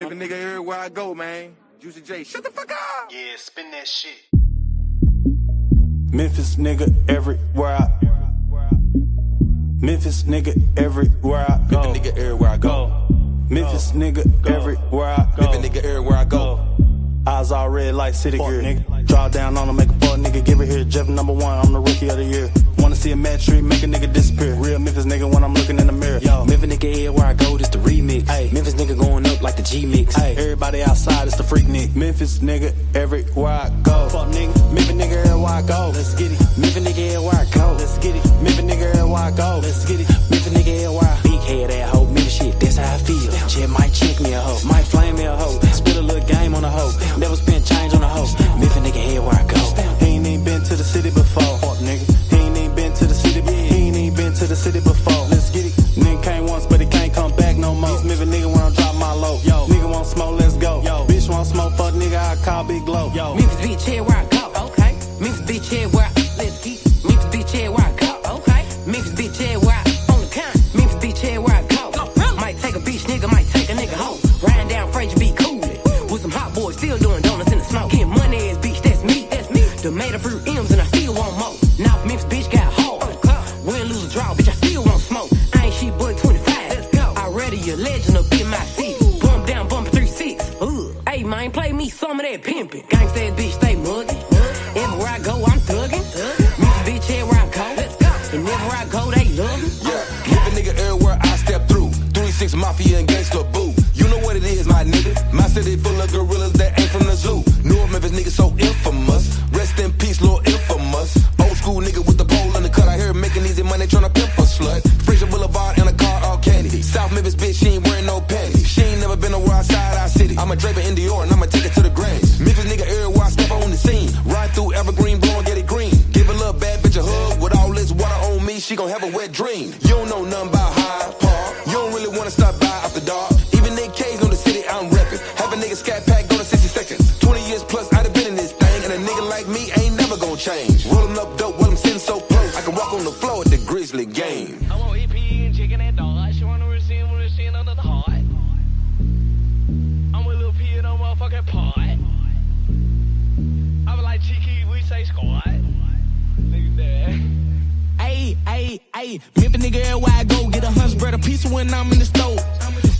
Every nigga everywhere I go, man. Juicy J, shut the fuck up. Yeah, spin that shit. Memphis nigga everywhere I Memphis nigga everywhere I go. Every nigga everywhere I go. Memphis nigga everywhere I go. Every nigga everywhere I go. Eyes all red like city gear. Nigga. Draw down on him, make a fuck nigga, give it here. Jeff number 1, I'm the rookie of the year. Wanna see a mad treat, make a nigga disappear. Real Memphis nigga when I'm looking in the mirror. Yo, Memphis nigga everywhere I go, this the remix. Ay. Memphis nigga going up like the G-Mix. Ay. Everybody outside, it's the freak nigga. Memphis nigga everywhere I go. Fuck nigga. Memphis nigga everywhere I go. Let's get it. Memphis nigga everywhere I go. Let's get it. Memphis nigga everywhere I go. Let's get it. Memphis nigga everywhere I big head that hoe. Memphis shit, that's how I feel. Shit might check me a hoe, might flame me a hoe. Spit a little game on a hoe. Never spent change on a hoe. Memphis nigga everywhere I go. He ain't even been to the city before. Fuck nigga. He ain't even been to the city. He ain't even been to the city before. Let's get it. Nigga came once, but he can't come back no more. These Memphis nigga when I drop my low. Yo, nigga want smoke, let's go. Yo, bitch want smoke, fuck nigga, I call Big Glow. Yo, Memphis bitch everywhere I go. Okay. Memphis bitch everywhere. Let's get it. Memphis bitch everywhere I go. Okay. Memphis bitch everywhere on the count. Memphis bitch everywhere I go. Might take a bitch nigga, might take a nigga hoe. Riding down Fraser be coolin'. With some hot boys still doing donuts in the smoke. Getting money ass bitch, that's me. That's me. Tomato fruit M's and I still want more. Now if Memphis bitch got hard. Win, lose, or draw, bitch, I still want smoke. I ain't shit but 25. Let's go. Already a legend up in my seat. Bump down, bump 3-6. Hey, man, play me some of that pimpin'. Gangsta ass bitch, stay muggin'. Everywhere I go, I'm thuggin'. Memphis bitch, everywhere I go. Let's go. And everywhere I go, they love me. Yeah, Memphis nigga everywhere I step through. 3-6 Mafia and Gangsta Boo. You know what it is, my nigga. My city full of gorillas that ain't from the zoo. North Memphis nigga so infamous. Rest in peace, Lord Infamous. Old school nigga with the pole in the cut. I hear making easy money tryna pimp a slut. Fraser Boulevard in a car all candy. South Memphis bitch, she ain't wearing no panties. She ain't never been nowhere outside our city. I'm a draper in Dior and I'ma take it to the Grammys. Memphis nigga everywhere I step on the scene. Ride through Evergreen, blowing get it green. Give a little bad bitch a hug. With all this water on me, she gon' have a wet dream. You don't know nothing about Hyde Park. You don't really wanna stop by after dark. Even Nick K's on the city, I'm reppin'. Have a nigga scat pack, go to 60 seconds. 20 years plus, I'd have been in this thing. And a nigga like me ain't never gon' change. Rollin' up dope while I'm sitting so close. I can walk on the floor at the Grizzly game. I want EP and chicken and dogs. You wanna receive under the heart. I'm with Lil P and I'm motherfucking pot. I be like Cheeky, we say squad. Nigga there. Ayy, Memphis nigga everywhere I go. Get 100 bread a piece when I'm in the stove.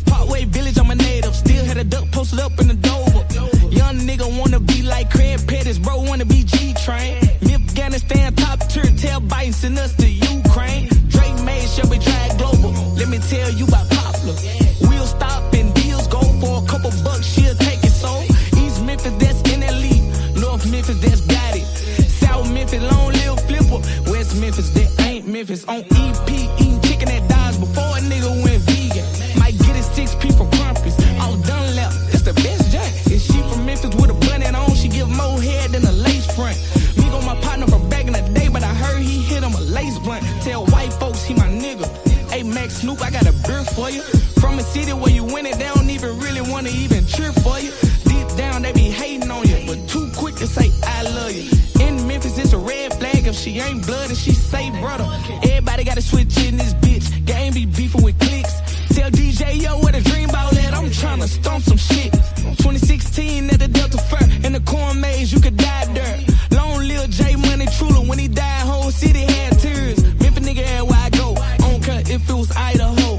Parkway Village, I'm a native. Still had a duck posted up in the Dover. Young nigga wanna be like Craig Pettis, bro wanna be G-Train. Afghanistan top tier, tell Biden send us to Ukraine. Drake made sure we try global. Let me tell you about Poplar. We'll stop and deals go for a couple bucks, she'll take it so. East Memphis, that's NLE. North Memphis, that's got it. South Memphis, long live flipper. West Memphis, that ain't Memphis. On EP, eating chicken at Dodge before a nigga went vegan. Might get his 6P from Crumpets. All done left, it's the best jack. Is she from Memphis with a button on? She give more head than a lace front. Me go my partner from back in the day, but I heard he hit him a lace blunt. Tell white folks he my nigga. Hey Max Snoop, I got a beer for you. From a city where you win it, they don't even really wanna even cheer for you. Deep down they be hating on you, but too quick to say I love you. In Memphis it's a red flag if she ain't blood and she say brother. Everybody gotta switch in this bitch. Game be beefing with clicks. Tell DJ yo where the dream ball at, I'm tryna stomp some shit. 2016 at the Delta Fair in the corn maze, you could die there. Long live J Money Truly, when he died whole city had tears. Memphis nigga everywhere I go, I don't care if it was Idaho.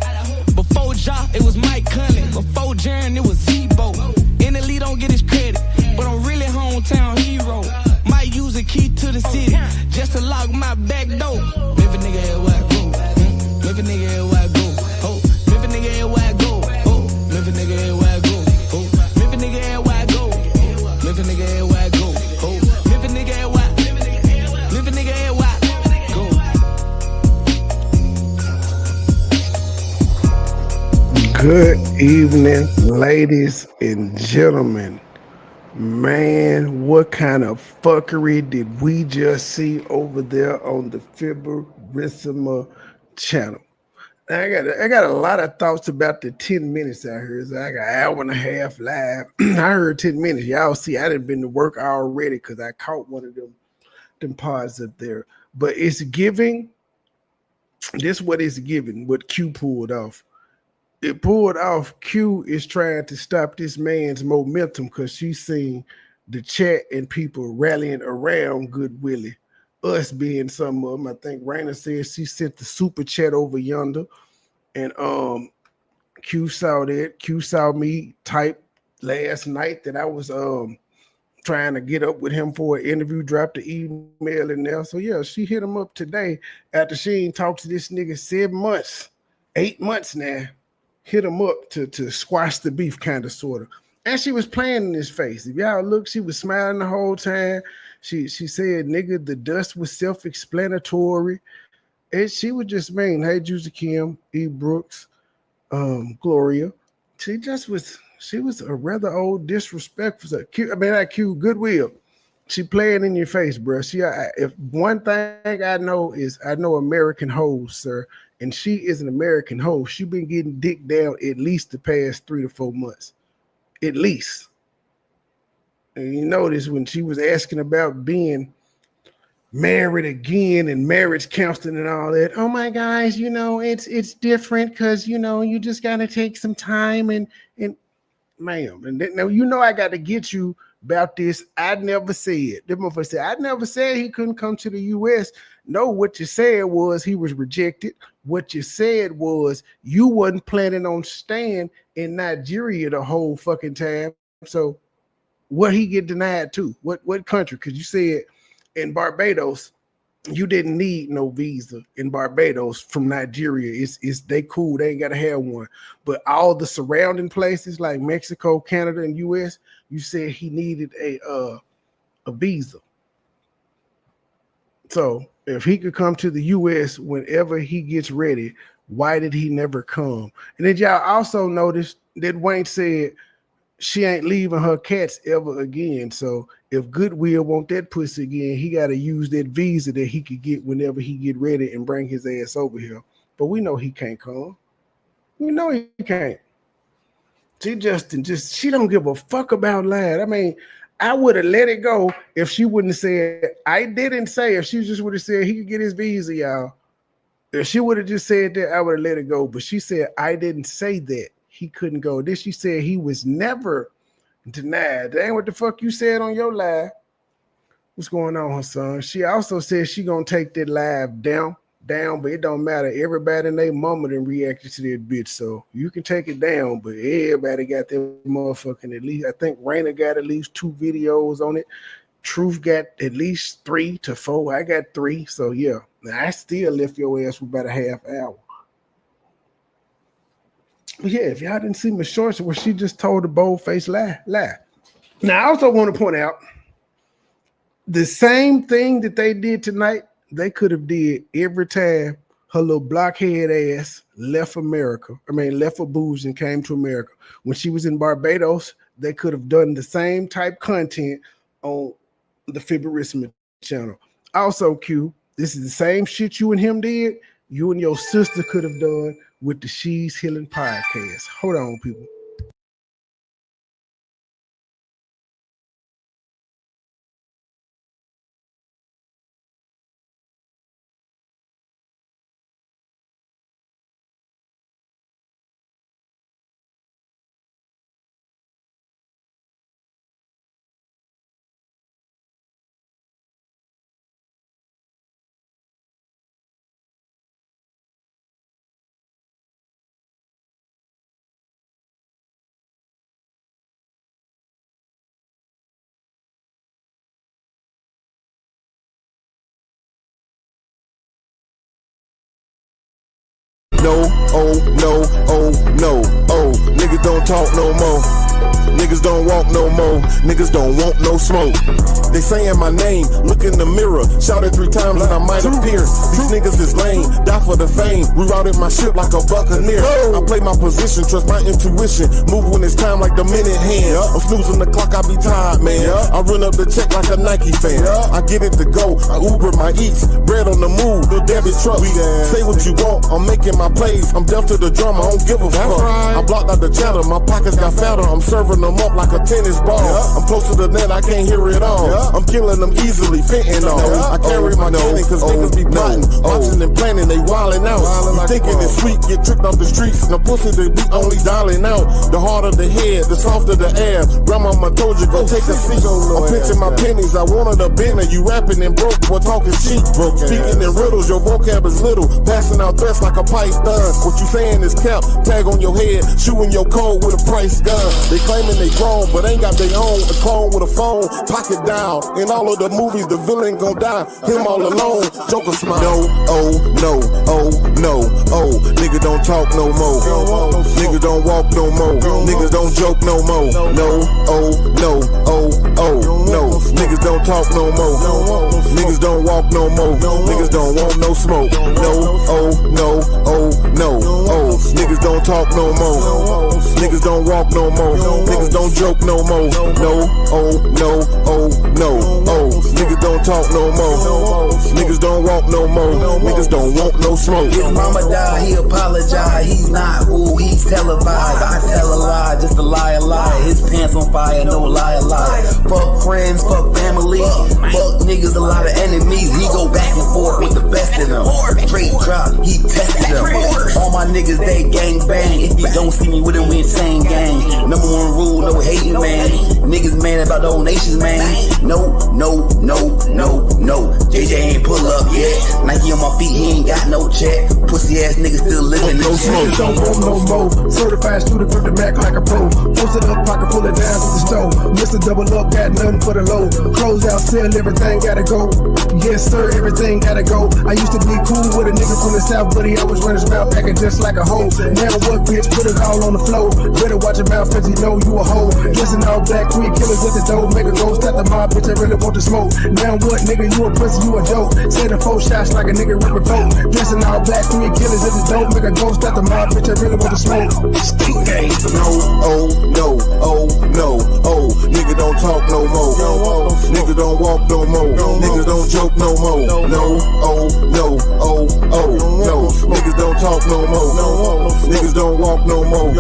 Before Ja, it was Mike Cunning. Before Jaren, it was Z-Bo. NLE don't get his credit, but I'm really hometown hero. Might use a key to the city, just to lock my back door. Memphis nigga everywhere I go, Memphis nigga everywhere I go. Oh, Memphis nigga everywhere I go. Oh, Memphis nigga everywhere I go. Oh, Memphis nigga everywhere I go. Memphis nigga everywhere I go. Oh, Memphis nigga everywhere. Memphis nigga everywhere I go. Good evening, ladies and gentlemen. Man, what kind of fuckery did we just see over there on the Fibrissima channel? I got a lot of thoughts about the 10 minutes I heard. So I got an hour and a half live. I heard 10 minutes. Y'all see, I done been to work already because I caught one of them pods up there. But it's giving. This what it's giving, what Q pulled off. it pulled off. Q is trying to stop this man's momentum because she's seen the chat and people rallying around Good Willie. Us being some of them. I think Raina said she sent the super chat over yonder. And Q saw that. Q saw me type last night that I was trying to get up with him for an interview, dropped the email in there. So yeah, she hit him up today after she ain't talked to this nigga 7 months, 8 months now. Hit him up to squash the beef, kind of, sort of. And she was playing in his face. If y'all look, she was smiling the whole time. She said, nigga, the dust was self-explanatory. And she was just mean. Hey, Juicy Kim, E. Brooks, Gloria. She was a rather old disrespectful. Not cute, Goodwill. She playing in your face, bro. If one thing I know is I know American hoes, sir, and she is an American hoe. She been getting dick down at least the past 3 to 4 months, at least. And you notice when she was asking about being married again and marriage counseling and all that. Oh my guys, it's different because you just gotta take some time and ma'am. And then, now I got to get you about this. I never said. That motherfucker said, I never said he couldn't come to the U.S. No, what you said was he was rejected. What you said was you wasn't planning on staying in Nigeria the whole fucking time. So what he get denied to? What country? Because you said in Barbados, you didn't need no visa in Barbados from Nigeria. It's they cool. They ain't got to have one. But all the surrounding places like Mexico, Canada, and U.S., you said he needed a visa. So if he could come to the U.S. whenever he gets ready, why did he never come? And then y'all also noticed that Wayne said she ain't leaving her cats ever again. So if Goodwill want that pussy again, he got to use that visa that he could get whenever he get ready and bring his ass over here. But we know he can't come. We know he can't. She don't give a fuck about lying. I mean, I would have let it go if she wouldn't have said, I didn't say, if she just would have said he could get his visa, y'all. If she would have just said that, I would have let it go. But she said, I didn't say that he couldn't go. Then she said he was never denied. That ain't what the fuck you said on your live. What's going on, her son? She also said she gonna take that live down, but it don't matter. Everybody and their mama done reacted to that bitch, so you can take it down, but everybody got their motherfucking at least. I think Raina got at least 2 videos on it. Truth got at least 3 to 4. I got 3, so yeah. Now, I still left your ass for about a half hour. But yeah, if y'all didn't see my shorts where she just told a bold-faced lie. Now, I also want to point out the same thing that they did tonight, they could have did every time her little blockhead ass left for booze and came to America. When she was in Barbados, they could have done the same type content on the Fiberisma channel. Also, Q, this is the same shit you and him did, you and your sister could have done with the She's Healing podcast. Hold on, people. No, niggas don't talk no more. Niggas don't walk no more. Niggas don't want no smoke. They saying my name, look in the mirror. Shout it 3 times and I might appear. These niggas is lame, die for the fame. Rerouted my ship like a buccaneer. I play my position, trust my intuition. Move when it's time like the minute hand. I'm snoozing the clock, I be tired, man. I run up the check like a Nike fan. I get it to go, I Uber my eats. Bread on the move, the debit truck. Say what you want, I'm making my plays. I'm deaf to the drama, I don't give a fuck. I blocked out the chatter, my pockets got fatter. I'm serving them up like a tennis ball. I'm close to the net, I can't hear it all. I'm killing them easily, fitting on. I carry my cannon cause niggas be plotting, watching and planning, they wildin' out. You thinking it's sweet, get tricked off the streets. No pussy, they be only dialing out. The harder the head, the softer the air. Grandmama told you, go take a seat. I'm pinching my pennies, I wanted a bender. You rapping and broke, boy talking cheap. Speaking in riddles, your vocab is little. Passing out threats like a python. What you saying is cap, tag on your head, shooting your code with a price gun. They claiming they grown, but ain't got their own. A clone with a phone, pocket down. In all of the movies, the villain gon' die. Him all alone, Joker smile. No, oh, no, oh, no, oh. Nigga don't talk no more. Niggas don't walk no more. Niggas don't joke no more. No, oh, no, oh, oh, no. Niggas don't talk no more. Niggas don't walk no more. Niggas don't want no smoke. No, oh, no, oh, no, oh. Niggas don't talk no more. Niggas don't walk no more. Niggas don't joke no more. No, oh, no, oh, no, oh. Niggas don't talk no more. Niggas don't walk no more. Niggas don't want no smoke. His mama died, he apologized. He's not who he's televised. I tell a lie, just a lie, a lie. His pants on fire, no lie, a lie. Fuck friends, fuck family. Fuck niggas, a lot of enemies. He go back and forth with the best of them. Straight drop, he tested them. All my niggas, they gang bang. If you don't see me with him, we insane gang. Number one rule, no hating, man. Niggas mad about donations, man. No, no, no, no, no. JJ ain't pull up yet. Nike on my feet, he ain't got no check. Pussy ass niggas still living no smoke. Don't want no more. Certified student, grip the Mac like a pro. Post it up, pocket full of down to the store. Mr. Double Up, got nothing for the low. Close out, sell, everything gotta go. Yes, sir, everything gotta go. I used to be cool with a nigga from the south, but he always run his mouth packing just like a hoe. Now what, bitch? Put it all on the floor. Better watch your mouth, cause you know you a hoe. Dressing all black, 3 killers at the door. Make a go, stop the mob, bitch, I really want to smoke. Now what, nigga? You a pussy, you a joke. Setting 4 shots like a nigga rip a coat. Dressing all black, 3 killers at the door. Make a go, stop the mob, bitch, I really want to smoke. No, oh, no, oh, no, oh. Nigga don't talk no more. Nigga don't walk no more. Niggas don't joke no more. No, oh, no, oh, oh, no. Niggas don't talk no more. Niggas don't walk no more.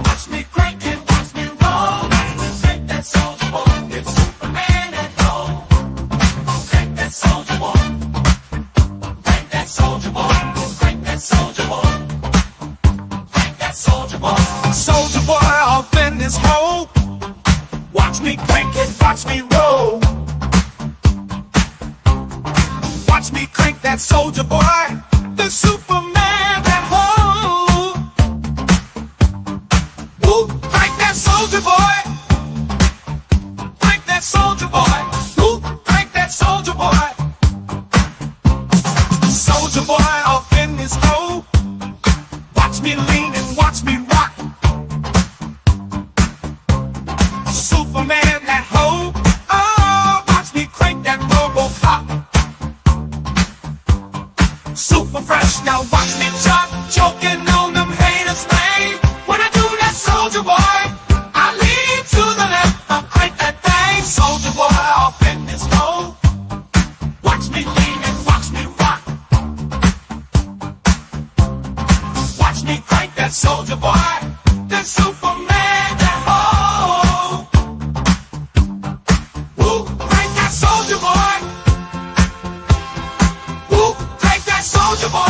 Watch me crank it, watch me roll. Take that soldier boy, it's Superman at home. Crank that soldier boy. Crank that soldier boy. Crank that soldier boy. Crank that soldier boy. Soldier boy off in this hole. Watch me crank it, watch me roll. Watch me crank that soldier boy. The Superman at home. Woo, crank that soldier boy. Crank that soldier boy. Woo, crank that soldier boy. Soldier boy off in this hole. Watch me lean and watch me rock. Superman at home. Oh, watch me crank that RoboCop. Super fresh, now watch me chop, choking on them haters, man. When I do that, soldier boy, I lean to the left, I crank that thing. Soldier boy off in this hole. Watch me lean and watch me rock. Watch me crank that soldier boy. The Superman at home. Woo, crank that soldier boy. Woo, crank that soldier boy.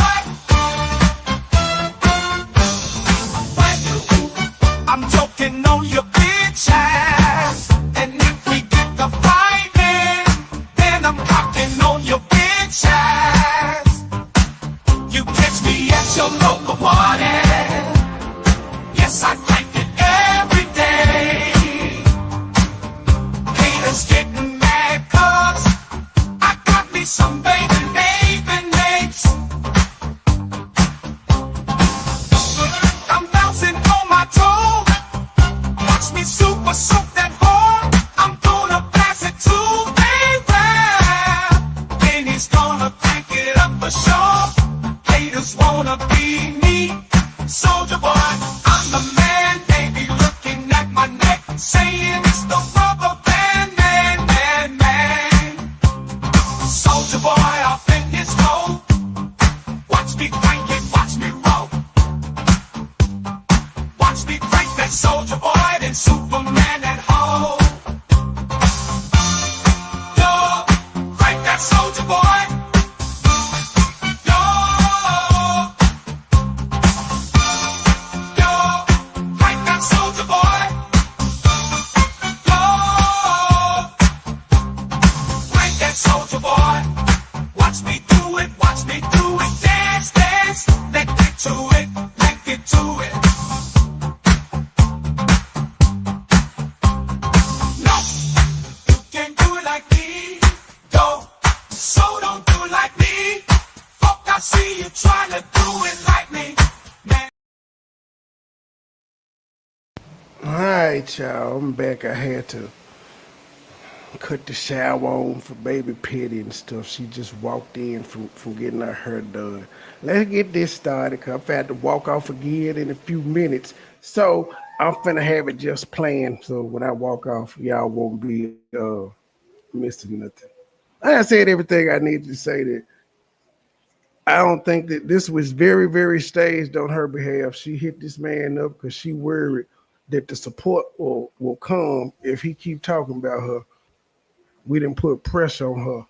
I'm joking on your bitch ass. And if we get the fighting, then I'm rocking on your bitch ass. You catch me at your local party. Yes, I crank it every day. Haters getting mad cause I got me some baby mates. I'm bouncing on my toe. Watch me super soak that hole. I'm gonna pass it to A-Rap. Then he's gonna crank it up for sure. Haters wanna be me. Soldier boy, I'm the man. They be looking at my neck, saying it's the rubber band man. Soldier boy. right, y'all. I'm back. I had to cut the shower on for baby Petty and stuff. She just walked in from getting her hair done. Let's get this started, because I'm finna have to walk off again in a few minutes. So I'm finna have it just planned. So when I walk off, y'all won't be missing nothing. I done said everything I needed to say. That I don't think that this was very, very staged on her behalf. She hit this man up because she worried that the support will come if he keep talking about her. We didn't put pressure on her.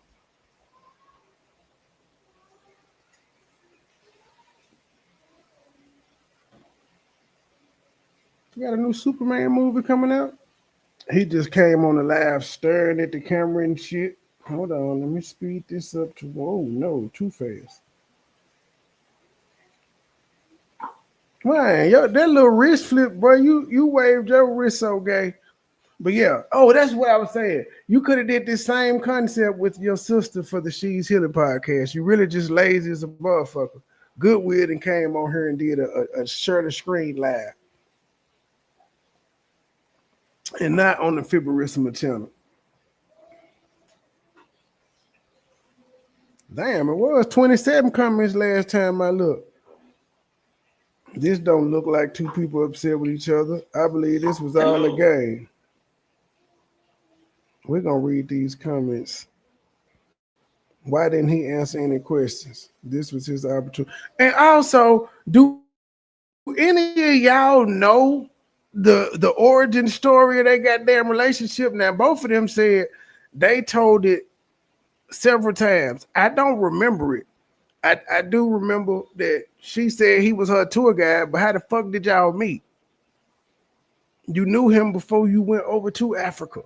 You got a new Superman movie coming out? He just came on the live staring at the camera and shit. Hold on, let me speed this up to, oh no, too fast. Man, yo, that little wrist flip, bro, you waved your wrist so gay. But yeah, oh, that's what I was saying. You could have did this same concept with your sister for the She's Healing podcast. You really just lazy as a motherfucker. Goodwill and came on here and did a share screen live. And not on the Fibrissima channel. Damn, it was 27 comments last time I looked. This don't look like two people upset with each other. I believe this was all a game. We're going to read these comments. Why didn't he answer any questions? This was his opportunity. And also, do any of y'all know the origin story of their goddamn relationship? Now, both of them said they told it several times. I don't remember it. I do remember that she said he was her tour guide, but how the fuck did y'all meet? You knew him before you went over to Africa.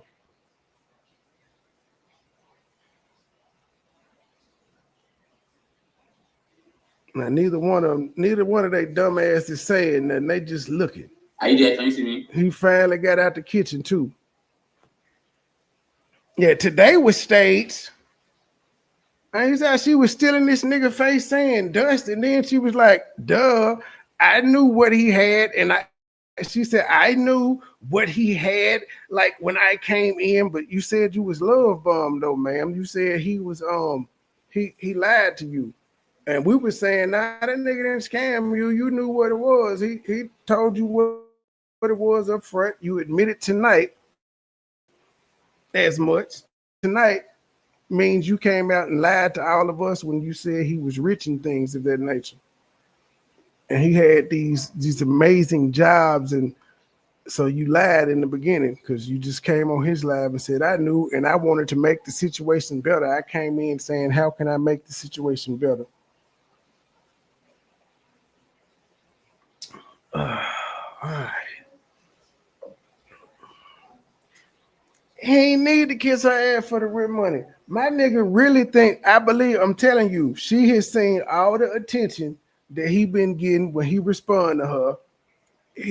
Now neither one of they dumb asses saying nothing. They just looking. Are you there? Can you see me? He finally got out the kitchen too. Yeah, today was staged. And he said she was still in this nigga face saying dust, and then she was like, duh, I knew what he had, and she said, I knew what he had like when I came in, but you said you was love bombed though, ma'am. You said he was he lied to you. And we were saying, nah, that nigga didn't scam you. You knew what it was. He told you what it was up front. You admitted tonight as much. Tonight means you came out and lied to all of us when you said he was rich and things of that nature. And he had these amazing jobs, and so you lied in the beginning because you just came on his live and said, I knew, and I wanted to make the situation better. I came in saying, how can I make the situation better? All right. He ain't need to kiss her ass for the rent money. My nigga really think, I believe, I'm telling you, she has seen all the attention that he been getting when he respond to her.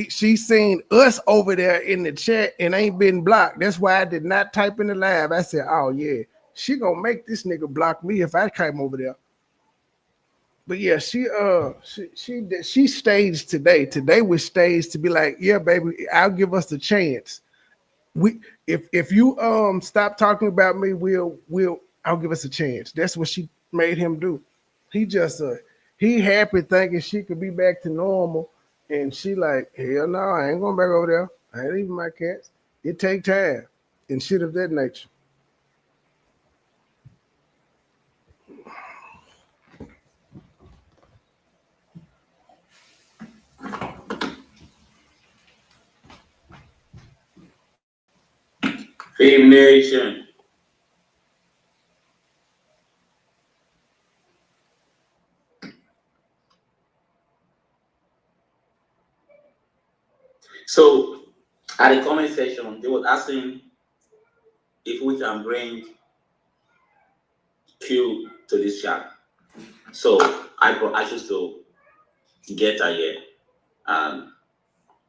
She seen us over there in the chat and ain't been blocked. That's why I did not type in the live. I said, oh yeah, she gonna make this nigga block me if I came over there. But yeah, she staged today. Today was staged to be like, yeah, baby, I'll give us a chance. If you stop talking about me, I'll give us a chance. That's what she made him do. He just he happy thinking she could be back to normal, and she like, hell no, I ain't going back over there. I ain't leaving my cats. It take time and shit of that nature. Fame Nation. So at the comment section, they were asking if we can bring Q to this chat. So I brought Ashes to get her here.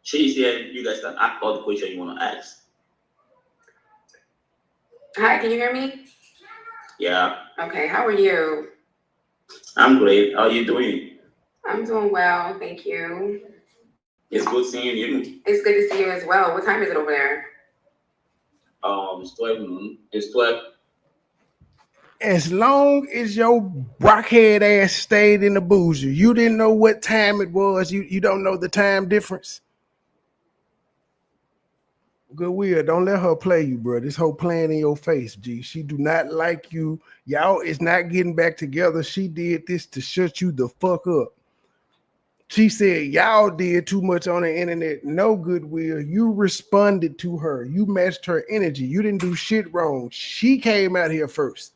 She's here. You guys can ask all the questions you want to ask. Hi, can you hear me? Yeah. Okay, how are you? I'm great. How are you doing? I'm doing well, thank you. It's good seeing you. It's good to see you as well. What time is it over there? It's 12 noon. It's 12. As long as your blockhead ass stayed in the bougie, you didn't know what time it was. You don't know the time difference. Goodwill, don't let her play you, bro. This whole playing in your face, G. She do not like you. Y'all is not getting back together. She did this to shut you the fuck up. She said y'all did too much on the internet. No, Goodwill. You responded to her. You matched her energy. You didn't do shit wrong. She came out here first.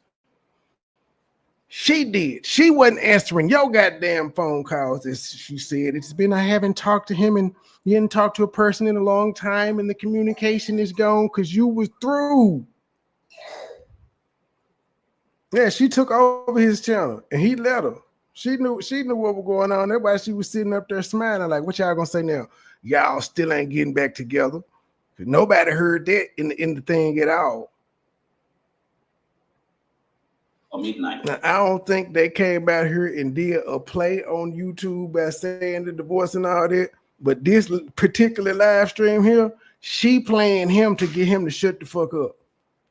She did. She wasn't answering your goddamn phone calls, as she said. It's been, I haven't talked to him, and you didn't talk to a person in a long time, and the communication is gone because you was through. Yeah, she took over his channel, and he let her. She knew what was going on. That's why she was sitting up there smiling like, what y'all gonna say now? Y'all still ain't getting back together. Nobody heard that in the thing at all. Midnight. Now, I don't think they came out here and did a play on YouTube by saying the divorce and all that. But this particular live stream here, she playing him to get him to shut the fuck up.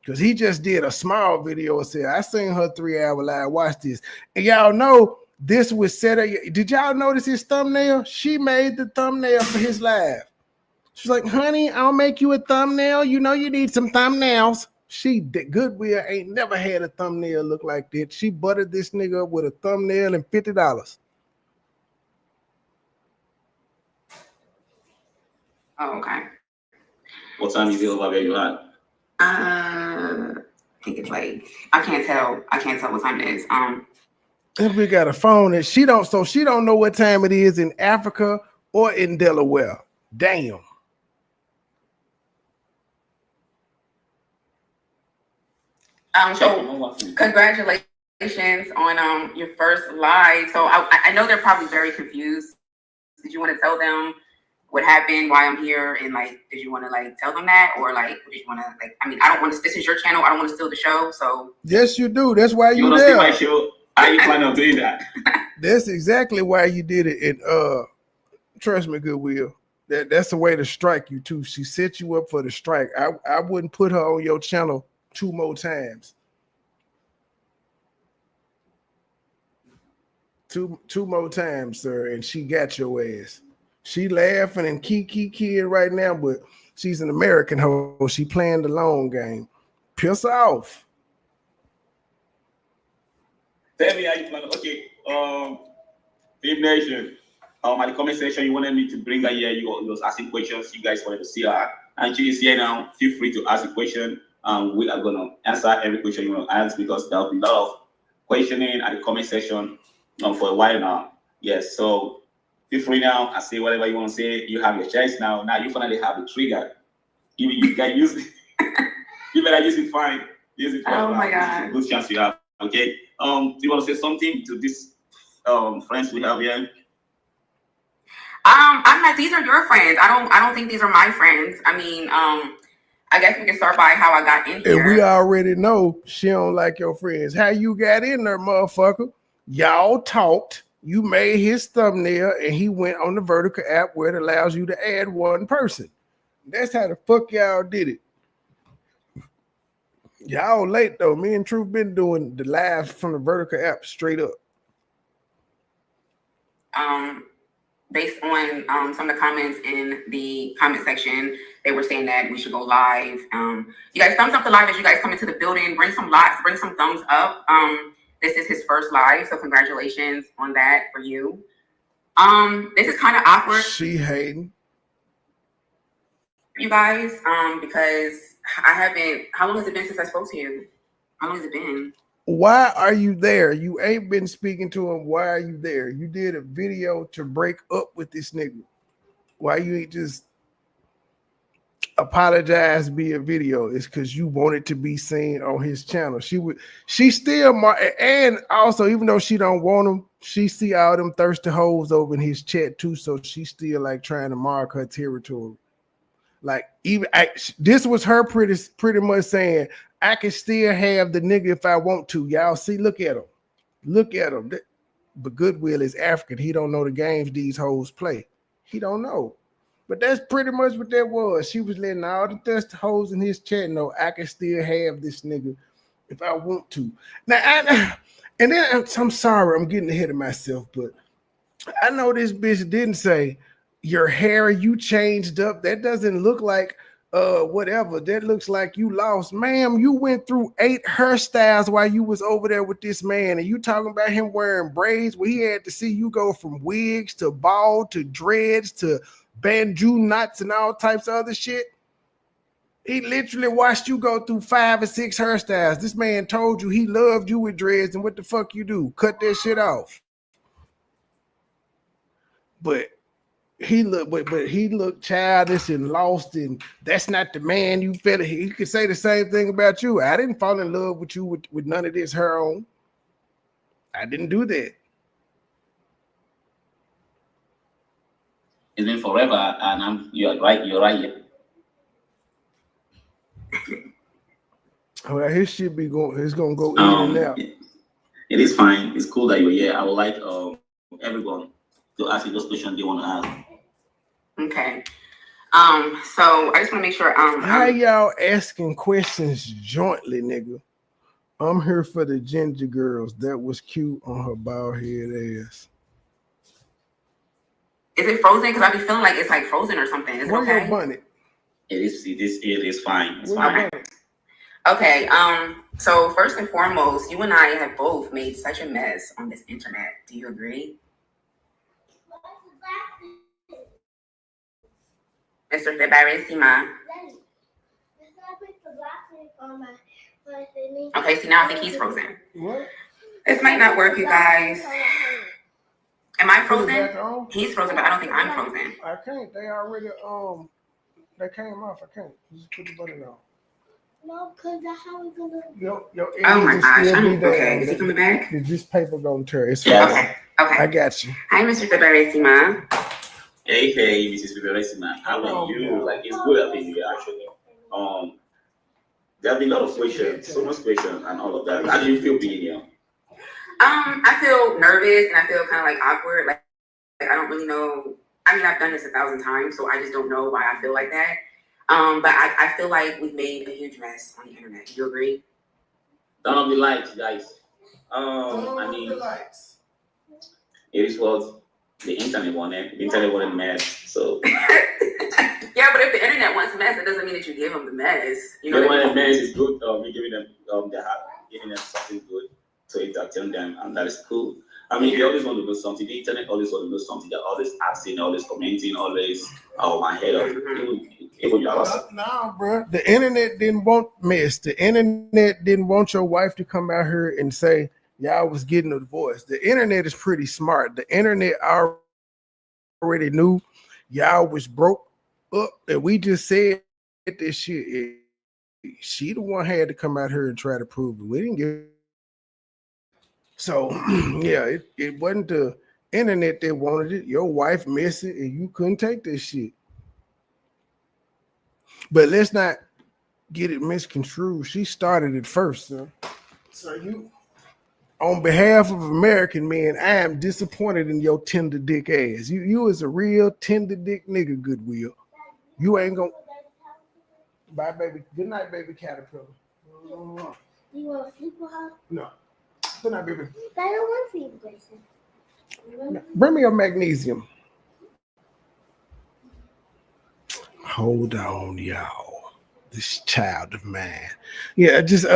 Because he just did a small video and said, I seen her 3-hour live. Watch this. And y'all know this was set up. Did y'all notice his thumbnail? She made the thumbnail for his live. She's like, honey, I'll make you a thumbnail. You know you need some thumbnails. Goodwill ain't never had a thumbnail look like that. She buttered this nigga up with a thumbnail and $50. Oh, okay. What time is it over where you at? I think it's like I can't tell what time it is. And we got a phone and she don't know what time it is in Africa or in Delaware. Damn. So congratulations on your first live. So I know they're probably very confused. Did you want to tell them what happened, why I'm here, and like, did you want to like tell them that, or like, did you want to like? I mean, I don't want to. This is your channel. I don't want to steal the show. So yes, you do. That's why you want to there. steal my show. How you plan on doing that? That's exactly why you did it. And trust me, Goodwill. That's the way to strike you too. She set you up for the strike. I wouldn't put her on your channel 2 more times. Two more times, sir, and she got your ass. She laughing and kid right now, but she's an American hoe. She playing the long game. Piss her off. Tell me how you plan. Okay, Babe Nation. At the comment section, you wanted me to bring her here. You was asking questions. You guys wanted to see her, and she is here now. Feel free to ask a question. We are gonna answer every question you want to ask because there'll be a lot of questioning at the comment section for a while now. Yes, so feel free now and say whatever you want to say. You have your choice now. Now you finally have the trigger. You can use it. You better use it fine. Use it fine. Oh my God. Good chance you have. Okay. Do you want to say something to these friends we have here? I'm not. These are your friends. I don't think these are my friends. I mean, I guess we can start by how I got in here. And we already know she don't like your friends. How you got in there, motherfucker? Y'all talked. You made his thumbnail, and he went on the Vertical app where it allows you to add one person. That's how the fuck y'all did it. Y'all late though. Me and Truth been doing the live from the Vertical app straight up. Based on some of the comments in the comment section, they were saying that we should go live. You guys, thumbs up the live as you guys come into the building. Bring some likes, bring some thumbs up. This is his first live, so congratulations on that for you. This is kind of awkward. She hating. You guys, because I haven't. How long has it been since I spoke to you? How long has it been? Why are you there? You ain't been speaking to him. Why are you there? You did a video to break up with this nigga. Why you ain't just apologize via video? It's because you wanted to be seen on his channel. She still, and also, even though she don't want him, she see all them thirsty hoes over in his chat too. So she still like trying to mark her territory. Like this was her pretty much saying, I can still have the nigga if I want to. Y'all see, look at him. But Goodwill is African. He don't know the games these hoes play. He don't know. But that's pretty much what that was. She was letting all the dust holes in his chat know I can still have this nigga if I want to. Now, and then I'm sorry, I'm getting ahead of myself, but I know this bitch didn't say your hair you changed up. That doesn't look like whatever. That looks like you lost. Ma'am, you went through 8 hairstyles while you was over there with this man, and you talking about him wearing braids where he had to see you go from wigs to bald to dreads to banjo knots and all types of other shit. He literally watched you go through 5 or 6 hairstyles. This man told you he loved you with dreads, and what the fuck you do? Cut that shit off. But he looked childish and lost, and that's not the man you felt. He could say the same thing about you. I didn't fall in love with you with none of this hair on. I didn't do that. It's been forever, and you're right. You're right here. Well, his shit be going. It's gonna go in and out. It is fine. It's cool that you're here. I would like everyone to ask you those questions they want to ask. Okay. So I just want to make sure. How y'all asking questions jointly, nigga? I'm here for the ginger girls. That was cute on her bald head ass. Is it frozen? Because I be feeling like it's like frozen or something. Is it okay? Your bonnet? It is fine. It's fine. Okay. So first and foremost, you and I have both made such a mess on this internet. Do you agree? Mr. Sebarissima. Okay, see now I think he's frozen. What? This might not work, you guys. Am I frozen? He's frozen, but I don't think I'm frozen. I can't. They already they came off. I can't. Just put the button on. No, because that's how we're gonna. Oh my gosh! Okay, is he coming back? This paper gonna tear. It's fine. Okay. I got you. Hi, Mr. Sebarissima. Hey, Mrs. Sebarissima. How are you? Like, it's good having you actually. There have been a lot of questions, so much questions, and all of that. How do you feel being here? I feel nervous and I feel kind of like awkward. Like I don't really know. I mean, I've done this 1,000 times, so I just don't know why I feel like that. But I feel like we've made a huge mess on the internet. Do you agree? Turn on the lights, guys. I mean, it is what the internet wanted. The internet wanted mess, so. Yeah, but if the internet wants mess, it doesn't mean that you give them the mess. You know, they want mess is good. We're giving them giving them something good to entertain them, and that is cool. I mean, they always want to know something. The internet always want to know something. They're always asking, always commenting, always my head up. No, bro. The internet didn't want mess. The internet didn't want your wife to come out here and say y'all was getting a divorce. The internet is pretty smart. The internet already knew y'all was broke up, and we just said this shit. She the one had to come out here and try to prove it. We didn't get. So yeah, it wasn't the internet that wanted it. Your wife missed it, and you couldn't take this shit. But let's not get it misconstrued. She started it first, sir. So you, on behalf of American men, I am disappointed in your tender dick ass. You is a real tender dick nigga, Goodwill. You ain't gonna. Bye, baby. Good night, baby caterpillar. Do you want to sleep with her? No. Good night, baby. I don't want to sleep, Grayson. Bring me your magnesium. Hold on, y'all. This child of mine. Yeah, just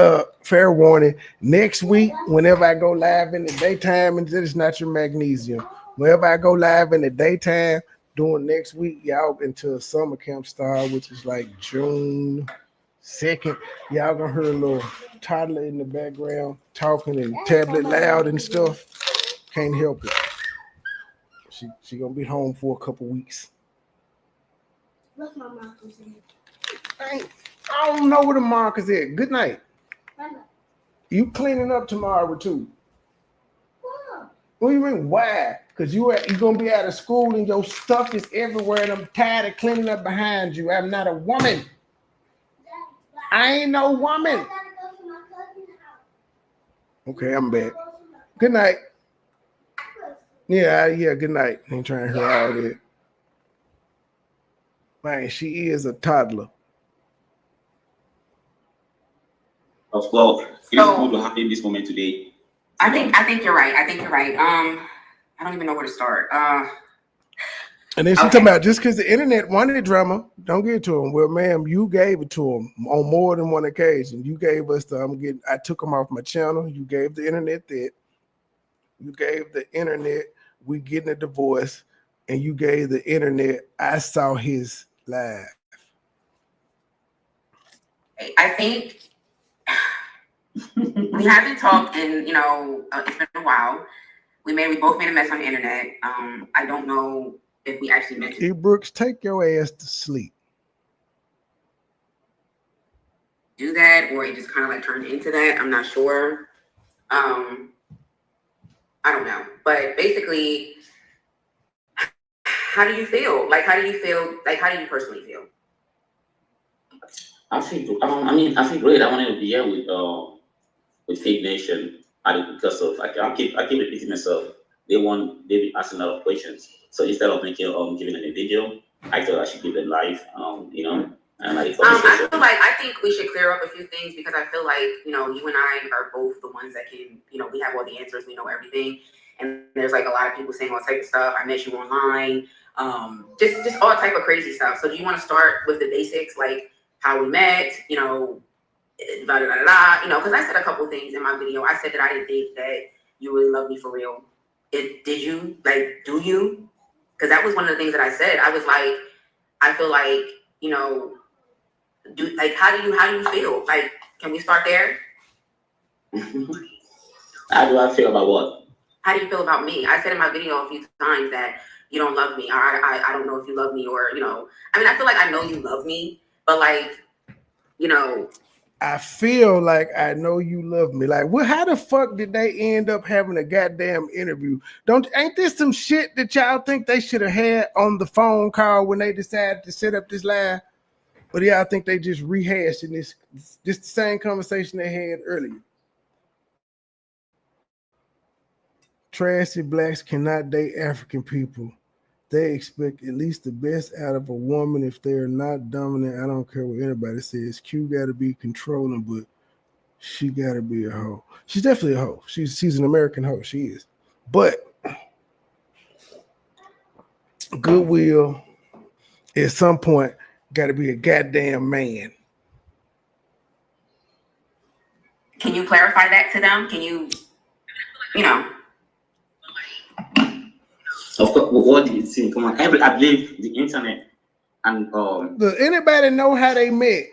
fair warning. Next week, whenever I go live in the daytime, and this is not your magnesium. Whenever I go live in the daytime, during next week, y'all into a summer camp style, which is like June 2nd. Y'all gonna hear a little toddler in the background talking and tablet loud and stuff. Can't help it. She gonna be home for a couple weeks. Look, my marker's in. I don't know where the marker's at. Good night. You cleaning up tomorrow too. Why? What do you mean why? Because you're gonna be out of school and your stuff is everywhere, and I'm tired of cleaning up behind you. I'm not a woman. I ain't no woman. Okay, I'm back. Good night. Yeah, good night. Ain't trying to hear all that. Man, she is a toddler. Of course, it is good to happen this moment today. I think you're right. I think you're right. I don't even know where to start. And then she talking about just because the internet wanted drama, don't give it to him. Well, ma'am, you gave it to him on more than one occasion. You gave us the I took him off my channel. You gave the internet that. You gave the internet we getting a divorce, and you gave the internet I saw his live. I think we haven't talked in, it's been a while. We both made a mess on the internet. I don't know if we actually mentioned. E. Brooks, take your ass to sleep. Do that, or it just kind of like turned into that. I'm not sure. I don't know, but basically, how do you feel? Like, how do you personally feel? I feel great. I wanted to be here with Fake Nation. Because of I keep repeating myself. They be asking a lot of questions. So instead of making giving them a video, I thought I should give them live. And like I think we should clear up a few things, because I feel like, you and I are both the ones that can, we have all the answers, we know everything. And there's like a lot of people saying all type of stuff. I met you online, just all type of crazy stuff. So do you want to start with the basics, like how we met, da da da da, because I said a couple things in my video. I said that I didn't think that you really loved me for real. Did you? Like, do you? Because that was one of the things that I said. I was like, I feel like, how do you feel? Like, can we start there? How do I feel about what? How do you feel about me? I said in my video a few times that you don't love me, or I don't know if you love me, or I feel like I know you love me, but like, I feel like I know you love me. Like, how the fuck did they end up having a goddamn interview? Ain't this some shit that y'all think they should have had on the phone call when they decided to set up this live? But y'all think they just rehashing this the same conversation they had earlier? Trashy blacks cannot date African people. They expect at least the best out of a woman. If they're not dominant, I don't care what anybody says. Q got to be controlling, but she got to be a hoe. She's definitely a hoe. She's an American hoe. She is. But Goodwill, at some point, got to be a goddamn man. Can you clarify that to them? Can you? Of course, what do you think? Come on, I believe the internet and Does anybody know how they met?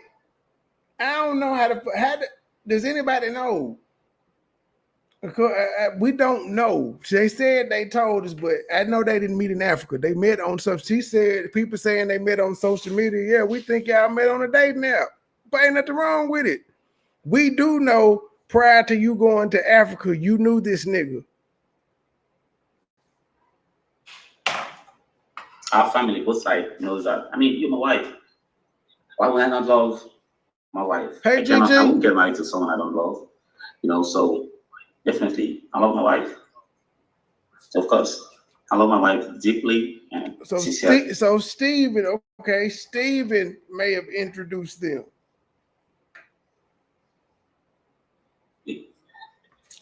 I don't know does anybody know? We don't know. They said they told us, but I know they didn't meet in Africa. They met on some. She said people saying they met on social media. Yeah, we think y'all met on a dating app, but ain't nothing wrong with it. We do know prior to you going to Africa, you knew this nigga. Our family, both sides, knows that. You're my wife. Why would I not love my wife? Hey, I won't get married to someone I don't love. So definitely, I love my wife. Of course, I love my wife deeply. And so Steven, okay, Steven may have introduced them.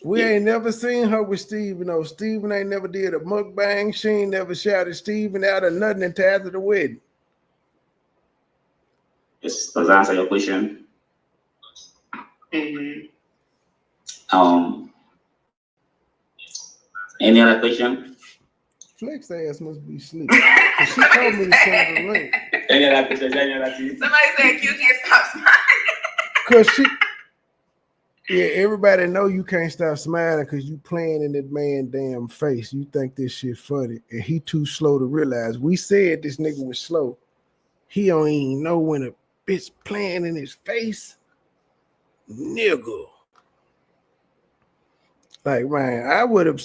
We ain't never seen her with Steven. No, Steven ain't never did a mukbang. She ain't never shouted Steven out or nothing until after the wedding. Yes, does that answer your question? Mm-hmm. Any other question? Flex ass must be asleep. She told me to send the link. Any other question? Somebody said Q can't stop smiling. Cause everybody know you can't stop smiling because you playing in that man damn face. You think this shit funny, and he too slow to realize. We said this nigga was slow. He don't even know when a bitch playing in his face, nigga. Like, man, I would have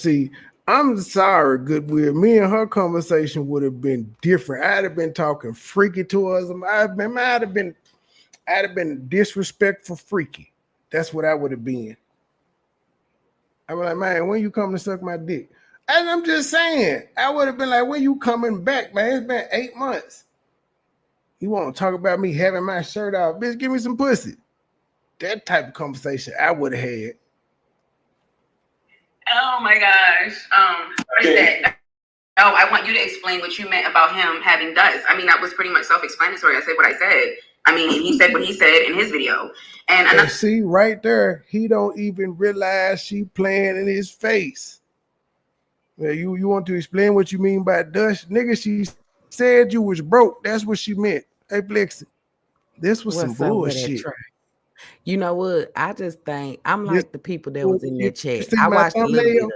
I'm sorry, Goodwill. Me and her conversation would have been different. I'd have been talking freaky towards him. I'd have been disrespectful freaky. That's what I would have been. I was like, man, when you coming to suck my dick? And I'm just saying, I would have been like, when you coming back, man? It's been 8 months. You want to talk about me having my shirt off? Bitch, give me some pussy. That type of conversation I would have had. Oh my gosh. I said, oh, I want you to explain what you meant about him having dust. I mean, that was pretty much self-explanatory. I said what I said. I mean, he said what he said in his video. And another, see, right there, he don't even realize she playing in his face. Well, you want to explain what you mean by dust? Nigga, she said you was broke. That's what she meant. Hey, Blexi, this was some bullshit. You know what? I just think I'm like the people that was in that chat. See I my watched a little bit thumbnail? of.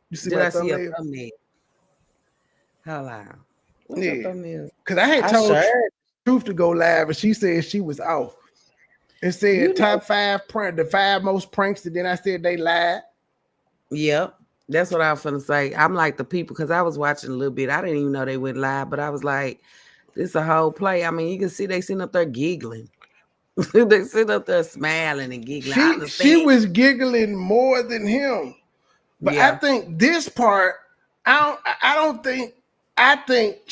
You see Did my I see a thumbnail? thumbnail? Hold on. What's Yeah. your thumbnail? Because I had told Truth to go live, and she said she was off. It said You know- top 5 prank, the 5 most pranks, and then I said they lied. Yep. That's what I was gonna say. I'm like the people because I was watching a little bit. I didn't even know they went live, but I was like, this a whole play. I mean, you can see they sitting up there giggling. They sit up there smiling and giggling. She was giggling more than him. But I think this part, I think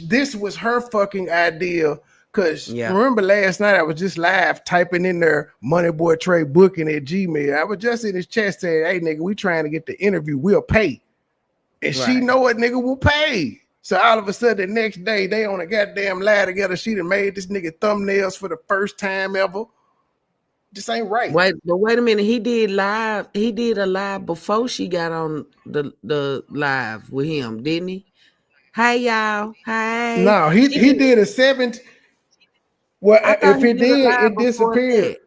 this was her fucking idea. Because remember last night I was just live typing in there MoneyBoy Trey booking at Gmail. I was just in his chat saying, hey nigga, we trying to get the interview, we'll pay. And she know what nigga will pay. So all of a sudden the next day they on a goddamn lie together. She done made this nigga thumbnails for the first time ever. This ain't right. Wait a minute. He did a live before she got on the live with him, didn't he? Hey y'all. Hey. No, he did a 7. Well, if it did, it disappeared.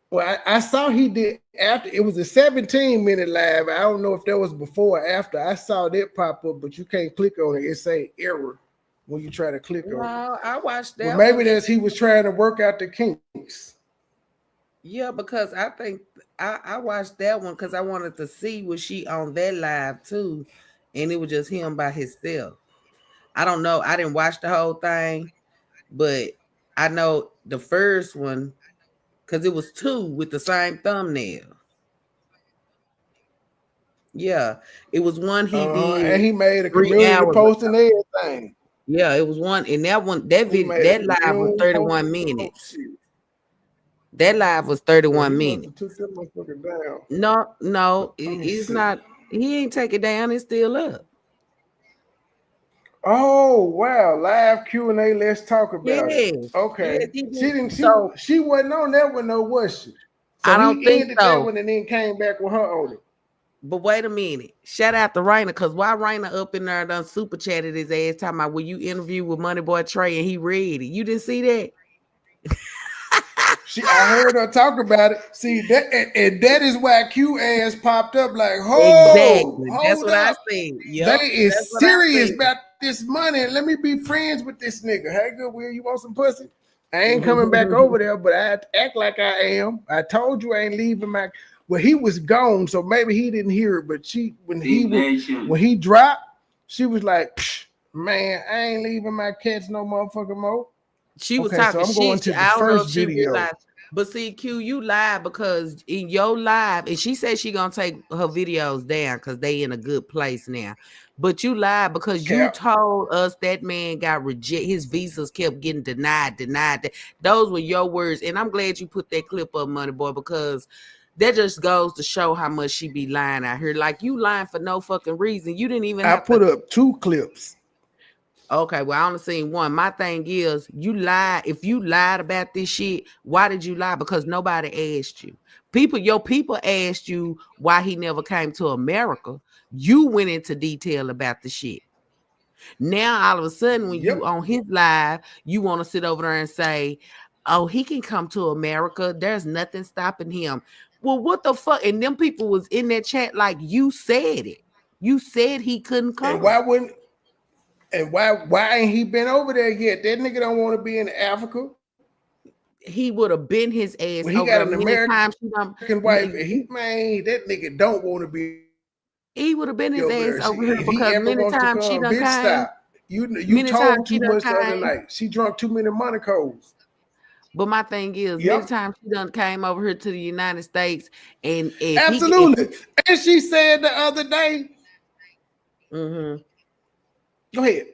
Well, I saw he did after. It was a 17-minute live. I don't know if that was before or after. I saw that pop up, but you can't click on it. It say error when you try to click on it. No, I watched that. Well, maybe that's he was trying to work out the kinks. Yeah, because I think I watched that one because I wanted to see was she on that live too, and it was just him by himself. I don't know. I didn't watch the whole thing, but I know the first one because it was 2 with the same thumbnail. Yeah, it was one he did, and he made a community post and everything. Yeah, it was one, and that video, that live was 31 minutes. That live was 31 minutes. Took that motherfucker down. No, it's not. He ain't take it down. It's still up. Oh wow! Live Q&A. Let's talk about it. Okay. She wasn't on that one, though, was she? So I don't think ended so. That one and then came back with her on it. But wait a minute. Shout out to Raina, because why Raina up in there done super chatted his ass talking about will you interview with MoneyBoy Trey and he read it. You didn't see that? I heard her talk about it. See that, and that is why Q ass popped up like, exactly. That's what I see. Yep, they is serious about this money. Let me be friends with this nigga. Hey, Goodwill, you want some pussy? I ain't coming back over there, but I act like I am. I told you I ain't leaving my. Well, he was gone, so maybe he didn't hear it. But when he dropped, she was like, "Man, I ain't leaving my cats no motherfucking more." She was talking. So I'm going to the first video. But see, Q, you lied because in your live, and she said she gonna take her videos down because they in a good place now. But you lied because you told us that man got rejected. His visas kept getting denied. Those were your words, and I'm glad you put that clip up, MoneyBoy, because that just goes to show how much she be lying out here. Like you lying for no fucking reason. You didn't even. I put up 2 clips. Okay, well, I only seen one. My thing is, you lied. If you lied about this shit, why did you lie? Because nobody asked you. Your people asked you why he never came to America. You went into detail about the shit. Now, all of a sudden, when you on his live, you want to sit over there and say, oh, he can come to America. There's nothing stopping him. Well, what the fuck? And them people was in that chat like you said it. You said he couldn't come. And why wouldn't? And why ain't he been over there yet? That nigga don't want to be in Africa. He would have been his ass. When he got an American wife, that nigga don't want to be. He would have been his ass over here because many times she done came. Stop. You told too much the other night. She drunk too many Monacos. But my thing is, many times she done came over here to the United States, and absolutely. And she said the other day. Go ahead.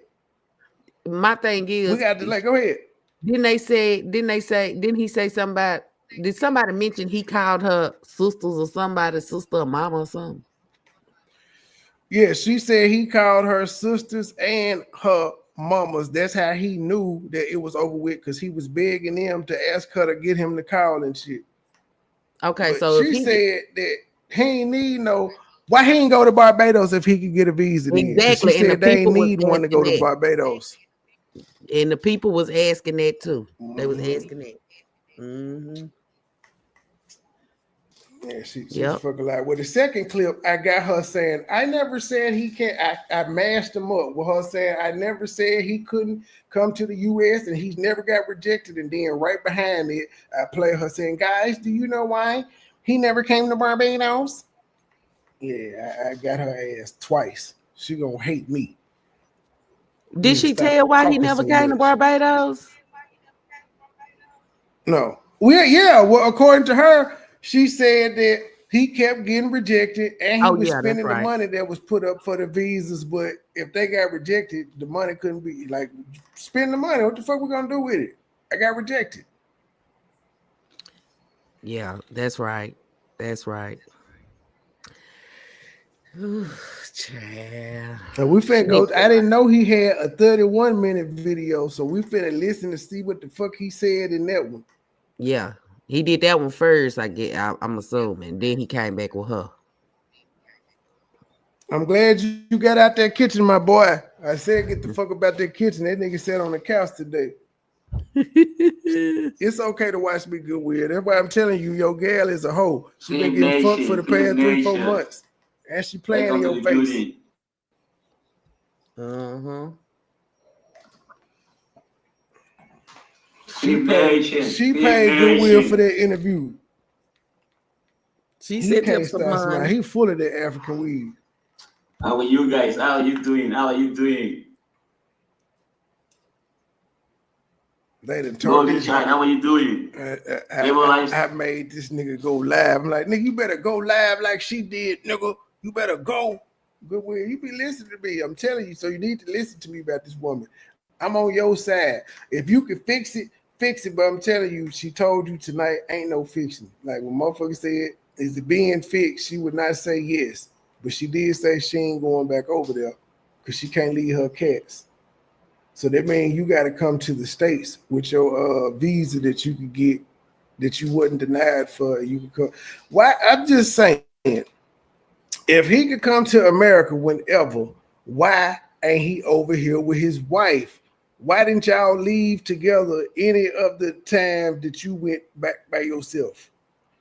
My thing is, We got delay. Go ahead. Didn't he say something about, did somebody mention he called her sisters or somebody's sister or mama or something? Yeah, she said he called her sisters and her mamas. That's how he knew that it was over with, because he was begging them to ask her to get him the call and shit. Okay, But so she said that he ain't need no. Why he ain't go to Barbados if he could get a visa then? 'Cause exactly, she and the said they ain't people was need one to go to asking that. Barbados. And the people was asking that too. They was Mhm. asking that. Mm-hmm. Yeah, she's Yep. fucking like. With the second clip, I got her saying, I never said he can't. I mashed him up with her saying, I never said he couldn't come to the U.S. and he's never got rejected. And then right behind it, I play her saying, guys, do you know why he never came to Barbados? Yeah, I got her ass twice. She gonna hate me. Did she tell why he never came to Barbados? No. Well, according to her, she said that he kept getting rejected and he was spending the money that was put up for the visas. But if they got rejected, the money couldn't be like, spend the money. What the fuck we gonna do with it? I got rejected. Yeah, that's right. That's right. Ooh, child. And we finna go. I didn't know he had a 31-minute video, so we finna listen to see what the fuck he said in that one. Yeah, he did that one first. I'm assuming. Then he came back with her. I'm glad you got out that kitchen, my boy. I said get the fuck about that kitchen. That nigga sat on the couch today. It's okay to watch me get weird. That's why I'm telling you, your gal is a hoe. She been getting fucked for the past 3-4 months. And she playing in your face. Uh-huh. She paid Goodwill for that interview. She said can't stop smiling. He full of that African weed. How are you guys? How are you doing? How are you doing? They done told this. How are you doing? I made this nigga go live. I'm like, nigga, you better go live like she did, nigga. You better go. Goodwill, you be listening to me. I'm telling you, so you need to listen to me about this woman. I'm on your side. If you can fix it, fix it. But I'm telling you, she told you tonight ain't no fixing. Like when motherfucker said, is it being fixed? She would not say yes. But she did say she ain't going back over there because she can't leave her cats. So that means you got to come to the States with your visa that you could get, that you wasn't denied for. You could come. Why? I'm just saying, if he could come to America whenever, why ain't he over here with his wife? Why didn't y'all leave together any of the time that you went back by yourself?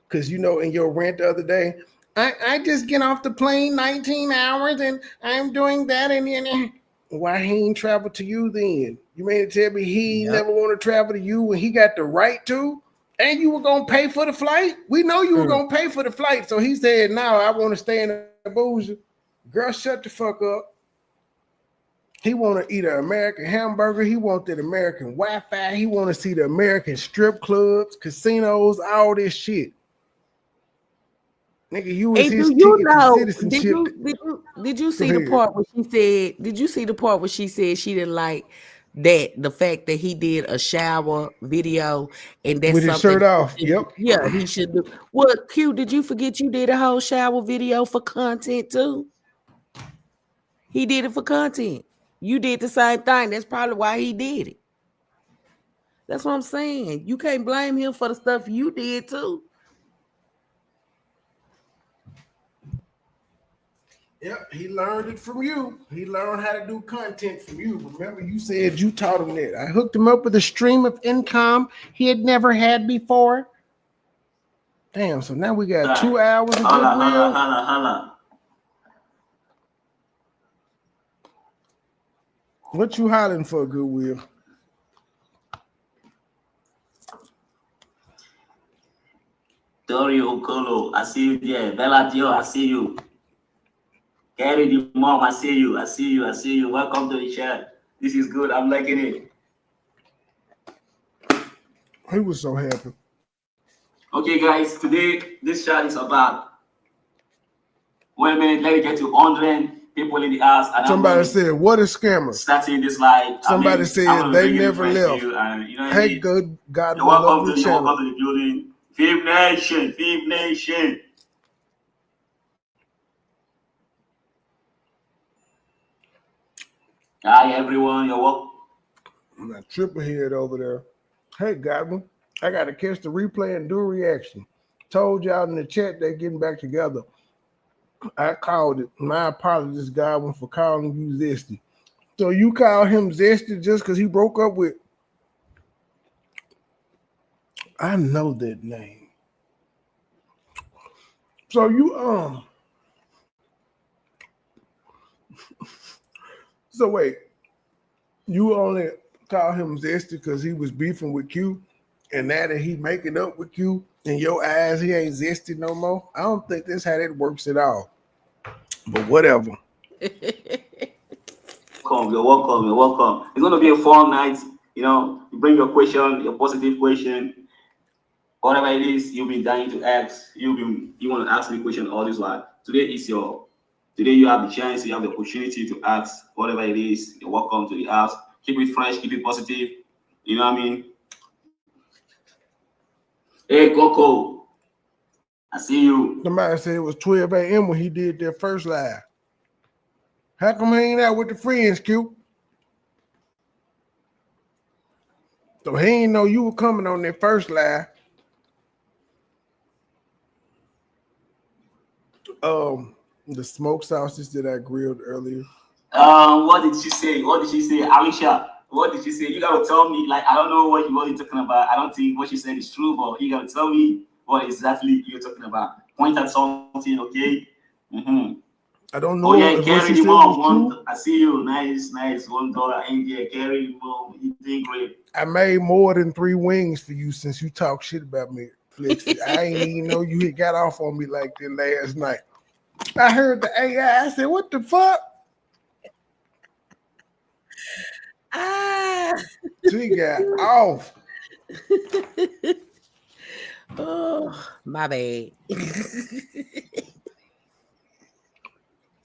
Because, you know, in your rant the other day, I just get off the plane 19 hours and I'm doing that. And then why he ain't travel to you then? You mean to tell me he never want to travel to you when he got the right to? And you were going to pay for the flight? We know you were going to pay for the flight. So he said, no, I want to stay in the bougie. Girl, shut the fuck up. He want to eat an American hamburger. He want that American Wi-Fi. He want to see the American strip clubs, casinos, all this shit. Nigga, you was his ticket to citizenship. Did you see the part where she said, did you see the part where she said she didn't like that, the fact that he did a shower video and that's with his shirt off? Yep. Yeah, he should do. What, Q, did you forget you did a whole shower video for content too? He did it for content. You did the same thing. That's probably why he did it. That's what I'm saying. You can't blame him for the stuff you did too. Yep, he learned it from you. He learned how to do content from you. Remember, you said you taught him that. I hooked him up with a stream of income he had never had before. Damn, so now we got 2 hours of Goodwill. What you hollering for, Goodwill? Dorio Colo, I see you there. Bella Dio, I see you. Gary the mom, I see you. I see you. I see you. Welcome to the chat. This is good. I'm liking it. He was so happy. Okay, guys. Today, this chat is about 1 minute. Let me get to 100. people in the house. And somebody said, "What a scammer!" Starting this like somebody said they never left. And, you know, hey, good God, you're we love welcome your to channel. the building. Fib Nation, Fib Nation. Hi everyone, you're welcome. My triple head over there. Hey, Godwin, I got to catch the replay and do a reaction. Told y'all in the chat they're getting back together. I called it. My apologies, Godwin, for calling you Zesty. So you call him Zesty just because he broke up with... I know that name. So you, so wait, you only call him Zesty because he was beefing with Q, and now that he making up with Q, in your eyes, he ain't Zesty no more? I don't think that's how that works at all. But whatever. You're welcome. You're welcome. It's going to be a fun night. You know, you bring your question, your positive question, whatever it is you've been dying to ask. You want to ask me a question all this while. Today you have the chance, you have the opportunity to ask whatever it is. You're welcome to the house. Keep it fresh, keep it positive. You know what I mean? Hey, Coco. I see you. Somebody said it was 12 a.m. when he did their first live. How come he ain't out with the friends, Q? So he ain't know you were coming on their first live. The smoked sausage that I grilled earlier. What did she say? Alicia, what did she say? You gotta tell me. Like, I don't know what you're talking about. I don't think what she said is true, but you gotta tell me what exactly you're talking about. Point at something, okay? I don't know. Oh yeah, carry the mom. I see you. Nice. $1 India. Carry the mom. You doing great. I made more than 3 wings for you since you talk shit about me, Flexi. I ain't even know you had got off on me like that last night. I heard the AI. I said, "What the fuck?" She got off. Oh, my bad.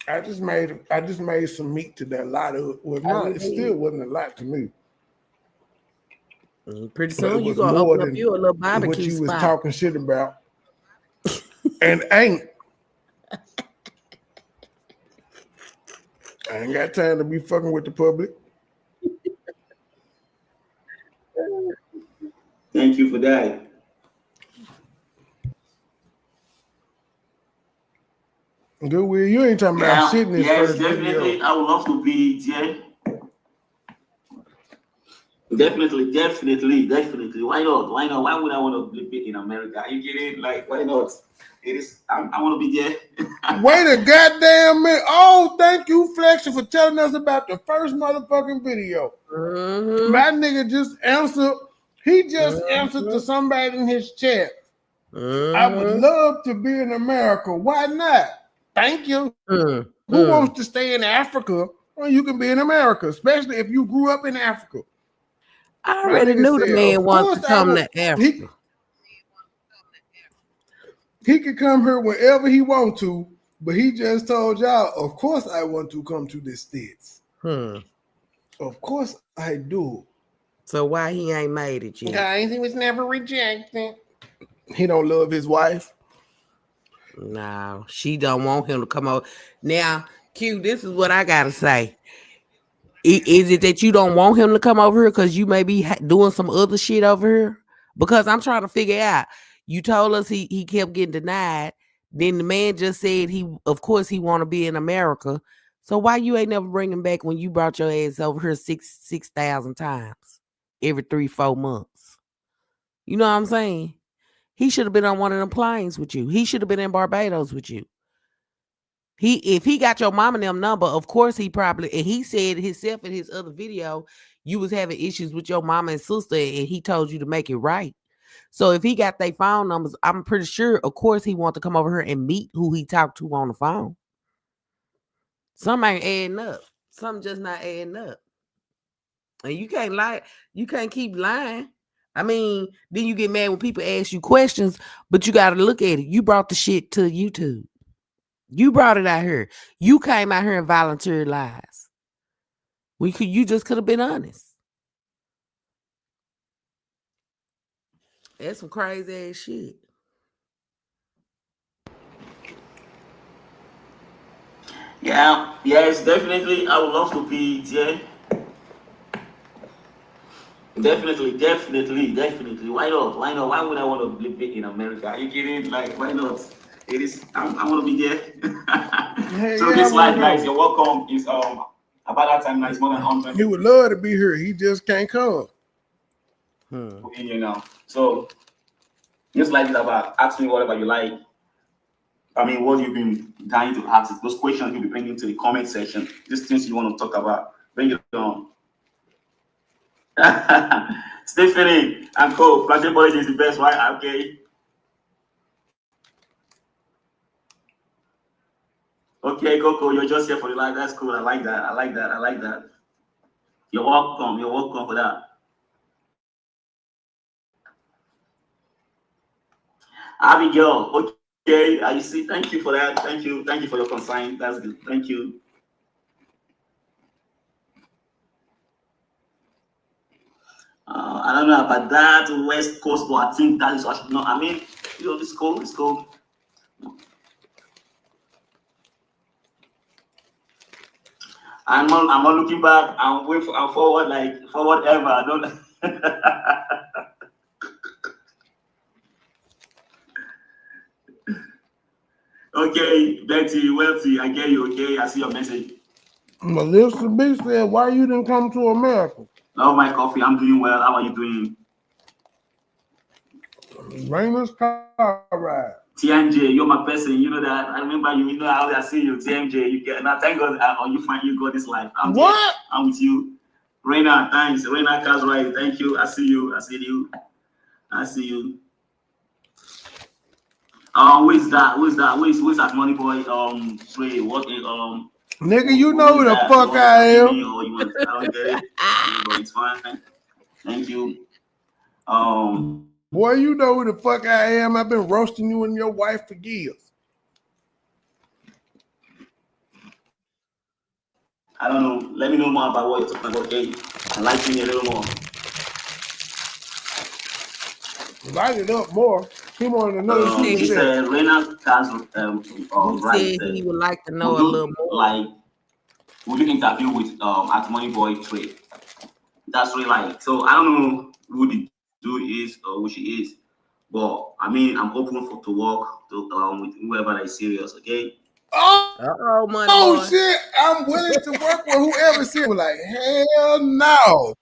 I just made some meat today. A lot of it was not. It still wasn't a lot to me. Pretty soon you gonna open up you a little barbecue what you spot. was talking shit about, and ain't. I ain't got time to be fucking with the public. Thank you for that. Good Will, you ain't talking about shit in this first definitely. video. I would love to be there. Definitely. Why not? Why would I want to be in America? Are you kidding? Like, why not? It is. I want to be there. Wait a goddamn minute! Oh, thank you, Flexi, for telling us about the first motherfucking video. My nigga just answered. He just answered to somebody in his chat. I would love to be in America. Why not? Thank you. Who wants to stay in Africa? Well, you can be in America, especially if you grew up in Africa. I already knew the man wants to come to Africa. He could come here whenever he want to, but he just told y'all, of course I want to come to the States. Of course I do. So why he ain't made it yet? Guys, he was never rejected. He don't love his wife. No, she don't want him to come over. Now, Q, this is what I gotta say. Is it that you don't want him to come over here because you may be doing some other shit over here? Because I'm trying to figure out. You told us he kept getting denied. Then the man just said of course he want to be in America. So why you ain't never bring him back when you brought your ass over here 6,000 times every 3-4 months? You know what I'm saying? He should have been on one of them planes with you. He should have been in Barbados with you. If he got your mom and them number, of course he probably, and he said himself in his other video, you was having issues with your mama and sister, and he told you to make it right. So if he got their phone numbers, I'm pretty sure, of course, he want to come over here and meet who he talked to on the phone. Something ain't adding up. Something just not adding up. And you can't lie. You can't keep lying. I mean, then you get mad when people ask you questions, but you got to look at it. You brought the shit to YouTube. You brought it out here. You came out here and volunteered lies. You just could have been honest. That's some crazy ass shit. Yeah, yes, definitely. I would love to be it. Yeah, definitely. Why not? Why not? Why would I want to live in America? Are you kidding? Like, why not? It is. I want to be there. So yeah, this I live, wanna guys, go. you're welcome. Is about that time now. It's more than 100 He would love to be here. He just can't come. in here now. So this live is about ask me whatever you like. I mean, what you've been dying to ask, those questions you'll be bringing to the comment section. These things you want to talk about, bring it on. Stephanie and Co. Plantain Boy is the best, right? Okay. Okay, Coco, you're just here for the live. That's cool. I like that. You're welcome. You're welcome for that. Abigail, okay. I see. Thank you for that. Thank you for your consign. That's good. Thank you. I don't know about that West Coast, but I think that is what no. I mean, it's cool. It's cool. I'm not looking back. I'm forward, like forward ever. I don't. Okay, Betty, Wealthy, I get you. Okay, I see your message. Melissa B said, "Why you didn't come to America?" Love my coffee. I'm doing well. How are you doing? Raina's car ride. TMJ, you're my person. You know that. I remember you. You know how I see you. TMJ, you get now. Thank God, you find you got this life. I'm what? There. I'm with you. Raina, thanks. Raina Cars right. Thank you. I see you. I see you. I see you. Who is that? Who is that? Who is that MoneyBoy? Trey, what? Nigga, you know who the fuck I am. I don't get it. But it's fine. Thank you. Boy, you know who the fuck I am. I've been roasting you and your wife for years. I don't know. Let me know more about what you're talking about. Okay, enlighten me a little more. Light it up more. He wanted to know. He said, Reina Cars. He said he would like to know a little more. Like, would you interview with at MoneyBoy Trade? That's really like. So I don't know who the dude is or who she is, but I mean, I'm open to work with whoever is serious. Okay. Oh, money oh boy. shit! I'm willing to work with whoever said. Like hell no.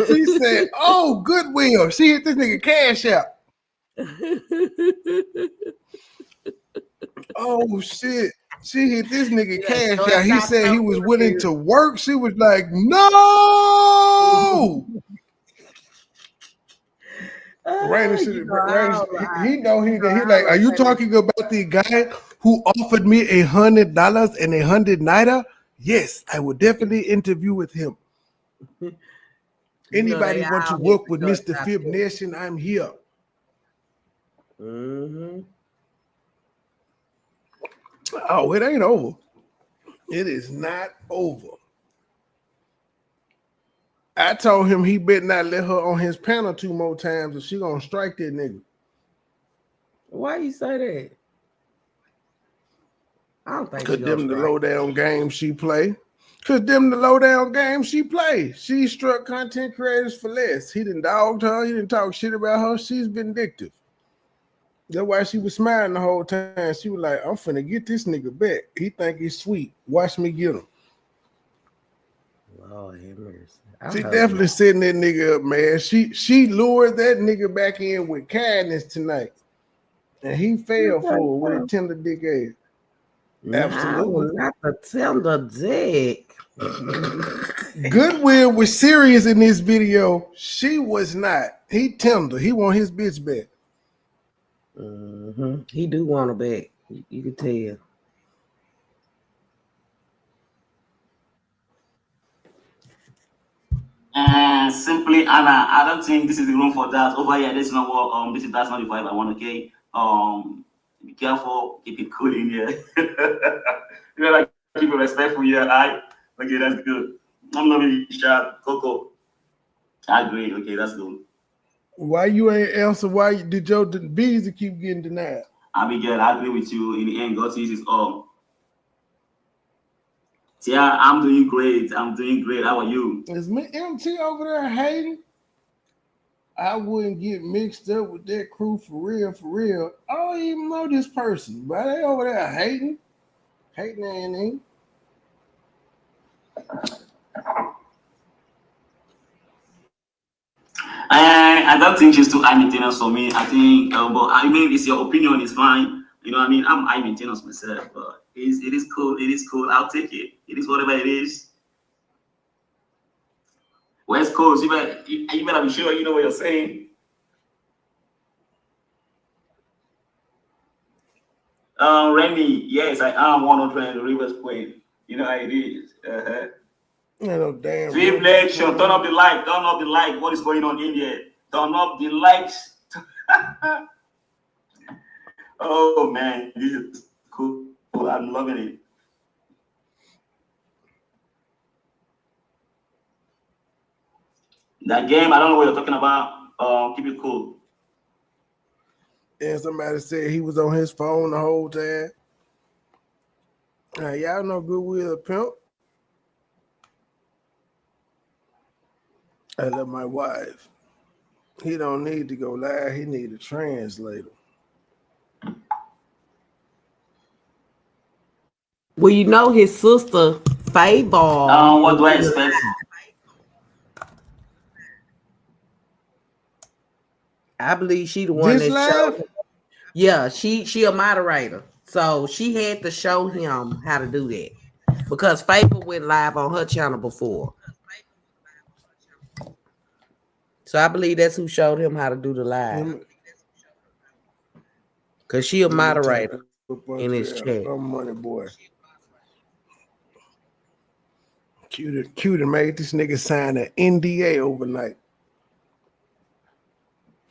She said, "Oh, Goodwill." She hit this nigga cash out. Oh shit! She hit this nigga cash out. He said he was willing to work. She was like, "No." Rainer should. He know he like. Are you talking about the guy who offered me $100 and $100 nighter? Yes, I would definitely interview with him. Anybody want to work with Mr. Fib Nation? I'm here. Oh, it ain't over. It is not over. I told him he better not let her on his panel 2 more times, or she gonna strike that nigga. Why you say that? I don't think Cause them the low down game she play. She struck content creators for less. He didn't dogged her. He didn't talk shit about her. She's vindictive. That's why she was smiling the whole time. She was like, "I'm finna get this nigga back. He think he's sweet. Watch me get him." Lord have mercy. She definitely setting that nigga up, man. She lured that nigga back in with kindness tonight, and he fell for her with a tender dick ass. Absolutely, not the tender dick. Goodwill was serious in this video. She was not. He tender. He want his bitch back. He do want her back. You can tell. Simply Anna, I don't think this is the room for that. Over here, that's not what that's not the vibe I want. Okay. Be careful. Keep it cool in here. You gotta keep it respectful here. Alright. Okay, that's good. I'm loving you, Sharp. Coco. I agree. Okay, that's good. Why you ain't answer? Why did your visa keep getting denied? Abigail, I agree with you. In the end, God sees it all. Yeah, I'm doing great. I'm doing great. How are you? Is me MT over there hating? I wouldn't get mixed up with that crew for real, for real. I don't even know this person, but they over there hating and I don't think she's too high maintenance for me. I think, but I mean, it's your opinion. It's fine. You know what I mean? I'm high maintenance myself, but it is cool. It is cool. I'll take it. It is whatever it is. West Coast, you better be sure you know what you're saying. Remy, yes, I am 100 Rivers Queen. You know how it is. no damn. Flip Nation, turn up the light. Turn up the light. What is going on in there? Turn up the lights. Oh man, this is cool. I'm loving it. That game, I don't know what you're talking about. Keep it cool. And somebody said he was on his phone the whole time. Y'all know Goodwill Pimp. I love my wife. He don't need to go live. He need a translator. Well, you know his sister, Fayball. What do I expect? I believe she the one This that live? showed him. Yeah, she a moderator. So she had to show him how to do that. Because Fayball went live on her channel before. So I believe that's who showed him how to do the live. Because she a moderator in his chat. I'm MoneyBoy. Cuter made this nigga sign an NDA overnight.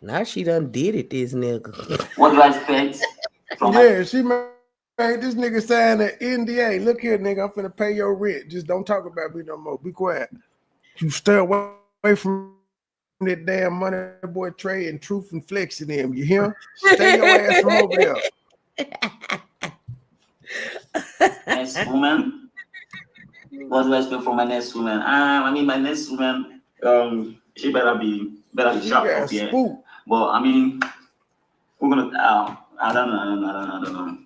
Now she done did it, this nigga. What do I expect? Yeah, she made this nigga sign an NDA. Look here, nigga, I'm finna pay your rent. Just don't talk about me no more. Be quiet. You stay away from that damn MoneyBoy trade and truth and flexing him. You hear? Stay your ass from over there. Next woman. What do I expect from my next woman? I mean, my next woman, she better be sharp up here. But I mean, we're gonna. I don't know.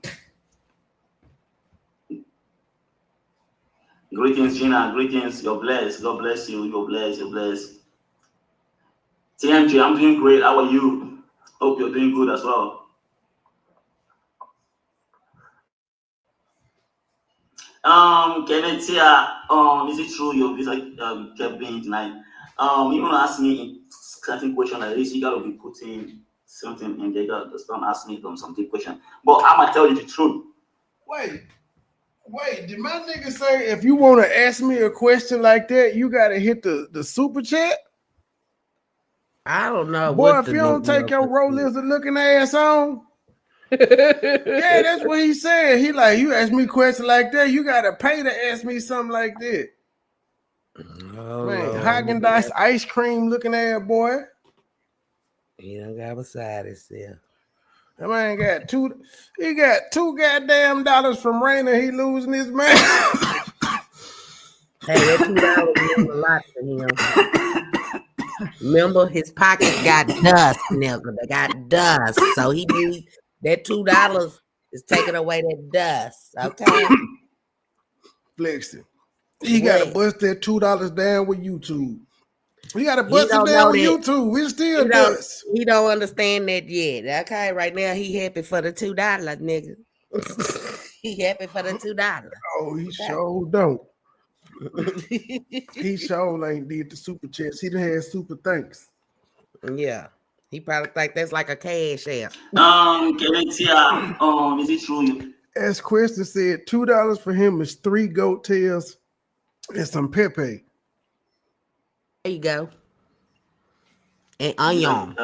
Greetings, Gina. Greetings. You're blessed. God bless you. You're blessed. You're blessed. TMG, I'm doing great. How are you? Hope you're doing good as well. Kenneth here. Is it true your visa kept being denied? You wanna ask me certain question like this, you gotta be putting something in there. You gotta just don't ask me some deep question. But I'm gonna tell you the truth. Wait, did my nigga say if you want to ask me a question like that, you gotta hit the super chat? I don't know. Boy, if you don't take your roll lizard looking ass on. Yeah, that's what he said. He like, you ask me a question like that, you gotta pay to ask me something like that. Oh, man, Haagen-Dazs ice cream looking ass boy. He done got beside himself. That man got he got $2 goddamn dollars from Rainer. He losing his man. Hey, that $2 means a lot to him. Remember, his pockets got dust, nigga. They got dust. So he needs that $2 is taking away that dust. Okay. Flexing. He gotta bust that $2 down with YouTube. We gotta bust it down with YouTube. We still dust. He don't understand that yet. Okay, right now he happy for the $2, nigga. He happy for the $2. Oh, he sure don't. He sure ain't did the super chats. He done had super thanks. Yeah. He probably think that's like a cash app. Is it true? As Question said, $2 for him is 3 goat tails and some Pepe. There you go. And onion.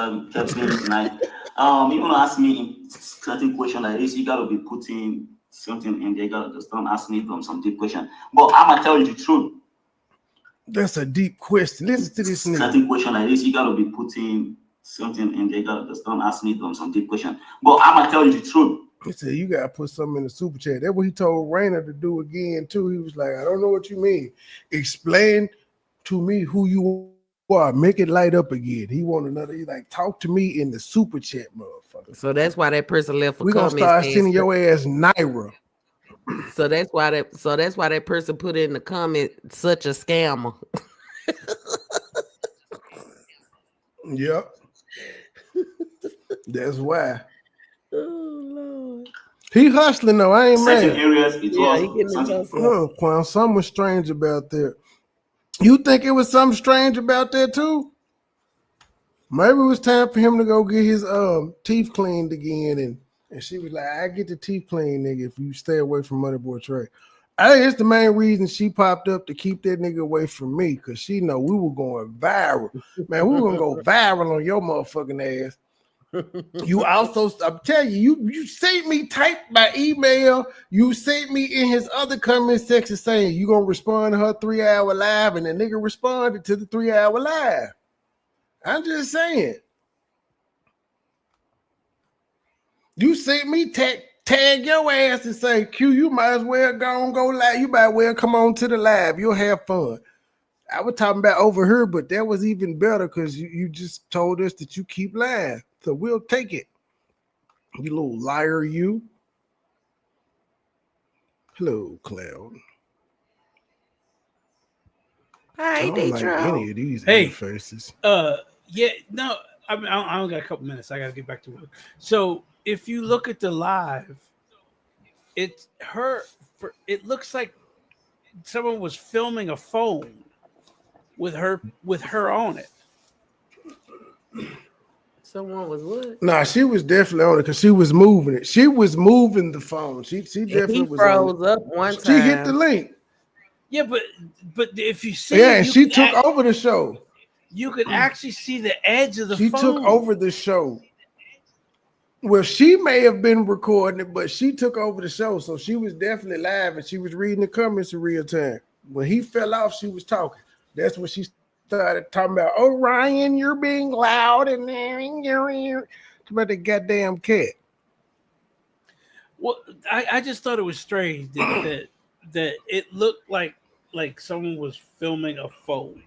You wanna ask me certain question like this, you gotta be putting something in there. You gotta just don't ask me some deep question. But I'ma tell you the truth. That's a deep question. Listen to this nigga. Certain question like this, you gotta be putting something in there. You gotta just don't ask me some deep question. But I'ma tell you the truth. He said, you gotta put something in the super chat. That's what he told Rainer to do again, too. He was like, I don't know what you mean. Explain to me who you are. Make it light up again. He want another, he like, talk to me in the super chat, motherfucker. So that's why that person left a We're gonna comment. start sending your ass Naira. So that's why that person put in the comment, such a scammer. Yep. That's why. Oh Lord. He hustling though. I ain't Certain mad. areas, it Yeah, he was getting something. his hustle. Quan, something was strange about that. You think it was something strange about that too? Maybe it was time for him to go get his teeth cleaned again, and she was like, I get the teeth cleaned, nigga, if you stay away from MoneyBoy Trey. I think it's the main reason she popped up to keep that nigga away from me, because she know we were going viral. Man, we were gonna go viral on your motherfucking ass. You also, I'm telling you, you sent me type by email. You sent me in his other comment section saying you gonna respond to her 3-hour live, and the nigga responded to the 3-hour live. I'm just saying. You sent me tag your ass and say, Q, you might as well go live. You might as well come on to the live. You'll have fun. I was talking about over here, but that was even better because you just told us that you keep lying. So we'll take it. You little liar, you. Hello, Cloud. I don't like any of these interfaces. Yeah, no, I mean, I only got a couple minutes. I got to get back to work. So if you look at the live, it looks like someone was filming a phone with her on it. Someone was what? Nah, she was definitely on it because she was moving it. She was moving the phone. She definitely was froze on it. up one She time. hit the link. Yeah, but if you see, yeah, and she took over the show. You could actually see the edge of the phone. She took over the show. Well, she may have been recording it, but she took over the show, so she was definitely live and she was reading the comments in real time. When he fell off, she was talking. That's when she started talking about, oh, Ryan, you're being loud and you're about the goddamn cat. Well, I just thought it was strange that it looked like someone was filming a phone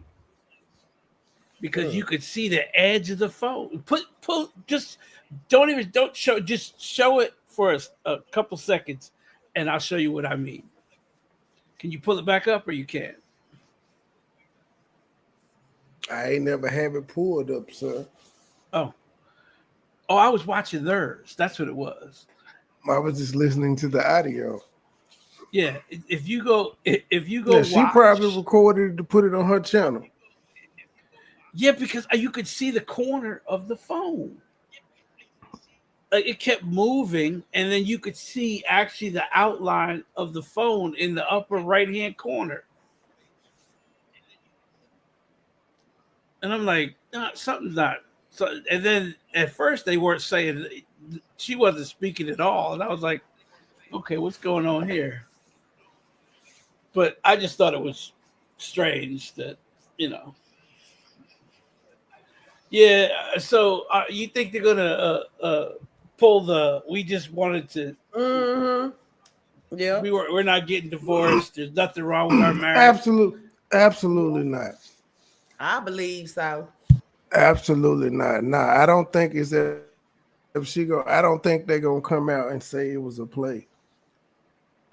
because you could see the edge of the phone. Don't show. Just show it for a couple seconds, and I'll show you what I mean. Can you pull it back up, or you can't? I ain't never have it pulled up, sir. Oh, I was watching theirs. That's what it was. I was just listening to the audio. Yeah, if you go, she probably recorded it to put it on her channel. Yeah, because you could see the corner of the phone. Like it kept moving, and then you could see actually the outline of the phone in the upper right-hand corner. And I'm like, no, something's not. So, and then at first they weren't saying, she wasn't speaking at all, and I was like, okay, what's going on here? But I just thought it was strange that, Yeah, so you think they're gonna pull the? We just wanted to. Mm-hmm. Yeah, we're not getting divorced. There's nothing wrong with our marriage. Absolutely not. I believe so. Absolutely not. Nah, I don't think it's that. If she go, I don't think they're gonna come out and say it was a play.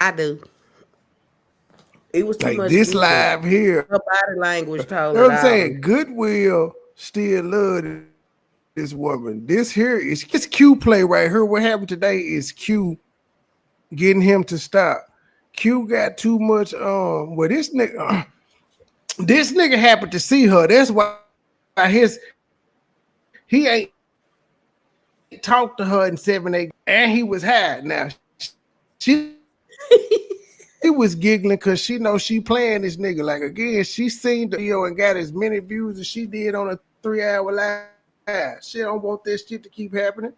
I do. It was too like much. This live here. Her body language told You know what I'm it saying? Goodwill still love this woman. This here is just Q play right here. What happened today is Q getting him to stop. Q got too much. Well, this nigga happened to see her. That's why he ain't talked to her in 7-8, and he was high. Now she was giggling because she knows she playing this nigga. Like again, she seen the video and got as many views as she did on a 3-hour live. She don't want this shit to keep happening.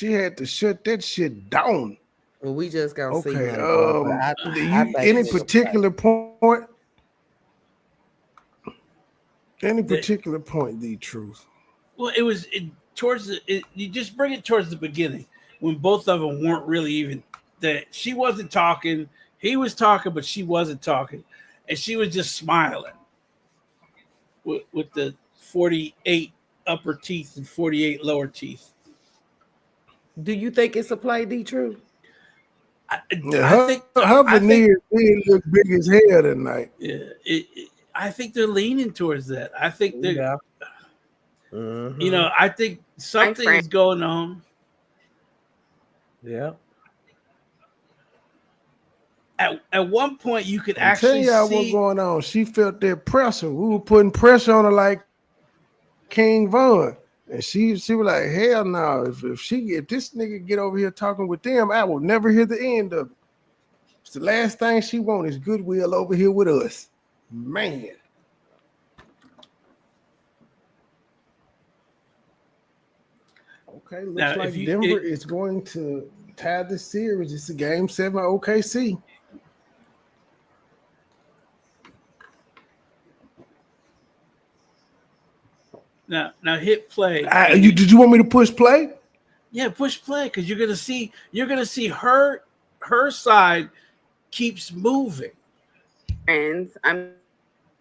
She had to shut that shit down. Well, we just gonna see Okay. Money Boy, but I think Any nigga particular point? Any That- particular point, the truth? Well, it was towards you just bring it towards the beginning when both of them weren't really even that she wasn't talking, he was talking, but she wasn't talking, and she was just smiling with the 48 upper teeth and 48 lower teeth. Do you think it's a play, D True? Yeah, her veneers did look big as hell tonight. Yeah, I think they're leaning towards that. I think they're, Yeah. you know, I think something is going on. Yeah. At one point, you could I'm actually telling y'all see what's going on. She felt that pressure. We were putting pressure on her like King Von. And she was like, hell no. If this nigga get over here talking with them, I will never hear the end of it. It's the last thing she wants is goodwill over here with us. Man. Okay, looks Now, like Denver is going to tie the series. It's a game 7 OKC. now hit play. Did you want me to push play? Yeah, push play because you're gonna see her side keeps moving. Friends, I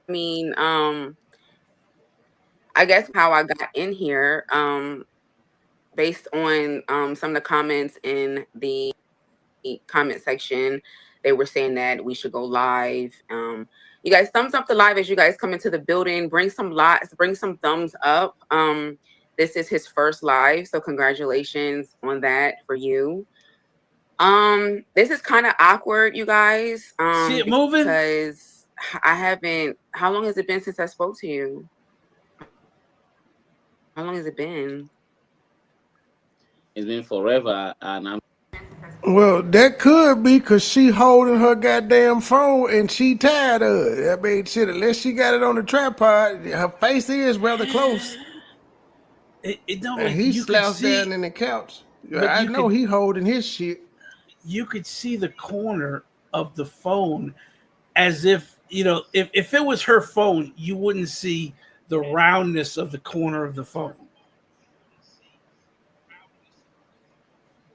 mean, I guess how I got in here, based on some of the comments in the comment section, they were saying that we should go live. You guys, thumbs up the live as you guys come into the building. Bring some likes, bring some thumbs up. This is his first live, so congratulations on that for you. This is kind of awkward, you guys. See it moving? Because I haven't. How long has it been since I spoke to you? How long has it been? It's been forever, and I'm. Well, that could be because she holding her goddamn phone and she tired of it. I mean, shit, unless she got it on the tripod, her face is rather close. It don't. And he You could slouched see, down in the couch. but I you know could- he holding his shit. You could see the corner of the phone as if, you know, if it was her phone, you wouldn't see the roundness of the corner of the phone.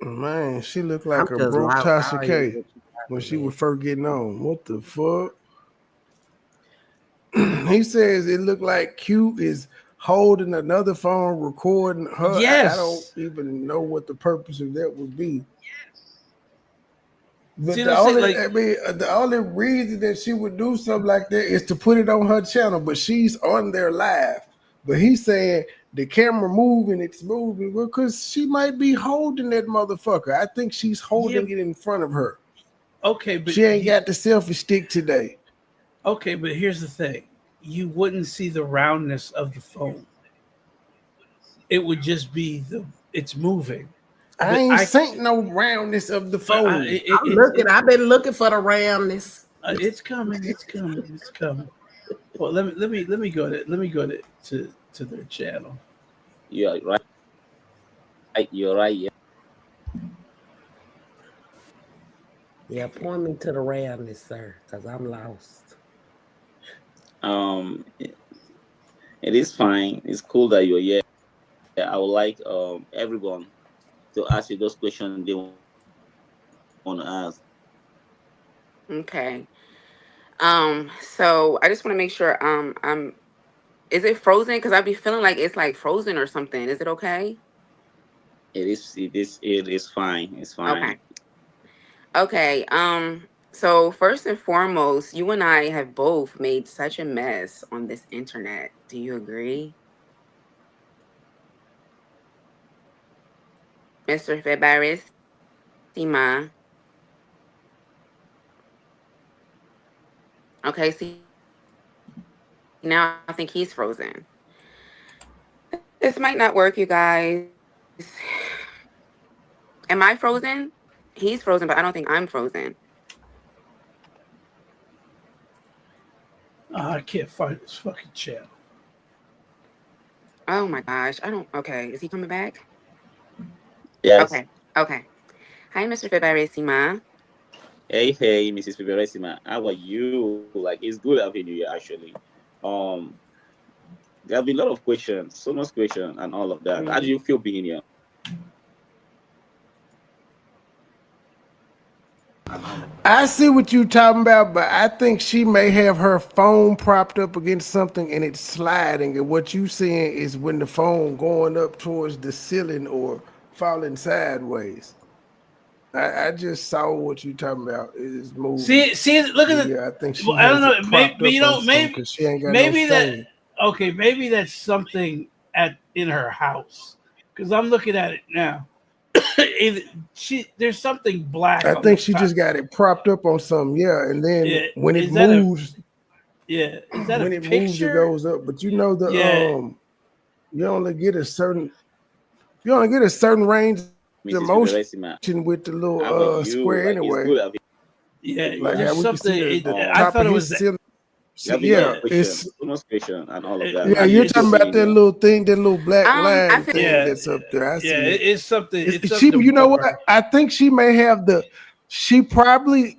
Man, she looked like I'm a just broke loud. Tasha I K ain't when she was first getting on. What the fuck? He says it looked like Q is holding another phone, recording her. I don't Yes. even know what the purpose of that would be. But See the what I'm saying? only, Like- the only reason that she would do something like that is to put it on her channel, but she's on there live. But he's saying the camera moving, it's moving. Well, because she might be holding that motherfucker. I think she's holding it in front of her. Okay, but She ain't got the selfie stick today. Okay, but here's the thing. You wouldn't see the roundness of the phone. It would just be it's moving. I ain't seen no roundness of the phone. I've been looking for the roundness. It's coming. It's coming. It's coming. Well, let me go to their channel. You're right. You're right. Yeah. Yeah, point me to the roundness, sir, because I'm lost. It is fine. It's cool that you're here. I would like everyone to ask you those questions they want to ask. Okay. So I just want to make sure is it frozen? Because I'd be feeling like it's like frozen or something. Is it okay? It is fine. It's fine. Okay. So first and foremost, you and I have both made such a mess on this internet. Do you agree? Mr. Febaris Sima. Okay, see, now I think he's frozen. This might not work, you guys. Am I frozen? He's frozen, but I don't think I'm frozen. I can't find this fucking channel. Oh my gosh. I don't. Okay. Is he coming back? Yes. Okay. Okay. Hi, Mr. Fibarissima. Hey, Mrs. Fiberesima. How are you? Like, it's good having you here, actually. Um, there have been a lot of questions, so much question, and all of that. How do Mhm. you feel being here? I see what you talking about, but I think she may have her phone propped up against something and it's sliding. And what you seeing is when the phone going up towards the ceiling or falling sideways. I just saw what you talking about. It is moving. See, look But at yeah, I think well, she I don't has it know. propped Maybe up you on know. something because she ain't got no Maybe that. stand. Okay, maybe that's something in her house. Because I'm looking at it now. There's something black I on the think she top. just got it propped up on something. Yeah, and then Yeah, when it is that a moves, is that a when it moves, it picture? goes up. But you know Yeah. you only get a certain range of Mrs. motion Fiberesima. with the How are little you? square Like, it's anyway. good having Yeah, you Like here. how there's we can see something. the I top thought of it his was. ceiling. There See, have been a lot yeah, of it's questions, so much question, and all of that. yeah. How do you You're feel talking It's about being that here? little thing, that little black I line feel thing yeah, that's up there. I yeah. see it. It's something. It's She, something you know above what? her. I think she may have she probably,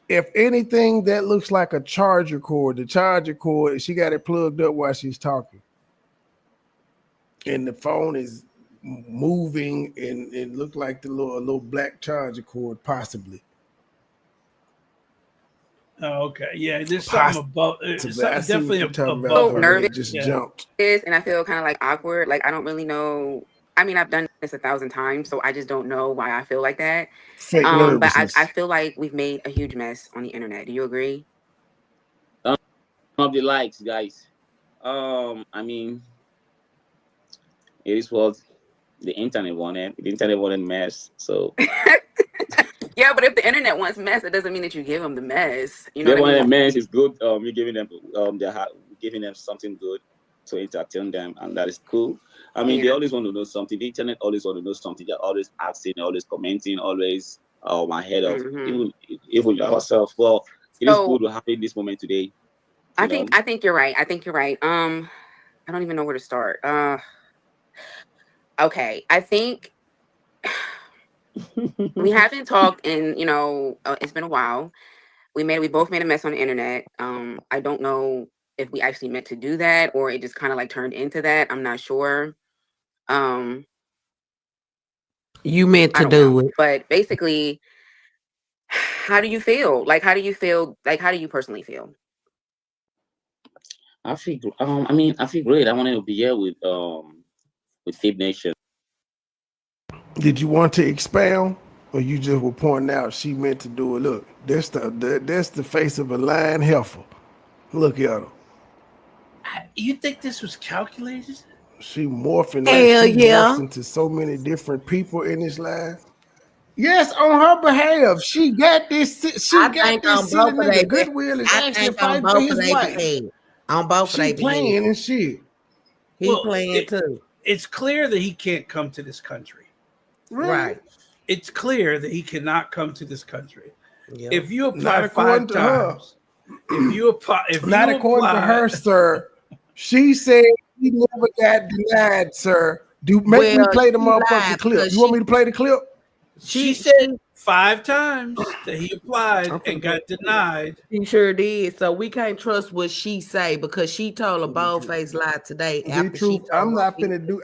if anything, that looks like a charger cord. The charger cord, she got it plugged up while she's talking. And the phone is moving and it looked like a little black charger cord, possibly. Oh, okay. Yeah, there's something Possibly. above. I Something see what definitely you're talking about so above though, her. when nervous it just Yeah. jumped. and I feel kind of like awkward. Like I don't really know. I mean, I've done this 1,000 times, so I just don't know why I feel like that. Fake But I nervousness. feel like we've made a huge mess on the internet. Do you agree? Turn up the likes, guys. I mean, it is what the internet wanted. The internet wanted mess, so Yeah, but if the internet wants mess, it doesn't mean that you give them the mess. You know they what I wanted mean? mess. It's good. You're giving them giving them something good to entertain them, and that is cool. I mean, they Yeah. always want to know something. The internet always want to know something. They're always asking, always commenting, always ahead of Hmm. even ourselves. Well, it is good So to have in this moment today. You know, I think you're right. I think you're right. I don't even know where to start. Okay. I think we haven't talked in, it's been a while. We both made a mess on the internet. I don't know if we actually meant to do that or it just kind of like turned into that. I'm not sure. Um, You meant I to don't know. do it. But basically, how do you feel? Like how do you feel? Like how do you personally feel? I feel. I mean, I feel great. I wanted to be here with Fib Nation. Did you want to expound, or you just were pointing out she meant to do it? Look, that's the face of a lying heifer. Look at her. You think this was calculated? She morphing like Hell she morphs yeah. into so many different people in this life. Yes, on her behalf, she got this. She I got think this on silly both of nigga. they Goodwill is I actually think on fighting for both of his they wife. behalf. On both of She they behalf. playing and shit. He Well, playing too. it's clear that he can't come to this country. Really? Right. It's clear that he cannot come to this country. Yeah. If you Not apply according 5 to her. times, if Not you according to apply, her, sir. She said he never got denied, sir. Make me Well, play the she motherfucking lied clip. because You want me to play the clip? she she said 5 times that he applied I'm finna and play got the clip. denied. she sure did. So we can't trust what she say because she told a bold-faced lie today The after she truth. told I'm her not people.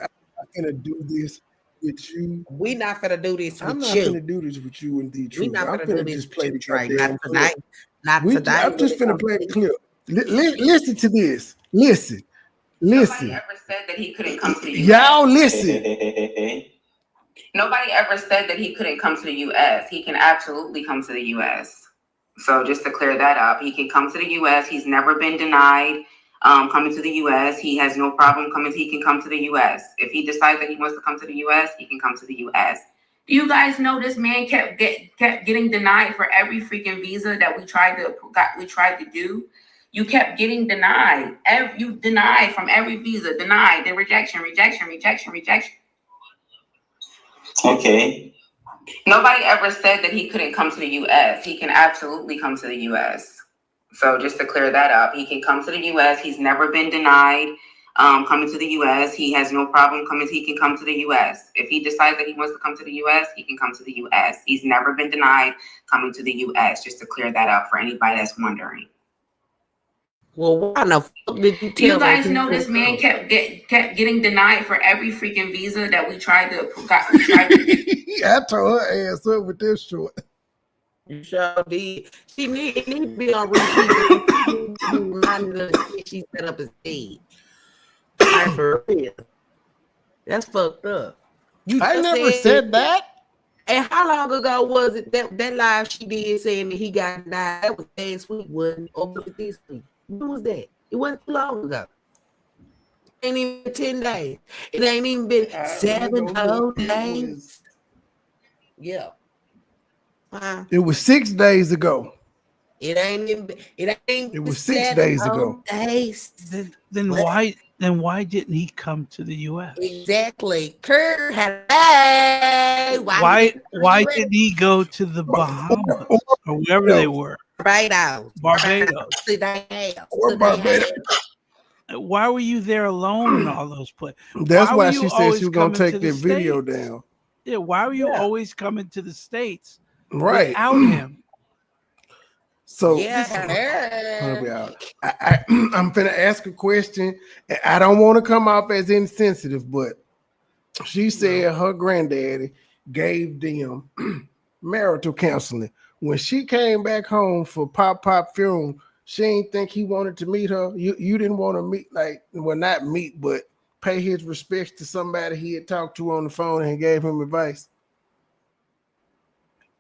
finna do this with you. We not finna do this I'm with not you. finna do this with you and the We truth. not I'm finna do finna this just with play you, the Trey. Not goddamn tonight. clip. Not today. I'm just What finna it's play gonna the be. clip. Listen to this. Listen. Nobody ever said that he couldn't come to the US. Y'all listen. Nobody ever said that he couldn't come to the US. He can absolutely come to the US. So just to clear that up, he can come to the US. He's never been denied coming to the US. He has no problem coming. He can come to the US. If he decides that he wants to come to the US, he can come to the US. Do you guys know this man kept getting denied for every freaking visa that we tried to do? You kept getting denied. You denied from every visa. Denied. The rejection. Okay. Nobody ever said that he couldn't come to the US. He can absolutely come to the US. So just to clear that up, he can come to the US. He's never been denied coming to the U.S. He has no problem coming. He can come to the U.S. If he decides that he wants to come to the U.S., he can come to the U.S. He's never been denied coming to the U.S. Just to clear that up for anybody that's wondering. Well, why the fuck did you tell You us guys he know couldn't this man come? kept getting denied for every freaking visa that we tried to get. I told her ass up with this short. You sure did. She need to be on repeat. She need to be reminded of the shit she set up as dead. Like, for real. That's fucked up. You I just never said that. And how long ago was it that live she did saying that he got denied? That was last week, wasn't it? Or was it this week? When was that? It wasn't too long ago. Ain't even been 10 days. It ain't even been 7 whole days. Yeah. It was 6 days ago. It was 6 days ago. Days. Then why didn't he come to the U.S.? Exactly. Kurt had why didn't he go to the Bahamas or wherever they were? Barbados. Or Barbados. Why were you there alone in all those places? That's why she said she was gonna take that video down. Yeah, why were you always coming to the States without him? So yeah. I'm finna ask a question. I don't want to come off as insensitive, but she said her granddaddy gave them marital counseling. When she came back home for Pop funeral, she ain't think he wanted to meet her. You didn't want to meet, not meet, but pay his respects to somebody he had talked to on the phone and gave him advice.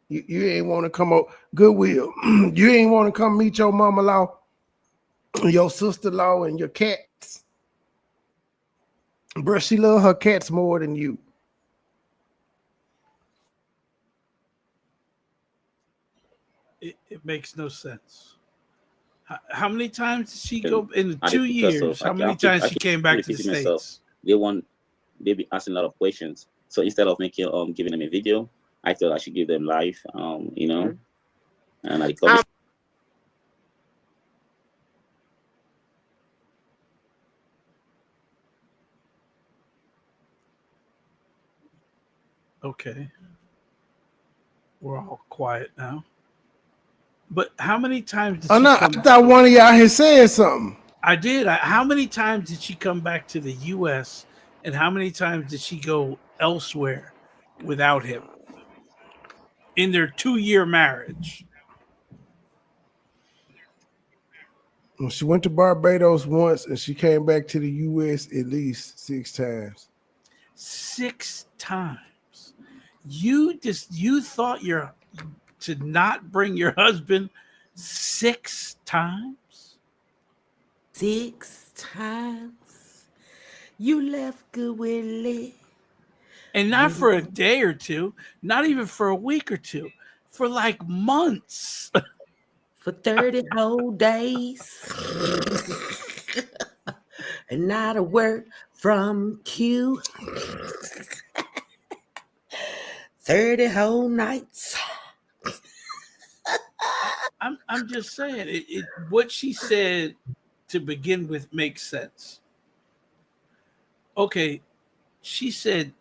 You ain't want to come up, Goodwill. You ain't want to come meet your mama-law, your sister-in-law, and your cats. Bruh, she love her cats more than you. It makes no sense. How many times did she go in 2 years? How many times she came back to the States? They be asking a lot of questions. So instead of making giving them a video, I thought I should give them live, and I call Okay. We're all quiet now. But how many times did I thought one of y'all had said something. I did. How many times did she come back to the U.S. and how many times did she go elsewhere without him in their 2-year marriage? Well, she went to Barbados once and she came back to the U.S. at least 6 times. 6 times. You thought to not bring your husband 6 times? 6 times. You left Goodwill. And not for a day or two, not even for a week or two, for like months. For 30 whole days. And not a word from Q. 30 whole nights. I'm just saying, what she said to begin with makes sense. Okay, she said,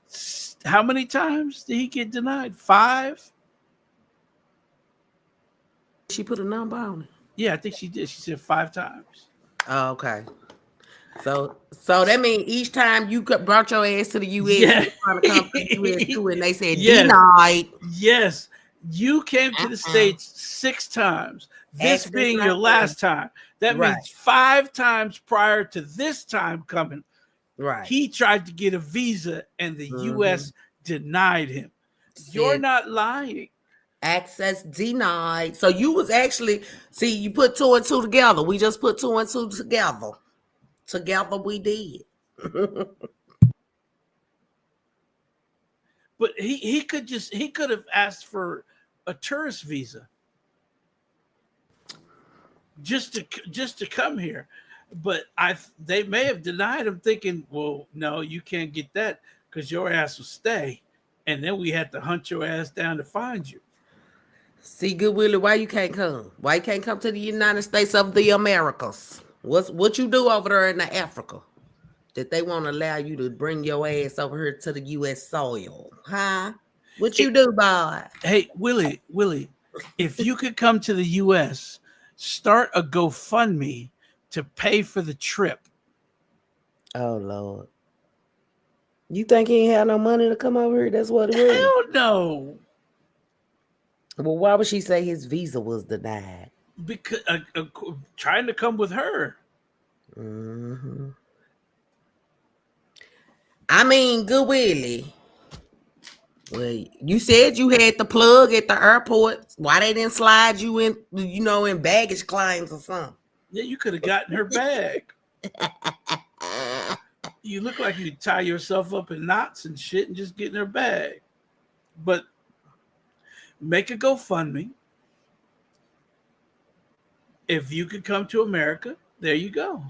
how many times did he get denied? 5? She put a number on it. Yeah, I think she did. She said 5 times. Oh, okay. So that means each time you brought your ass to the U.S., Yeah. you trying to come to the U.S. too, and they said Yes. denied. Yes, you came to the States 6 times. This Actually, being not your one. last time. That Right. means 5 times prior to this time coming. Right. He tried to get a visa and the U.S. denied him. You're not lying. Access denied. So you was actually, you put 2 and 2 together. We just put 2 and 2 together. Together we did. But he could have asked for a tourist visa just to come here. But they may have denied him, thinking, well, no, you can't get that because your ass will stay. And then we had to hunt your ass down to find you. See, Good Willie, why you can't come? Why you can't come to the United States of the Americas? What you do over there in Africa? that they won't allow you to bring your ass over here to the U.S. soil, huh? What you do, boy? Hey, Willie, if you could come to the U.S., start a GoFundMe to pay for the trip. Oh Lord, you think he ain't had no money to come over here? That's what it was. Hell no. Well, why would she say his visa was denied? Because trying to come with her. Mm-hmm. I mean, good Willie. Well, you said you had the plug at the airport. Why they didn't slide you in, in baggage claims or something? Yeah, you could have gotten her bag. You look like you tie yourself up in knots and shit and just get in her bag. But make a GoFundMe. If you could come to America, there you go.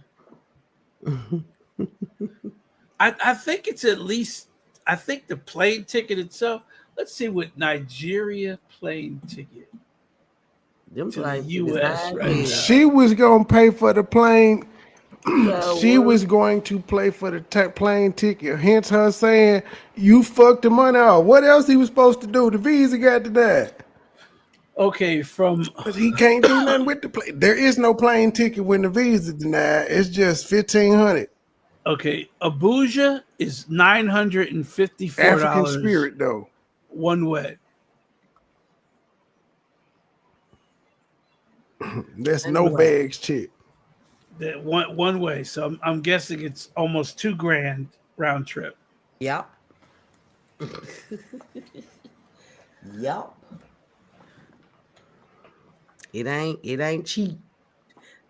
I think it's at least, I think the plane ticket itself, let's see what Nigeria plane ticket Them to the like U.S. right now. She was going to pay for the plane. She what? was going to pay for the plane ticket. Hence her saying, you fucked the money out. What else he was supposed to do? The visa got denied. Okay, But he can't do nothing with the plane. There is no plane ticket when the visa denied. It's just $1,500. Okay, Abuja is $954. African Spirit though. One way. That's no bags check. That one way. So I'm guessing it's almost $2,000 round trip. Yep. Yep. It ain't cheap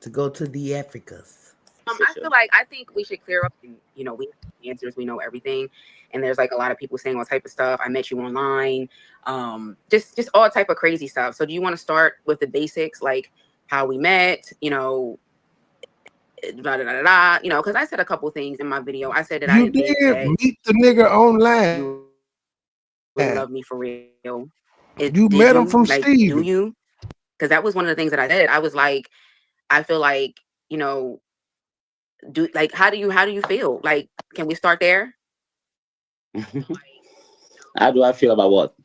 to go to the Africas. I think we should clear up. We have answers. We know everything, and there's like a lot of people saying all type of stuff. I met you online, just all type of crazy stuff. So do you want to start with the basics, like how we met? Because I said a couple things in my video. I said that I didn't think that meet the nigga online. You really love me for real. You met him from Steve. Do you? Because that was one of the things that I said. I was like, I feel like, how do you feel? Like, can we start there? How do I feel about what?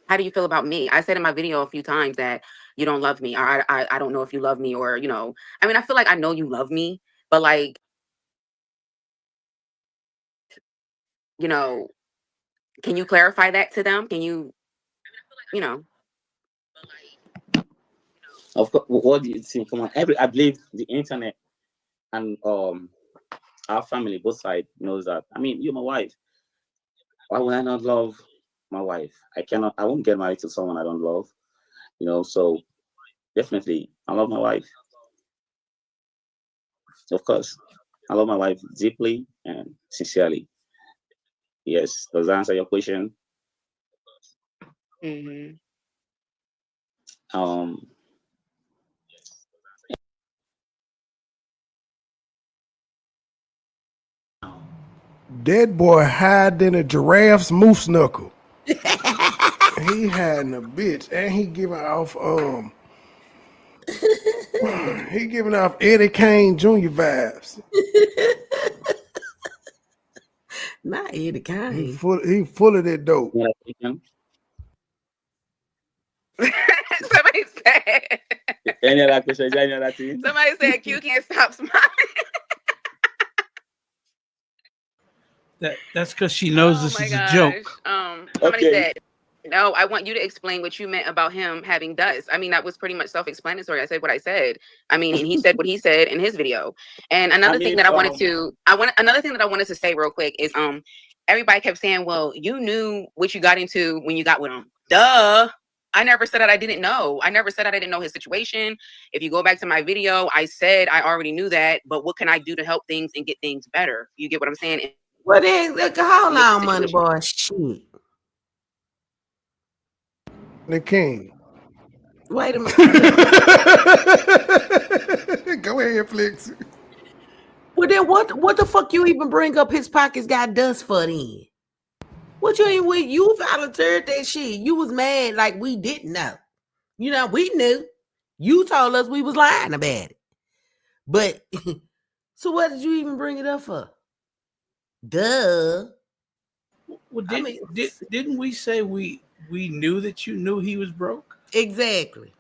How do you feel about me? I said in my video a few times that you don't love me, or I don't know if you love me, or I mean, I feel like I know you love me, but like, can you clarify that to them? Can you, Of course, what do you think? Come on, I believe the internet and our family, both sides, knows that. I mean, you're my wife. Why would I not love my wife? I won't get married to someone I don't love. So definitely, I love my wife. Of course, I love my wife deeply and sincerely. Yes, does that answer your question? Mm-hmm. That boy hide in a giraffe's moose knuckle. He hiding a bitch, and he giving off Eddie Kane Jr. vibes. Not Eddie Kane. He full of that dope. Somebody said. Any other questions? Any other thing? Somebody said Q can't stop smiling. That's because she knows this is a joke. Somebody said, no, I want you to explain what you meant about him having dust. I mean, that was pretty much self-explanatory. I said what I said. I mean, and he said what he said in his video. And another thing that I wanted to say real quick is everybody kept saying, well, you knew what you got into when you got with him. Duh. I never said that I didn't know. I never said that I didn't know his situation. If you go back to my video, I said I already knew that, but what can I do to help things and get things better? You get what I'm saying? Well, then, hold on, MoneyBoy. Shit. The king. Wait a minute. Go ahead, Flex. Well, then what the fuck you even bring up his pockets got dust for then? What you ain't with? You volunteered that shit. You was mad like we didn't know. We knew. You told us we was lying about it. But so what did you even bring it up for? Duh. Well, I mean, didn't we say we knew that you knew he was broke? exactly.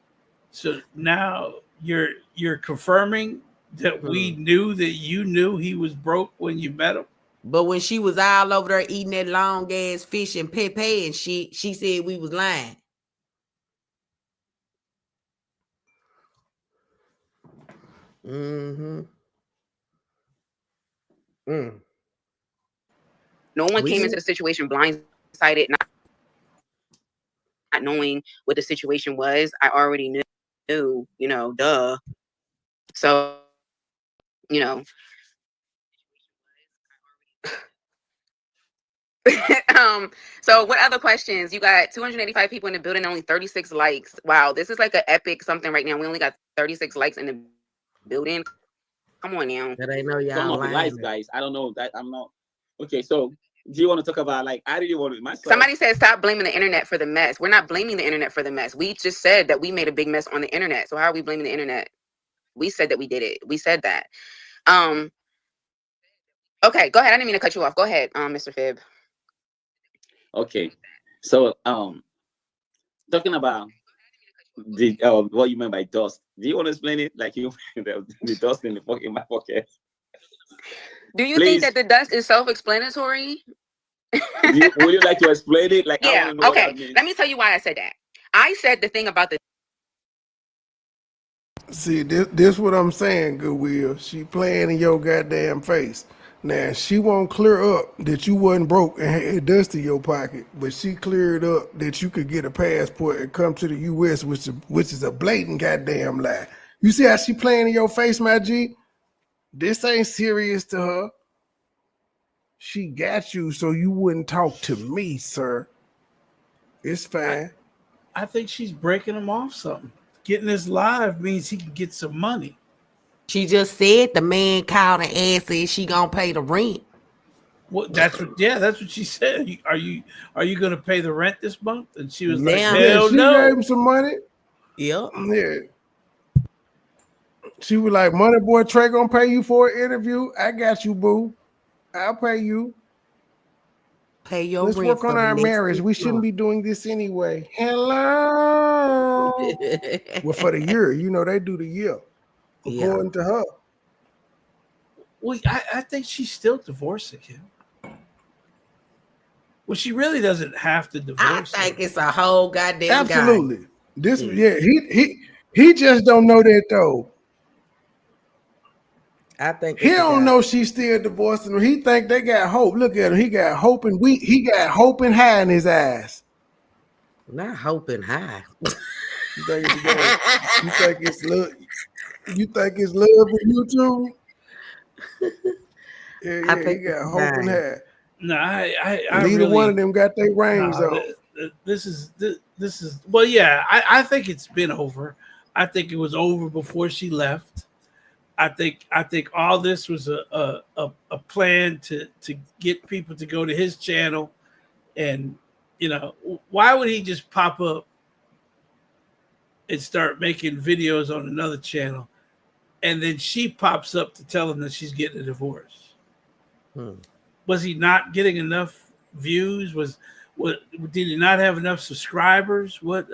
So now you're confirming that we knew that you knew he was broke when you met him. But when she was all over there eating that long ass fish and pepe and shit, she said we was lying. Mm-hmm. Mm. No one We came knew. into the situation blindsided, not knowing what the situation was. I already knew, you know, duh. So, you know. So what other questions? You got 285 people in the building, only 36 likes. Wow, this is like an epic something right now. We only got 36 likes in the building. Come on now. That ain't no y'all Some of the lies, lying. guys. I don't know that I'm not. Okay, so do you want to talk about like I really want to myself? Somebody said stop blaming the internet for the mess. We're not blaming the internet for the mess. We just said that we made a big mess on the internet. So how are we blaming the internet? We said that we did it. We said that. Okay, go ahead. I didn't mean to cut you off. Go ahead, Mr. Phibb. Okay, so talking about the what you meant by dust. Do you want to explain it? Like you the dust in my pocket. Do you Please. think that the dust is self-explanatory? Would you like to explain it? Like, yeah. I want to know Okay. what that means. Let me tell you why I said that. I said the thing about the. See, this what I'm saying, Goodwill. She playing in your goddamn face. Now, she won't clear up that you wasn't broke and had dust in your pocket, but she cleared up that you could get a passport and come to the U.S., which is a blatant goddamn lie. You see how she playing in your face, my G? This ain't serious to her. She got you so you wouldn't talk to me, sir. It's fine. I think she's breaking him off something. Getting this live means he can get some money. She just said the man called and asked if she gonna pay the rent. Well, that's what she said. Are you gonna pay the rent this month? And she was like, Now- hell she no. gave him some money. Yep. Yeah. She was like, MoneyBoy Trey gonna pay you for an interview. I got you, boo. I'll pay you. Pay your Let's rent work on for the our next marriage. 6 We shouldn't months. be doing this anyway. Hello. Well, for the year, you know, they do the year. According to her. Well, I think she's still divorcing him. Well, she really doesn't have to divorce I think it's a whole goddamn Absolutely. guy. This he just don't know that though. I think He don't know she's still divorcing him. He think they got hope. Look at him. He got hope and he got hope and high in his eyes. Not hoping high. You think it's love? You think it's love? You think it's love with you too? Yeah, he got hope and high. No, I Neither really, one of them got their rings no, on. This is well, yeah. I think it's been over. I think it was over before she left. I think all this was a plan to get people to go to his channel, and you know, why would he just pop up and start making videos on another channel, and then she pops up to tell him that she's getting a divorce? Was he not getting enough views? Did he not have enough subscribers? What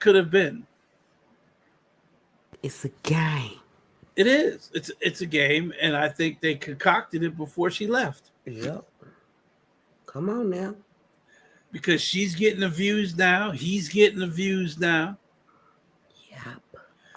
could have been? It's a game. It is. It's a game, and I think they concocted it before she left. Yep. Come on now. Because she's getting the views now. He's getting the views now.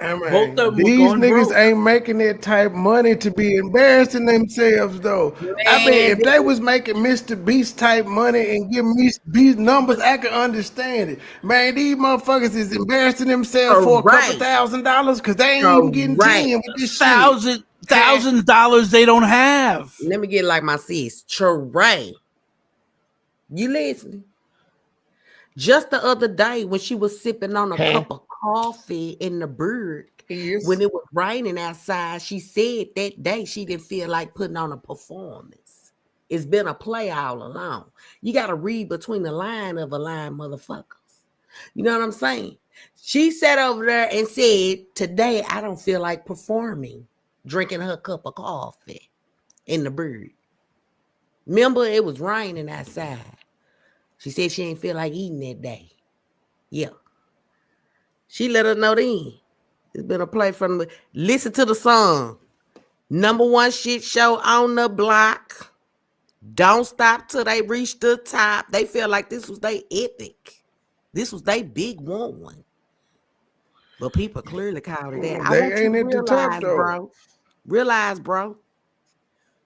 I mean, Both of them these were going niggas broke. ain't making that type money to be embarrassing themselves though. I bet if they was making Mr. Beast type money and giving me Beast numbers, I could understand it. Man, these motherfuckers is embarrassing themselves for a couple $1,000 because they ain't even getting 10 with this shit. $1,000 they don't have. Let me get like my sis. Trey. You listening? Just the other day when she was sipping on a cup of coffee in the Berg, when it was raining outside, she said that day she didn't feel like putting on a performance. It's been a play all along. You got to read between the line of a line, motherfuckers. You know what I'm saying? She sat over there and said, today I don't feel like performing. drinking her cup of coffee in the bird. Remember, it was raining outside. She said she ain't feel like eating that day. Yeah. She let us know then. It's been a play from the listen to the song. #1 shit show on the block. Don't stop till they reach the top. They feel like this was their epic. This was their big one. But people clearly called it that. I They want you ain't to at the top realize, though. bro. Realize, bro.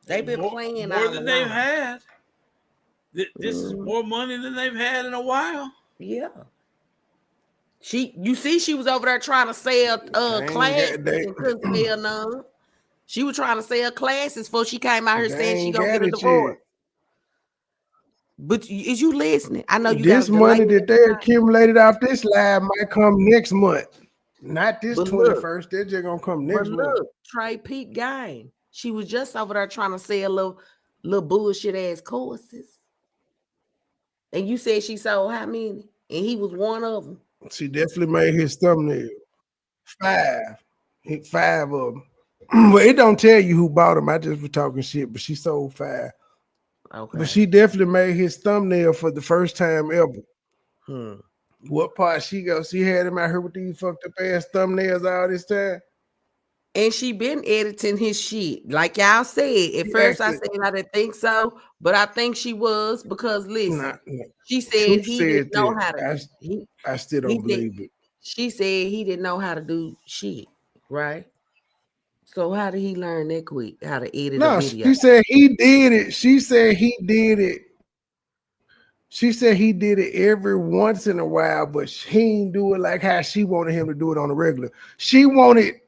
They've been playing more all than they've along. had. This is more money than they've had in a while. Yeah. You see, she was over there trying to sell classes and couldn't sell none. She was trying to sell classes before she came out here saying she gonna get a divorce. But is you listening? I know you got This money that they accumulated off this live might come next month. Not this 21st. They're just gonna come next month. Look, Trey Pete game. She was just over there trying to sell little bullshit ass courses. And you said she sold how many? And he was one of them. She definitely made his thumbnail. 5. Hit 5 of them. But it don't tell you who bought them. I just was talking shit, but she sold 5. Okay. But she definitely made his thumbnail for the first time ever. What part she go? She had him out here with these fucked up ass thumbnails all this time. And she been editing his shit. Like y'all said. At first I said I didn't think so, but I think she was because listen, she said he didn't know how to. I still don't believe it. She said he didn't know how to do shit, right? So how did he learn that quick? How to edit a video? She said he did it. She said he did it. She said he did it every once in a while, but he didn't do it like how she wanted him to do it on a regular. She wanted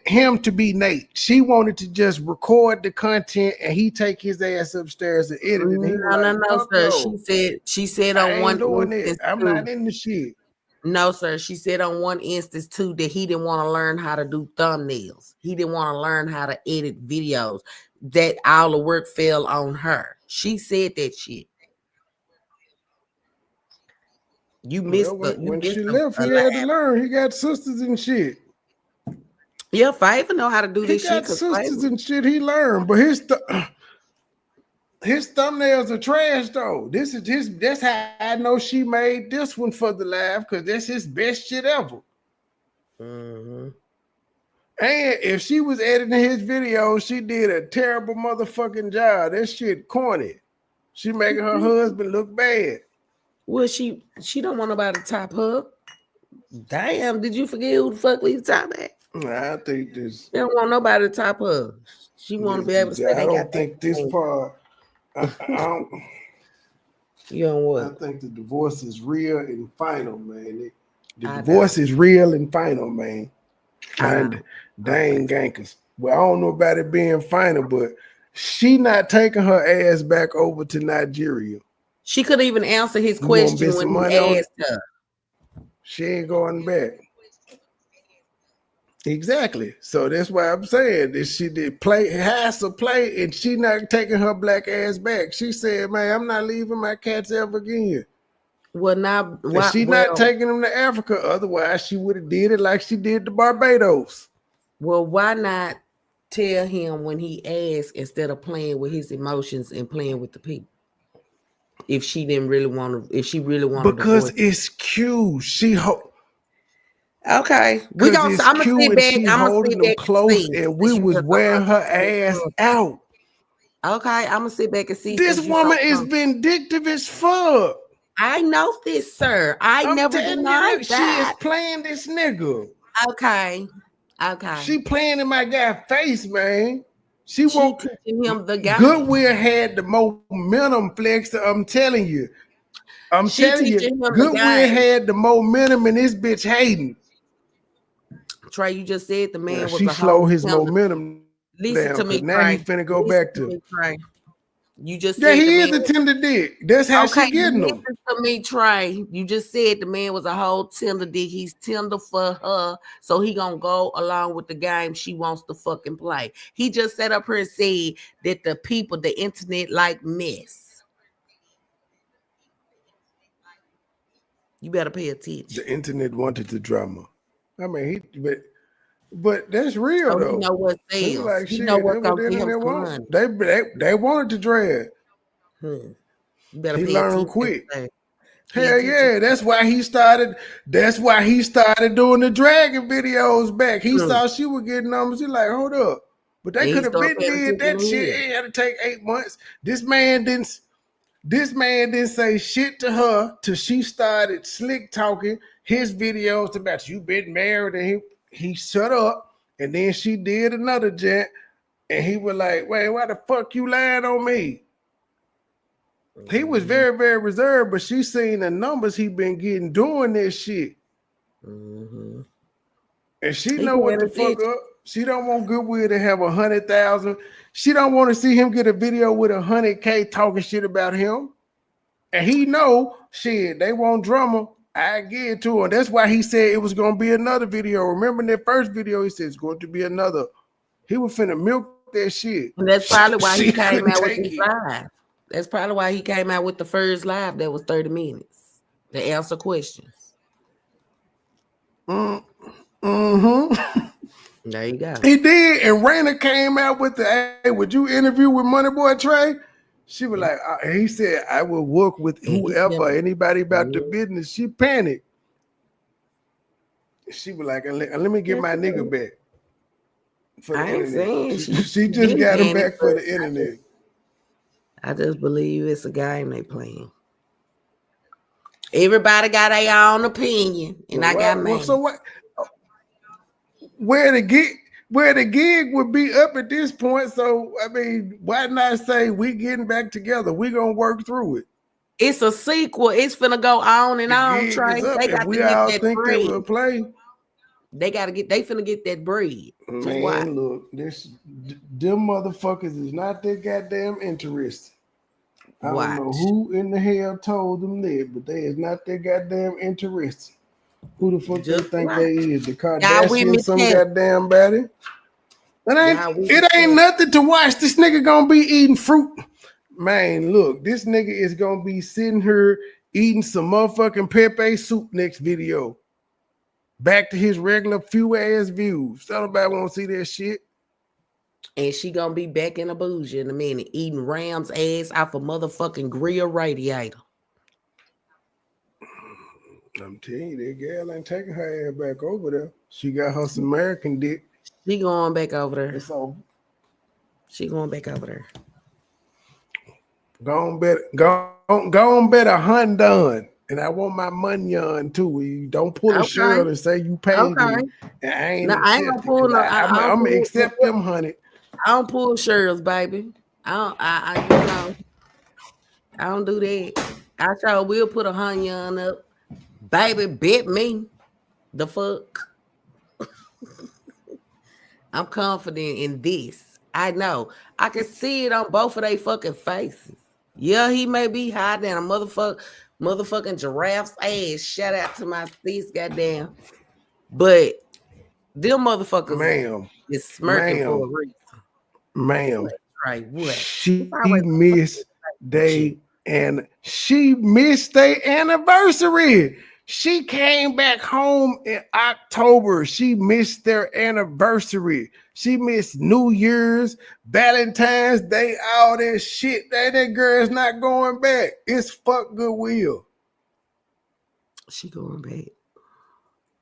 him to be Nate. She wanted to just record the content and he take his ass upstairs and edit it. No, sir. She said on one instance, I'm not in the shit. No, sir. She said on one instance too that he didn't want to learn how to do thumbnails. He didn't want to learn how to edit videos. That all the work fell on her. She said that shit. You missed when she left. He had to learn. He got sisters and shit. Yeah, Favor know how to do this shit. He got sisters and shit. He learned, but his thumbnails are trash though. That's how I know she made this one for the live, because that's his best shit ever. And if she was editing his videos, she did a terrible motherfucking job. That shit corny. She making her husband look bad. Well, she don't want nobody to top her. Damn, did you forget who the fuck we top at? I think this. She don't want nobody to top her. She want to be able to say I don't think this part. I don't. You know what? I think the divorce is real and final, man. The divorce is real and final, man. And dang gankers. Well, I don't know about it being final, but she not taking her ass back over to Nigeria. She could even answer his question when he asked her. She ain't going back. Exactly. So that's why I'm saying that she has to play, and she not taking her black ass back. She said, "Man, I'm not leaving my cats ever again." Well, now she not taking them to Africa. Otherwise, she would have did it like she did to Barbados. Well, why not tell him when he asked instead of playing with his emotions and playing with the people? If she didn't really want to, if she really wanted, because it's cute. Okay, I'm gonna sit back. I'm gonna sit back close, and we was wearing her ass out. Okay, I'm gonna sit back and see. This woman is vindictive as fuck. I know this, sir. I'm never denied that. She is playing this nigga. Okay. She playing in my guy's face, man. She won't teaching him the guy. Goodwill had the momentum flex. I'm telling you. Goodwill had the momentum, and this bitch hating. Trey, you just said the man was she slowed his momentum. Listen to me, now Trey. He's finna go back to. Trey. You just said he is a tender dick. That's how she getting him. Listen to me, Trey. You just said the man was a whole tender dick. He's tender for her, so he gonna go along with the game she wants to fucking play. He just sat up here and said that the people, the internet, like mess. You better pay attention. The internet wanted the drama. I mean, but But that's real So though. you know what They were sells. like, You shit, know that's what's what gonna the get him internet some want. money. They wanted to drag. You better He pay attention. learned quick. Pay Hell attention. yeah, that's why he started doing the dragon videos back. He saw she was getting numbers. He like, hold up. But they And he could have started been paying did attention that to shit. him. It had to take 8 months. This man didn't say shit to her till she started slick talking his videos about you been married, and he shut up. And then she did another jet, and he was like, wait, why the fuck you lying on me? He was very, very reserved, but she seen the numbers he been getting doing this shit. Mm-hmm. And she He know what paying the fuck attention. up. She don't want Goodwill to have 100,000. She don't want to see him get a video with 100K talking shit about him. And he know shit, they want drama. I get it to him. That's why he said it was gonna be another video. Remember in that first video, he said it's going to be another. He was finna milk that shit. And that's probably why he She came couldn't out with take this it. live. That's probably why he came out with the first live that was 30 minutes to answer questions. Mm-hmm. There you go. He did, and Raina came out with the, hey, would you interview with MoneyBoy Trey? She was like, he said, I will work with whoever, anybody about the business. She panicked. She was like, let me get my nigga back for the I ain't internet. saying She just got him back for the internet. I just believe it's a game they playing. Everybody got their own opinion, and I got mine. So what? Where the gig would be up at this point. So I mean, why not say we getting back together? We gonna work through it. It's a sequel. It's finna go on and on, Trey. They got to get that bread. It will play. They finna get that bread. Man, look, them motherfuckers is not that goddamn interested. I don't know who in the hell told them that, but they is not that goddamn interested. Who the fuck they think they is? The Kardashian, some goddamn body? It ain't nothing to watch. This nigga gonna be eating fruit. Man, look, this nigga is gonna be sitting here eating some motherfucking Pepe soup next video. Back to his regular few ass views. Nobody want to see that shit. And she gonna be back in a bougie in a minute, eating Ram's ass off a motherfucking grill radiator. I'm telling you, that girl ain't taking her ass back over there. She got her some American dick. She going back over there. It's over. She going back over there. Go on bet $100 done. And I want my money on too. You don't pull a shirt and say you paid me. And I ain't gonna pull no. I'm gonna accept them $100. I don't pull shirts, baby. I don't do that. I sure will put $100 up. Baby, bet me. The fuck. I'm confident in this. I know. I can see it on both of their fucking faces. Yeah, he may be higher than a motherfucking giraffe's ass. Shout out to my sis, goddamn. But them motherfuckers is smirking for a reason. Ma'am. Right, what? She missed their anniversary. She came back home in October. She missed their anniversary. She missed New Year's, Valentine's Day, all that shit. That girl's not going back. It's fuck Goodwill. She going back.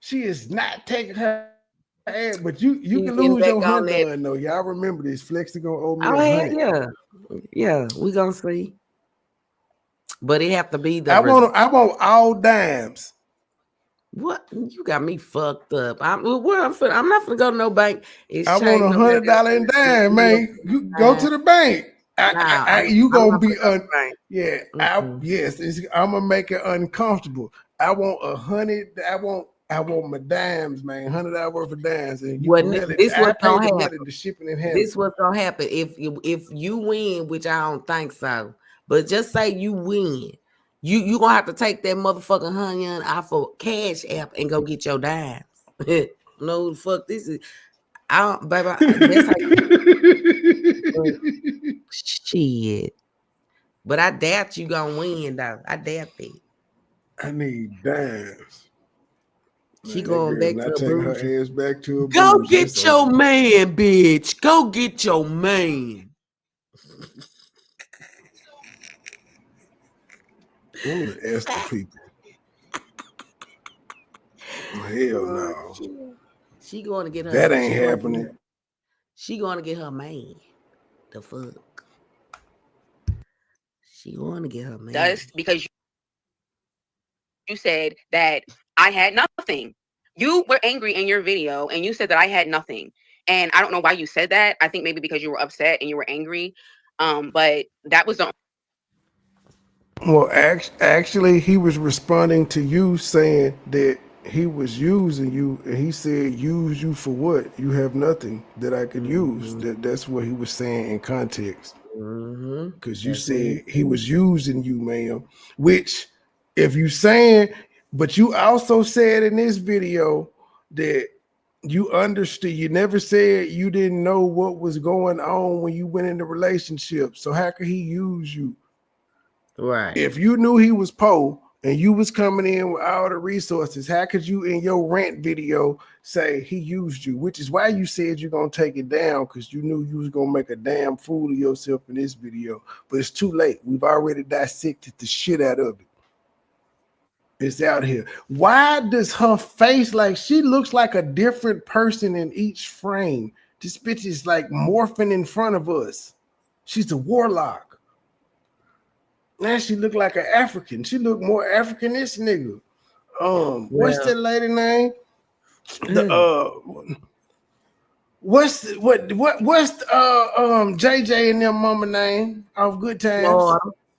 She is not taking her ass, but you can lose your $100 though. Y'all remember this. Flexi gonna owe me $100. Yeah, we gonna see. But it have to be the. I want all dimes. What? You got me fucked up. I'm not gonna go to no bank. I want $100 in dime, man. You go to the bank. You gonna be I'm gonna make it uncomfortable. I want 100. I want my dimes, man. $100 worth of dimes, and this what's gonna happen. The shipping and handling. This what's gonna happen if you win, which I don't think so. But just say you win, you gonna have to take that motherfucking $100 off of Cash App and go get your dimes. No, the fuck this is. Baby. That's how you shit. But I doubt you gonna win though. I doubt that. I need dimes. She Man, that going girl back not to taking her Abuja. ass back to Go Abuja. get It's your over. man, bitch. Go get your man. Let me ask the people. Hell no. She going to get her. That ain't she gonna happening. get- She going to get her man. The fuck. She going to get her man. Dust, because you said that I had nothing. You were angry in your video and you said that I had nothing. And I don't know why you said that. I think maybe because you were upset and you were angry. But that was the Well, actually, he was responding to you saying that he was using you, and he said, "Use you for what? You have nothing that I could use." That's what he was saying in context. Because you That's what said he was using you, ma'am. Which, if you saying, but you also said in this video that you understood. You never said you didn't know what was going on when you went into relationship. So how could he use you? Right. If you knew he was poor and you was coming in with all the resources, how could you in your rant video say he used you? Which is why you said you're gonna take it down, because you knew you was gonna make a damn fool of yourself in this video. But it's too late. We've already dissected the shit out of it. It's out here. Why does her face, like, she looks like a different person in each frame? This bitch is like morphing in front of us. She's a warlock. Now she look like an African. She look more African this nigga. What's that lady name? What's JJ and them mama name of Good Times?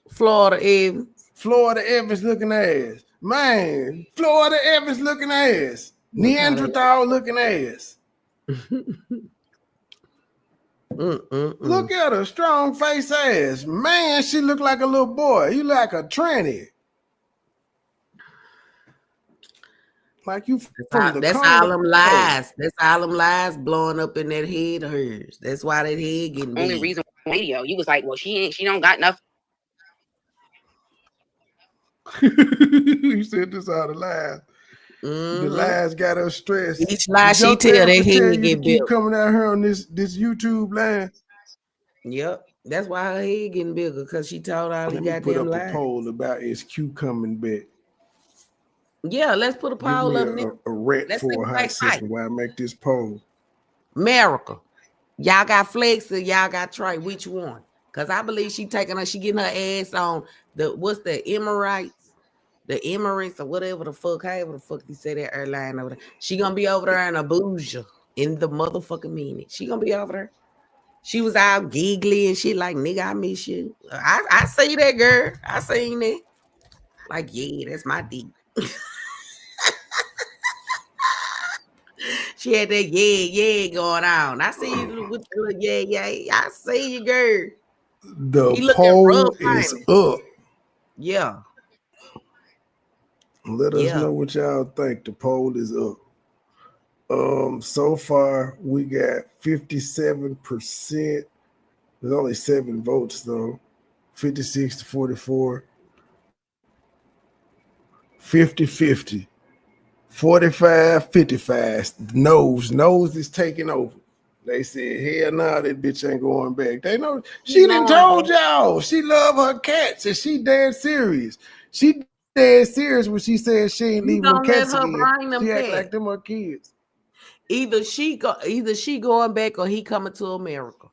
Florida Evans. Florida Evans looking ass. Man, Florida Evans looking ass. Neanderthal looking ass. Look at her, strong face ass. Man, she look like a little boy. You like a tranny. Like you from the That's corner. all them lies. That's all them lies blowing up in that head of hers. That's why that head getting only big. reason video. You was like, well, she don't got nothing. You said this all the lies. The lies got her stressed. Each lie Did your she tell, that therapist tell head you to get keep bigger. coming out here on this YouTube line? Yep. That's why her head getting bigger, because she told all the Let me put goddamn up a lies. poll about is Q coming back. Yeah, let's put a Give poll me up there. a rant Let's for see a if hot they fight. second while I make this poll. America. Y'all got Flex or y'all got Trey? Which one? Because I believe she getting her ass on what's the Emirates? The Emirates or whatever the fuck, however the fuck you say that airline over there. She gonna be over there in Abuja in the motherfucking minute. She gonna be over there. She was out giggly and shit like, nigga, I miss you. I see that, girl. I seen that. Like, yeah, that's my dick. She had that yeah going on. I see you with the little yeah. I see you, girl. The poll is up. Yeah. Let us know what y'all think. The poll is up. So far we got 57%. There's only 7 votes though. 56 to 44. 50-50. 45-55. Nose is taking over. They said, hell nah, that bitch ain't going back. They know she done told y'all she love her cats and she dead serious. She dead serious when she said she ain't leaving them cats again. She act like them her kids. Either she going back or he coming to America.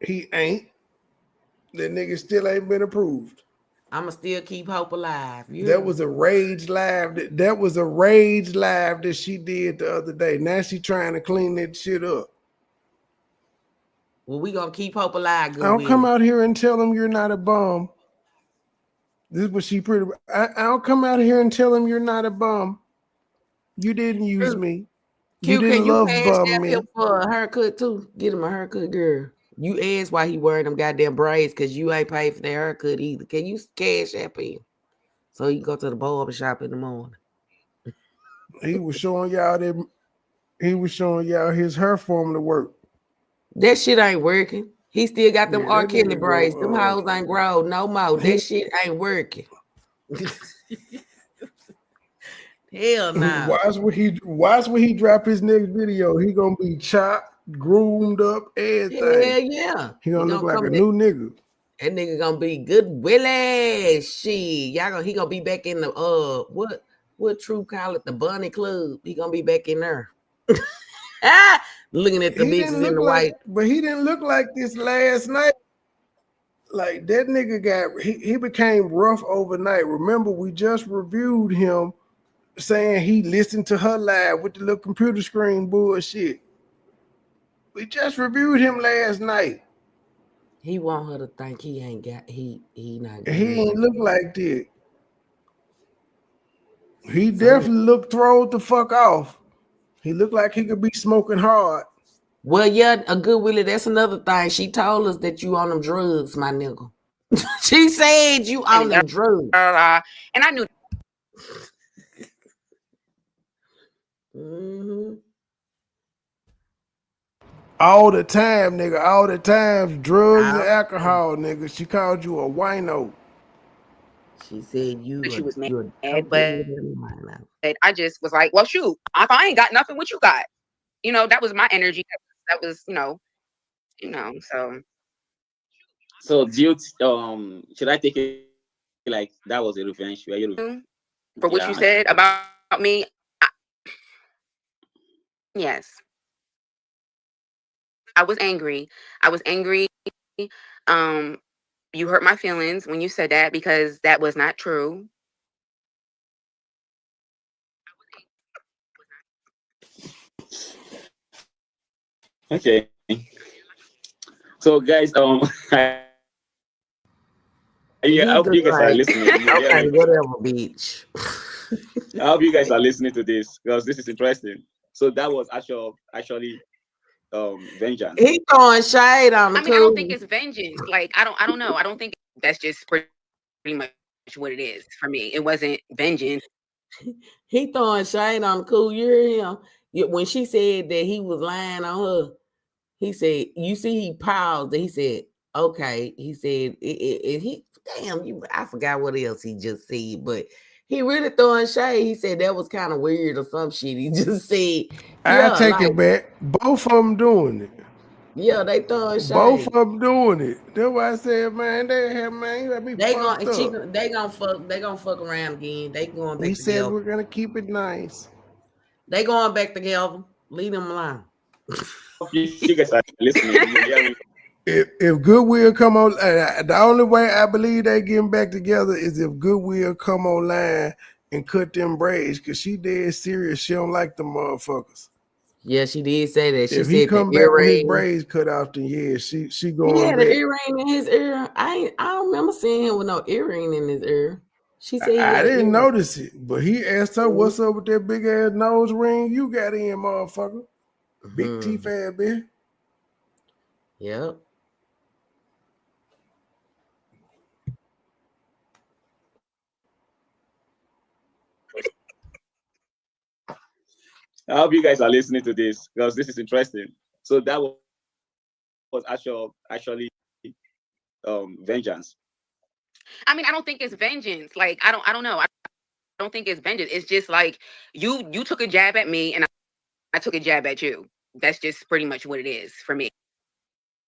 He ain't. That nigga still ain't been approved. I'ma still keep hope alive. That was a rage live. That was a rage live that she did the other day. Now she trying to clean that shit up. Well, we gonna keep hope alive. Good I don't come out here and tell them you're not a bum. This is what she pretty. I don't come out here and tell them you're not a bum. You didn't use me. You didn't love bum me. For a haircut too. Get him a haircut, girl. You asked why he wearing them goddamn braids because you ain't paid for that haircut either. Can you cash app him so you can go to the barber shop in the morning? He was showing y'all that. He was showing y'all his hair formula work. That shit ain't working. He still got them R. Kelly nigga braids. go, Them hoes ain't grow no more. That shit ain't working. Hell no. Watch when he drop his next video. He gonna be chopped, groomed up, everything. Hell yeah. He gonna look like come a back. new nigga. That nigga gonna be good Willie. Shit. He gonna be back in the what True call it, the Bunny Club. He gonna be back in there. Looking at the bitches in the white. But he didn't look like this last night. Like that nigga he became rough overnight. Remember, we just reviewed him saying he listened to her live with the little computer screen bullshit. We just reviewed him last night. He want her to think he ain't got he not. He ain't look like that. He definitely looked throwed the fuck off. He looked like he could be smoking hard. Well, yeah, a good Willie. That's another thing. She told us that you on them drugs, my nigga. She said you on them drugs. And I knew. Mm-hmm. All the time, nigga. All the time. Drugs and alcohol, nigga. She called you a wino. She said she was mad, but I just was like, well, shoot, if I ain't got nothing, what you got? You know, that was my energy. That was, you know, so. So do you should I take it like that was a revenge? For what you said about me? Yes. I was angry. You hurt my feelings when you said that because that was not true. Okay. So guys, I hope you guys are listening. Okay, whatever, bitch. I hope you guys are listening to this because this is interesting. So that was actually vengeance. He throwing shade on the I don't think it's vengeance. Like I don't know. I don't think that's just pretty much what it is for me. It wasn't vengeance. He throwing shade on the cool. You hear him? When she said that he was lying on her, he said, you see, he paused and he said, okay. He said, I forgot what else he just said, but he really throwing shade. He said that was kind of weird or some shit. He just said, I take it back. Both of them doing it. Yeah, they throwing shade. Both of them doing it. That's why I said, man, you gotta be they gonna fuck around again. They going back we together. said we're gonna keep it nice. They going back together. Leave them alone. You guys are listening. If Goodwill come on, the only way I believe they getting back together is if Goodwill come online and cut them braids, because she dead serious. She don't like them motherfuckers. Yeah, she did say that. She if said he come back with his braids cut off, then yeah, she going. He had back. an earring in his ear. I don't remember seeing him with no earring in his ear. She said I didn't notice it, but he asked her, "What's up with that big ass nose ring you got in, motherfucker? Big teeth ass bitch." Yep. I hope you guys are listening to this because this is interesting. So that was actually vengeance. I mean, I don't think it's vengeance. Like I don't know. I don't think it's vengeance. It's just like you took a jab at me and I took a jab at you. That's just pretty much what it is for me.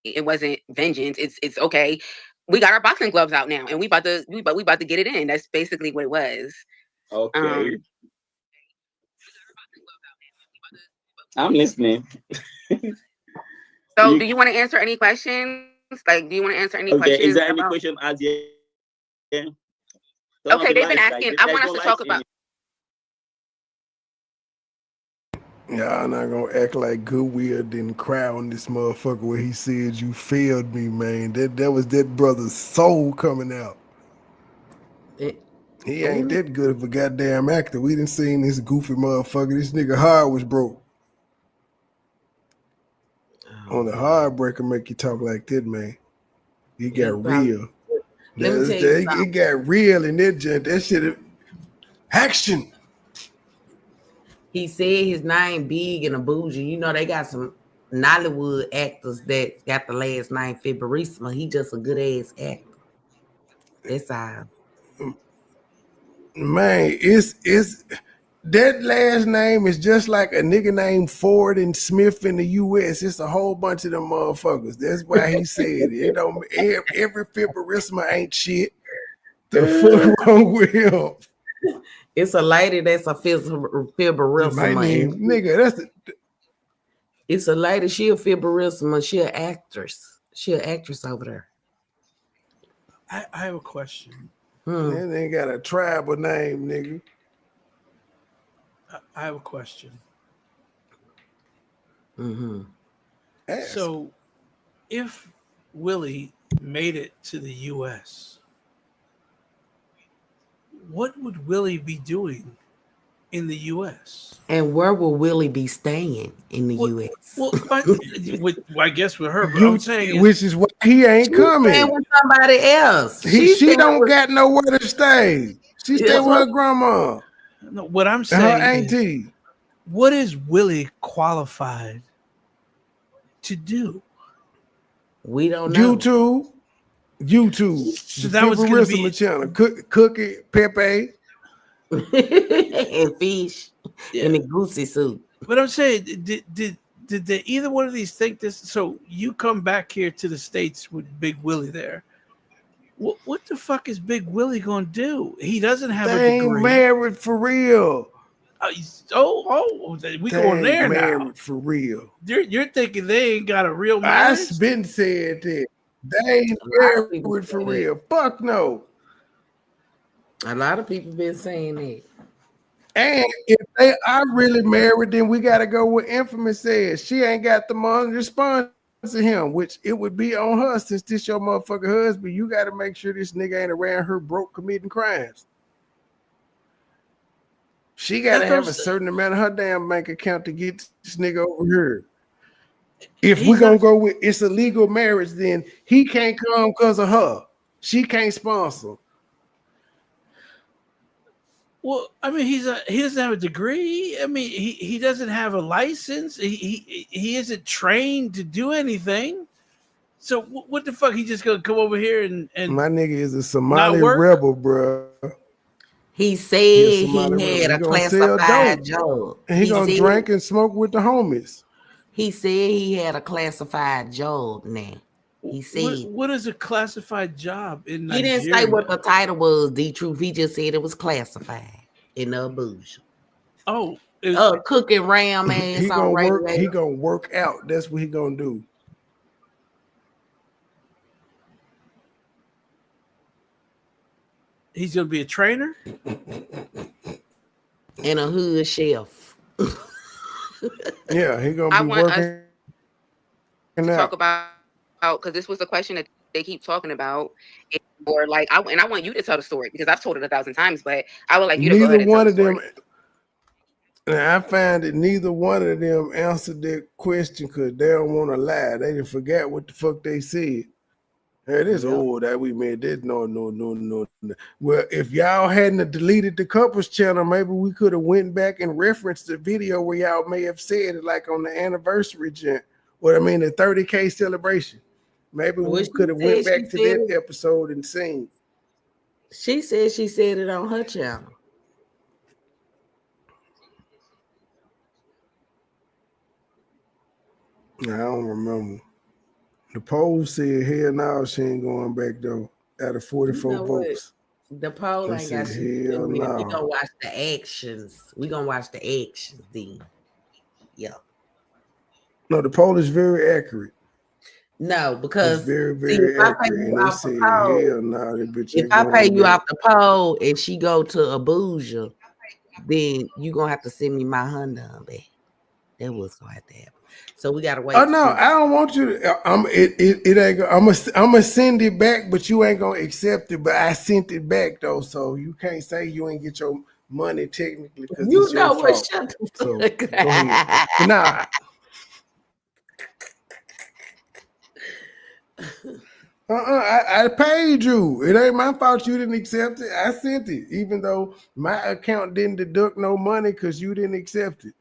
It wasn't vengeance. It's okay. We got our boxing gloves out now and we about to get it in. That's basically what it was. Okay. I'm listening. So do you want to answer any questions? Like, do you want to answer any questions? Is there any question as yet? Okay, they've been asking. I want us to talk about. Y'all not gonna act like Goodwill didn't cry on this motherfucker where he said you failed me, man. That was that brother's soul coming out. He ain't that good of a goddamn actor. We didn't seen this goofy motherfucker. This nigga heart was broke. On the heartbreaker make you talk like that, man. He got real. It got real in that shit. Action. He said his name big and a bougie. You know, they got some Nollywood actors that got the last name Fibberisma. He just a good ass actor. That's all. Man, it's That last name is just like a nigga named Ford and Smith in the U.S. It's a whole bunch of them motherfuckers. That's why he said it. It don't, every fibrorisma ain't shit. The fuck wrong with him? It's a lady that's a fibrorisma. My name, nigga, that's the, it's a lady. She a fibrorisma. She an actress. She an actress over there. I have a question. That ain't got a tribal name, nigga. I have a question. Ask. So, if Willie made it to the U.S., what would Willie be doing in the U.S.? And where will Willie be staying in the U.S.? Well, I guess with her, but I'm saying, which is why he ain't coming. Staying with somebody else. She don't got nowhere to stay. She stay with her grandma. No, what I'm and saying, her auntie. What is Willie qualified to do? We don't know. YouTube. So that was going to be channel. Cookie, Pepe, and fish, and the goosey soup. But I'm saying, did they, either one of these think this? So you come back here to the States with Big Willie there. What the fuck is Big Willie gonna do? He doesn't have a degree. Ain't married for real. We going there married now for real. You're thinking they ain't got a real marriage? I've been said that. They ain't married for real. Fuck no. A lot of people been saying that. And if they are really married, then we got to go with Infamous says. She ain't got the money to sponsor him, which it would be on her since this your motherfucking husband. You got to make sure this nigga ain't around her broke committing crimes. She got to have a certain amount of her damn bank account to get this nigga over here. If we're going to go with it's a legal marriage, then he can't come because of her. She can't sponsor. Well, I mean, he doesn't have a degree. I mean, he doesn't have a license. He isn't trained to do anything. So what the fuck? He just gonna come over here and my nigga is a Somali rebel, bro. He said he had a classified job. And he gonna drink and smoke with the homies. He said he had a classified job now. He said, what is a classified job in Nigeria? He didn't say what the title was, D-Truth. He just said it was classified in the Abuja. Oh, cooking ram ass he on gonna radio. work. He gonna work out. That's what he gonna do. He's gonna be a trainer and a hood chef. Yeah, he gonna be working. Talk about because this was a question that they keep talking about, or like I want you to tell the story because I've told it 1,000 times, but I would like you to go ahead and tell the story. And I find that neither one of them answered that question because they don't want to lie. They didn't forget what the fuck they said. Hey, this old that we made this no. Well, if y'all hadn't deleted the couples channel, maybe we could have went back and referenced the video where y'all may have said it, like on the anniversary the 30K celebration. Maybe we could have went back to that episode and seen. She said she said it on her channel. I don't remember. The poll said, hell no, she ain't going back though. Out of 44 votes. The poll ain't got shit to do with it. We gonna watch the actions. We gonna watch the actions then. Yeah. No, the poll is very accurate. No, because it's very, very accurate. And they said, hell no, that bitch. If I pay you off the poll and she go to Abuja, then you gonna have to send me my Honda back. That was gonna have to happen. So we gotta wait. Oh no, I don't want you to. It ain't. I'm gonna send it back, but you ain't gonna accept it. But I sent it back though, so you can't say you ain't get your money technically because you it's know your what? fault. Shut the So fuck go ahead. Nah. I paid you. It ain't my fault you didn't accept it. I sent it, even though my account didn't deduct no money because you didn't accept it.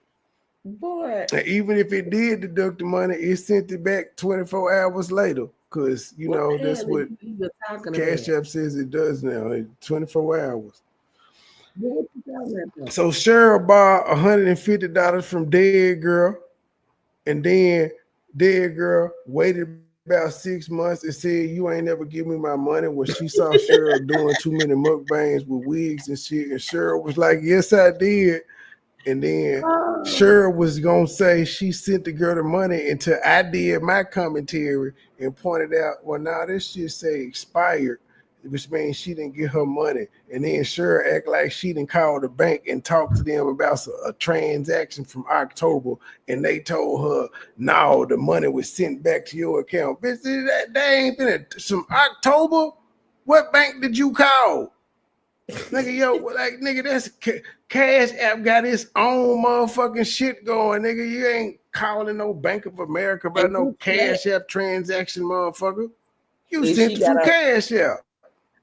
Boy. And even if it did deduct the money, it sent it back 24 hours later. Because that's what Cash App says it does now. 24 hours. What you talking about? So Cheryl borrowed $150 from Dead Girl, and then Dead Girl waited about 6 months and said, "You ain't never give me my money." When she saw Cheryl doing too many mukbangs with wigs and shit, and Cheryl was like, "Yes, I did." And then Cheryl was gonna say she sent the girl the money until I did my commentary and pointed out, well, now this shit say expired, which means she didn't get her money. And then Cheryl act like she didn't call the bank and talk to them about a transaction from October, and they told her, no, the money was sent back to your account. Bitch, that ain't been some October. What bank did you call? Nigga, yo, like, nigga, that's Cash App got its own motherfucking shit going, nigga. You ain't calling no Bank of America about no Cash App transaction, motherfucker. You sent it from Cash App.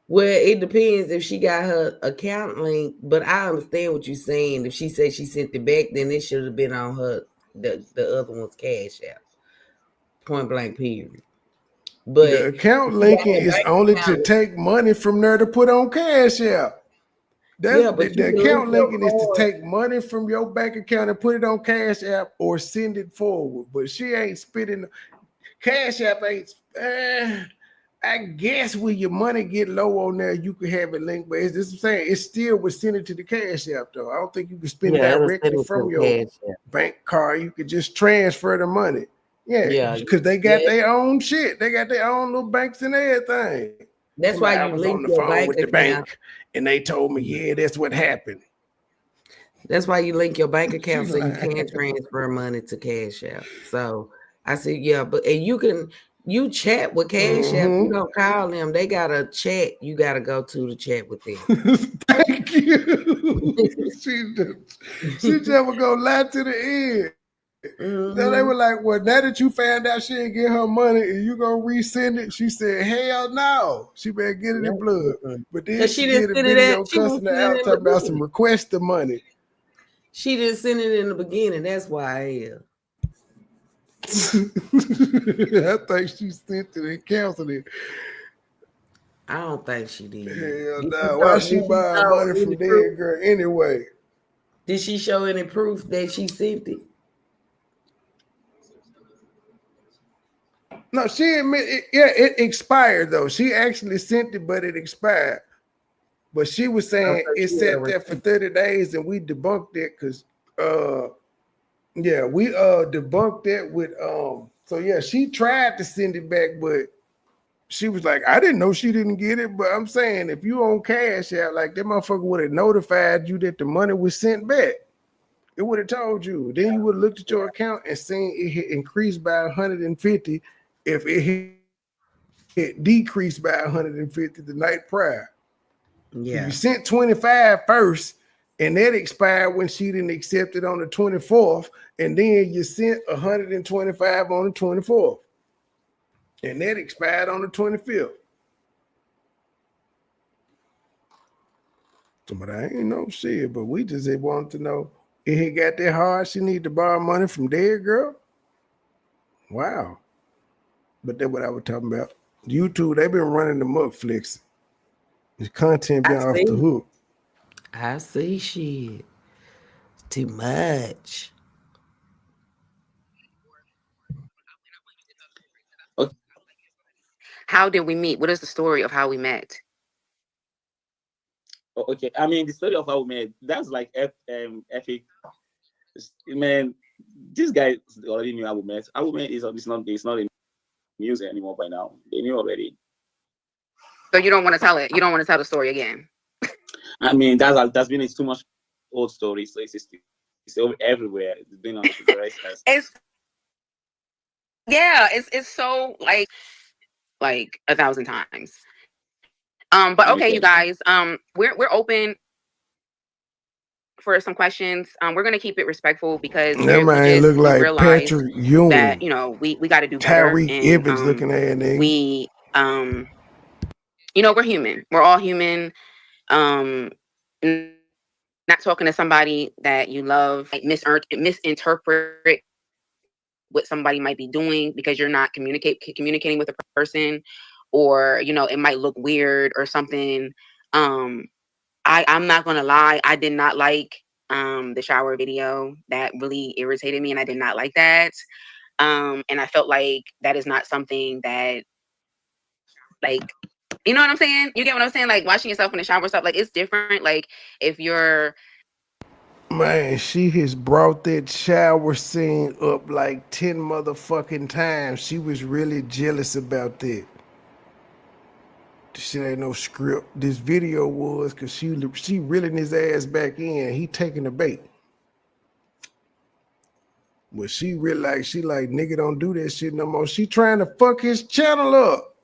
Well, it depends if she got her account link, but I understand what you're saying. If she said she sent it back, then it should have been on her the other one's Cash App. Point blank, period. But the account linking is only to take money from there to put on Cash App. That's the account linking is to take money from your bank account and put it on Cash App or send it forward. But she ain't spitting. Cash App ain't. I guess when your money get low on there, you could have it linked. But it's just I'm saying it still would send it to the Cash App though. I don't think you can spend directly from your bank card. You could just transfer the money. Yeah, because they got their own shit. They got their own little banks and everything. That's why I was on the phone with the bank, and they told me, yeah, that's what happened. That's why you link your bank account so you can transfer money to Cash App. So I said, yeah, but and you chat with Cash App. You don't call them. They got a chat. You got to go to chat with them. Thank you. she never gonna lie to the end. Then they were like, well, now that you found out she didn't get her money and you gonna resend it, she said, hell no. She better get it in blood. But then she did a video cussing her out talking about some request of money. She didn't send it in the beginning. That's why I am. I think she sent it and canceled it. I don't think she did. Hell no. Why she buying money from Dead Girl anyway? Did she show any proof that she sent it? No, she admitted it expired though. She actually sent it, but it expired. But she was saying it sat there for 30 days and we debunked it because we debunked it with so yeah, she tried to send it back, but she was like, I didn't know she didn't get it. But I'm saying if you on Cash App, like that motherfucker would have notified you that the money was sent back. It would have told you. Then you would have looked at your account and seen it had increased by 150 if it had decreased by 150 the night prior. Yeah. You sent 25 first, and that expired when she didn't accept it on the 24th, and then you sent 125 on the 24th. And that expired on the 25th. But I ain't no shit, but we just wanted to know if it got that hard, she need to borrow money from Dead Girl. Wow. But that's what I was talking about. YouTube, they've been running the muck flicks. The content been off the hook. I see shit. Too much. How did we meet? What is the story of how we met? Oh, okay, I mean the story of how we met. That's like epic. Man, this guy already knew how we met. How we met is it's not in music anymore by now. They knew already. So you don't want to tell it. You don't want to tell the story again. I mean that's been too much old story. So it's everywhere. It's been on the right side. It's so like 1,000 times. But okay, you guys, we're open for some questions. We're gonna keep it respectful because we look like realize Patrick Ewing. that we got to do better. Tyreek Evans looking at nigga. We we're human. We're all human. Not talking to somebody that you love, like misinterpret what somebody might be doing because you're not communicating with a person, or it might look weird or something. I'm not gonna lie, I did not like the shower video. That really irritated me, and I did not like that. And I felt like that is not something that, like, you know what I'm saying? You get what I'm saying? Like washing yourself in the shower stuff, like it's different. Like if you're Man, she has brought that shower scene up like 10 motherfucking times. She was really jealous about that. This shit ain't no script. This video was because she reeling his ass back in. He taking the bait. But she realized she like, nigga, don't do that shit no more. She trying to fuck his channel up.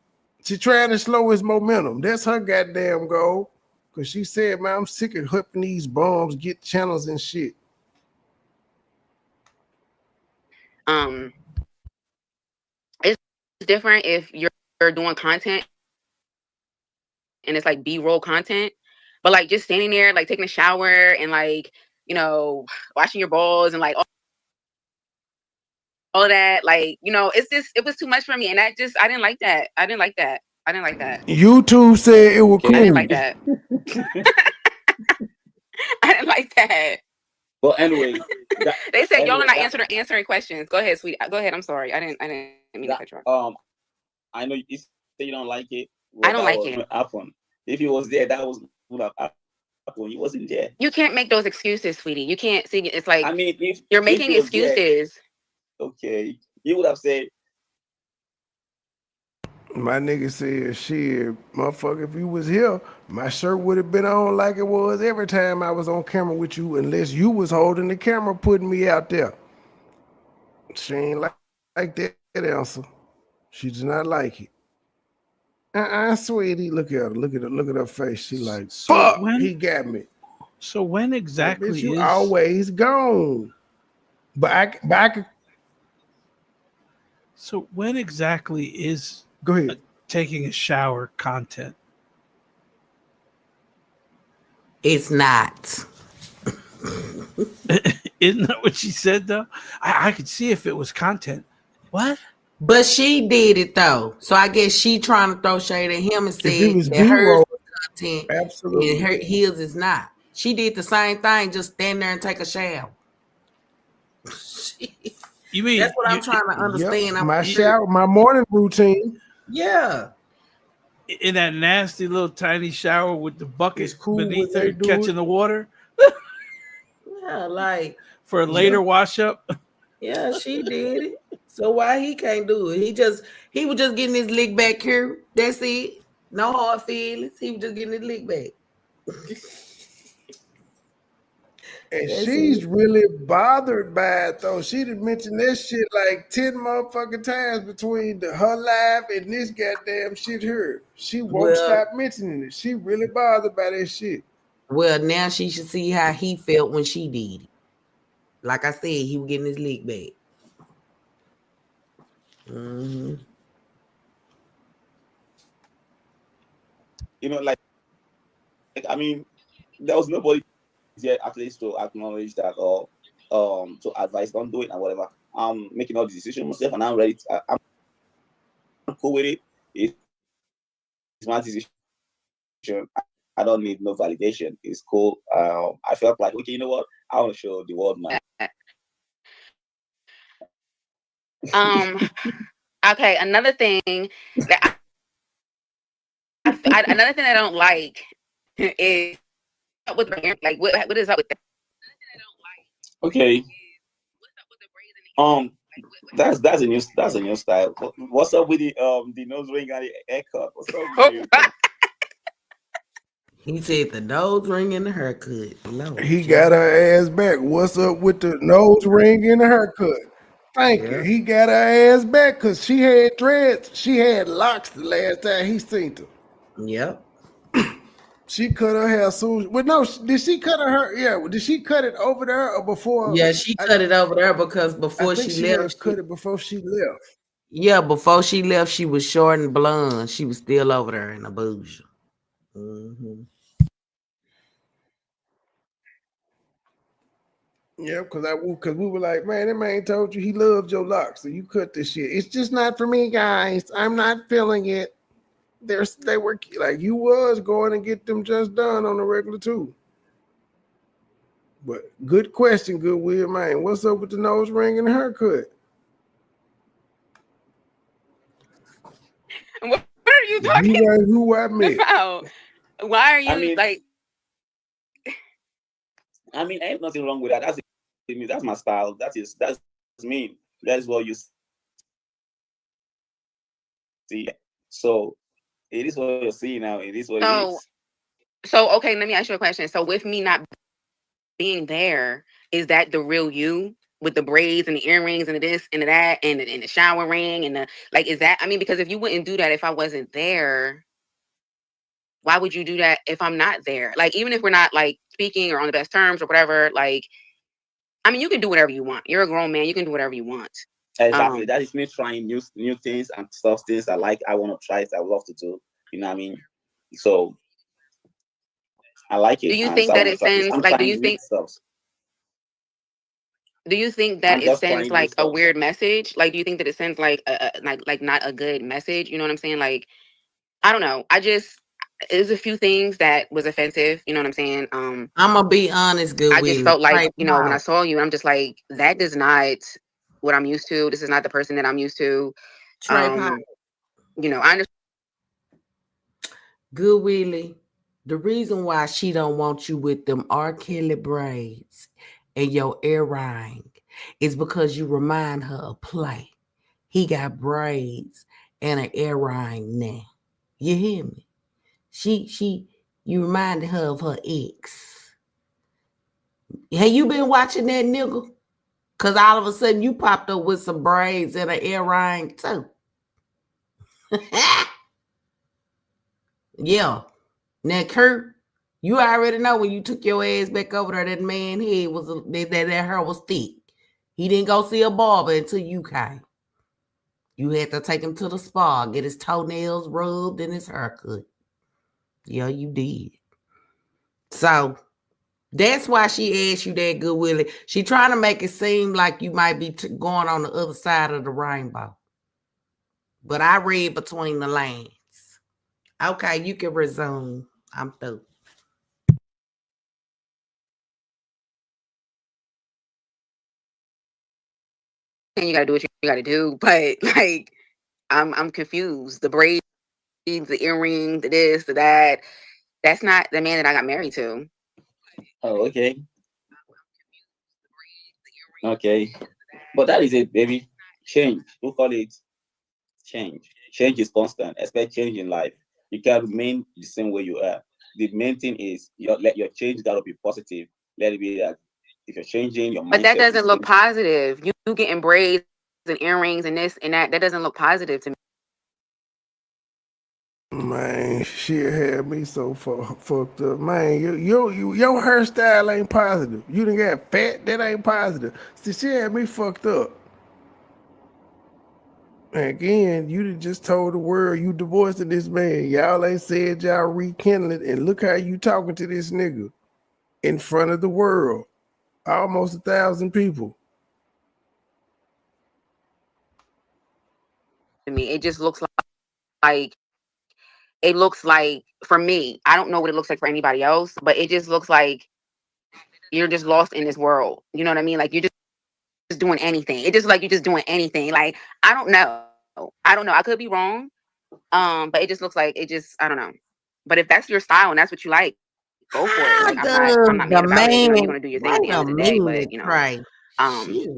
She trying to slow his momentum. That's her goddamn goal. Cause she said, man, I'm sick of helping these bums get channels and shit. It's different if you're doing content and it's like B-roll content, but like just standing there, like taking a shower and like, you know, washing your balls and like all that, like, you know, it was too much for me, and I didn't like that. I didn't like that. YouTube said it was cool. I didn't like that. I didn't like that. Well, anyway, they said y'all are not answering questions. Go ahead, sweetie. Go ahead. I'm sorry. I didn't mean to cut you off. I know you say you don't like it. I don't like it. Happen. If he was there, that was would have happened. He wasn't there. You can't make those excuses, sweetie. You can't see. It's like, I mean, if you're making excuses. There, okay, you would have said. My nigga said, shit, motherfucker, if you was here, my shirt would have been on like it was every time I was on camera with you, unless you was holding the camera, putting me out there. She ain't like that answer. She does not like it. Sweetie, look at her. Look at her face. She like, fuck, he got me. So when exactly bitch, you always gone. But I could. So when exactly is go ahead taking a shower content? It's not. Isn't that what she said though? I could see if it was content. What? But she did it though, so I guess she trying to throw shade at him and said that B-roll, hers was content, absolutely, and his is not. She did the same thing, just stand there and take a shower. You mean that's what I'm trying to understand? Yep, my shower, my morning routine. Yeah. In that nasty little tiny shower with the bucket cool beneath her catching the water. Yeah, like for a later wash up. Yeah, she did it. So why he can't do it? He was just getting his lick back here. That's it. No hard feelings. He was just getting his lick back. And she's really bothered by it though. She done mentioned that shit like 10 motherfucking times between her live and this goddamn shit here. She won't stop mentioning it. She really bothered by that shit. Well, now she should see how he felt when she did it. Like I said, he was getting his lick back. Mm-hmm. You know, like I mean, there was nobody here at least to acknowledge that or to advise, don't do it and whatever. I'm making all the decisions myself, and I'm ready. I'm cool with it. It's my decision. I don't need no validation. It's cool. I felt like, okay, you know what? I want to show the world my. Okay, another thing that I don't like is with like what is up with that? Okay. That's a new style. What's up with the nose ring and the haircut? What's up with you? He said the nose ring and the haircut. He got her ass back. What's up with the nose ring and the haircut? Thank you. He got her ass back because she had dreads. She had locks the last time he seen her. Yep. She cut her hair soon. Well, no, did she cut her hair? Yeah, did she cut it over there or before? Yeah, she cut it over there because before she left, cut it before she left. Yeah, before she left, she was short and blonde. She was still over there in the bougie. Mm-hmm. Yeah, because we were like, man, that man told you he loved your locks, so you cut this shit. It's just not for me, guys. I'm not feeling it. They were like you was going and get them just done on the regular too. But good question, Goodwill, man. What's up with the nose ring and the haircut? What are you talking You ain't who I met. about? Why are you I mean, like? I mean, ain't nothing wrong with that. That's my style. That's me. That's what you see. So it is what you see now. It is what it So, is. so okay. Let me ask you a question. So, with me not being there, is that the real you with the braids and the earrings and the this and the that and the shower ring and the like? Is that? I mean, because if you wouldn't do that if I wasn't there, why would you do that if I'm not there? Like, even if we're not like speaking or on the best terms or whatever, like, I mean, you can do whatever you want. You're a grown man. You can do whatever you want. Exactly. That is me trying new things and stuff. Things I like. I want to try it. I love to do. You know what I mean? So I like Do it, you and think so I that want to it practice. sends I'm like? trying new stuff. Do you think that I'm it just sends trying new like a stuff. weird message? Like, do you think that it sends like like not a good message? You know what I'm saying? Like, I don't know. There's a few things that was offensive. You know what I'm saying? I'm gonna be honest, good I just Willie. felt like, Trey when I Park. saw you, I'm just like, that is not what I'm used to. This is not the person that I'm used to. Trey Park. I understand. Good Willie. The reason why she don't want you with them R. Kelly braids and your earring is because you remind her of Play. He got braids and an earring now. You hear me? You reminded her of her ex. Have you been watching that nigga? Cause all of a sudden you popped up with some braids and an earring too. Yeah. Now, Kurt, you already know when you took your ass back over there, that man head was that hair was thick. He didn't go see a barber until you came. You had to take him to the spa, get his toenails rubbed and his haircut. Yeah, you did. So that's why she asked you that, Good Willie. She trying to make it seem like you might be going on the other side of the rainbow. But I read between the lines. Okay, you can resume. I'm through. You gotta do what you gotta do, but like, I'm confused. The braids, the earrings, the this, the that. That's not the man that I got married to. Oh, okay. Okay. But that is it, baby. Change. We call it change. Change is constant. Expect change in life. You can't remain the same way you are. The main thing is let your change gotta be positive. Let it be that if you're changing, your But that mindset doesn't is look positive. You getting braids and earrings and this and that. That doesn't look positive to me. Man, shit had me so fucked up. Man, your hairstyle ain't positive. You done got fat, that ain't positive. See, she had me fucked up. And again, you done just told the world you divorcing this man. Y'all ain't said y'all rekindling it, and look how you talking to this nigga in front of the world. Almost 1,000 people. To me, it just looks like for me. I don't know what it looks like for anybody else, but it just looks like you're just lost in this world. You know what I mean? Like you're just doing anything. It just like you're just doing anything. Like I don't know. I don't know. I could be wrong. But it just looks like I don't know. But if that's your style and that's what you like, go for it. Like I'm not The mad about it. You're man, gonna do your thing at wait the end a of the day. minute, But Trey. um, Shit.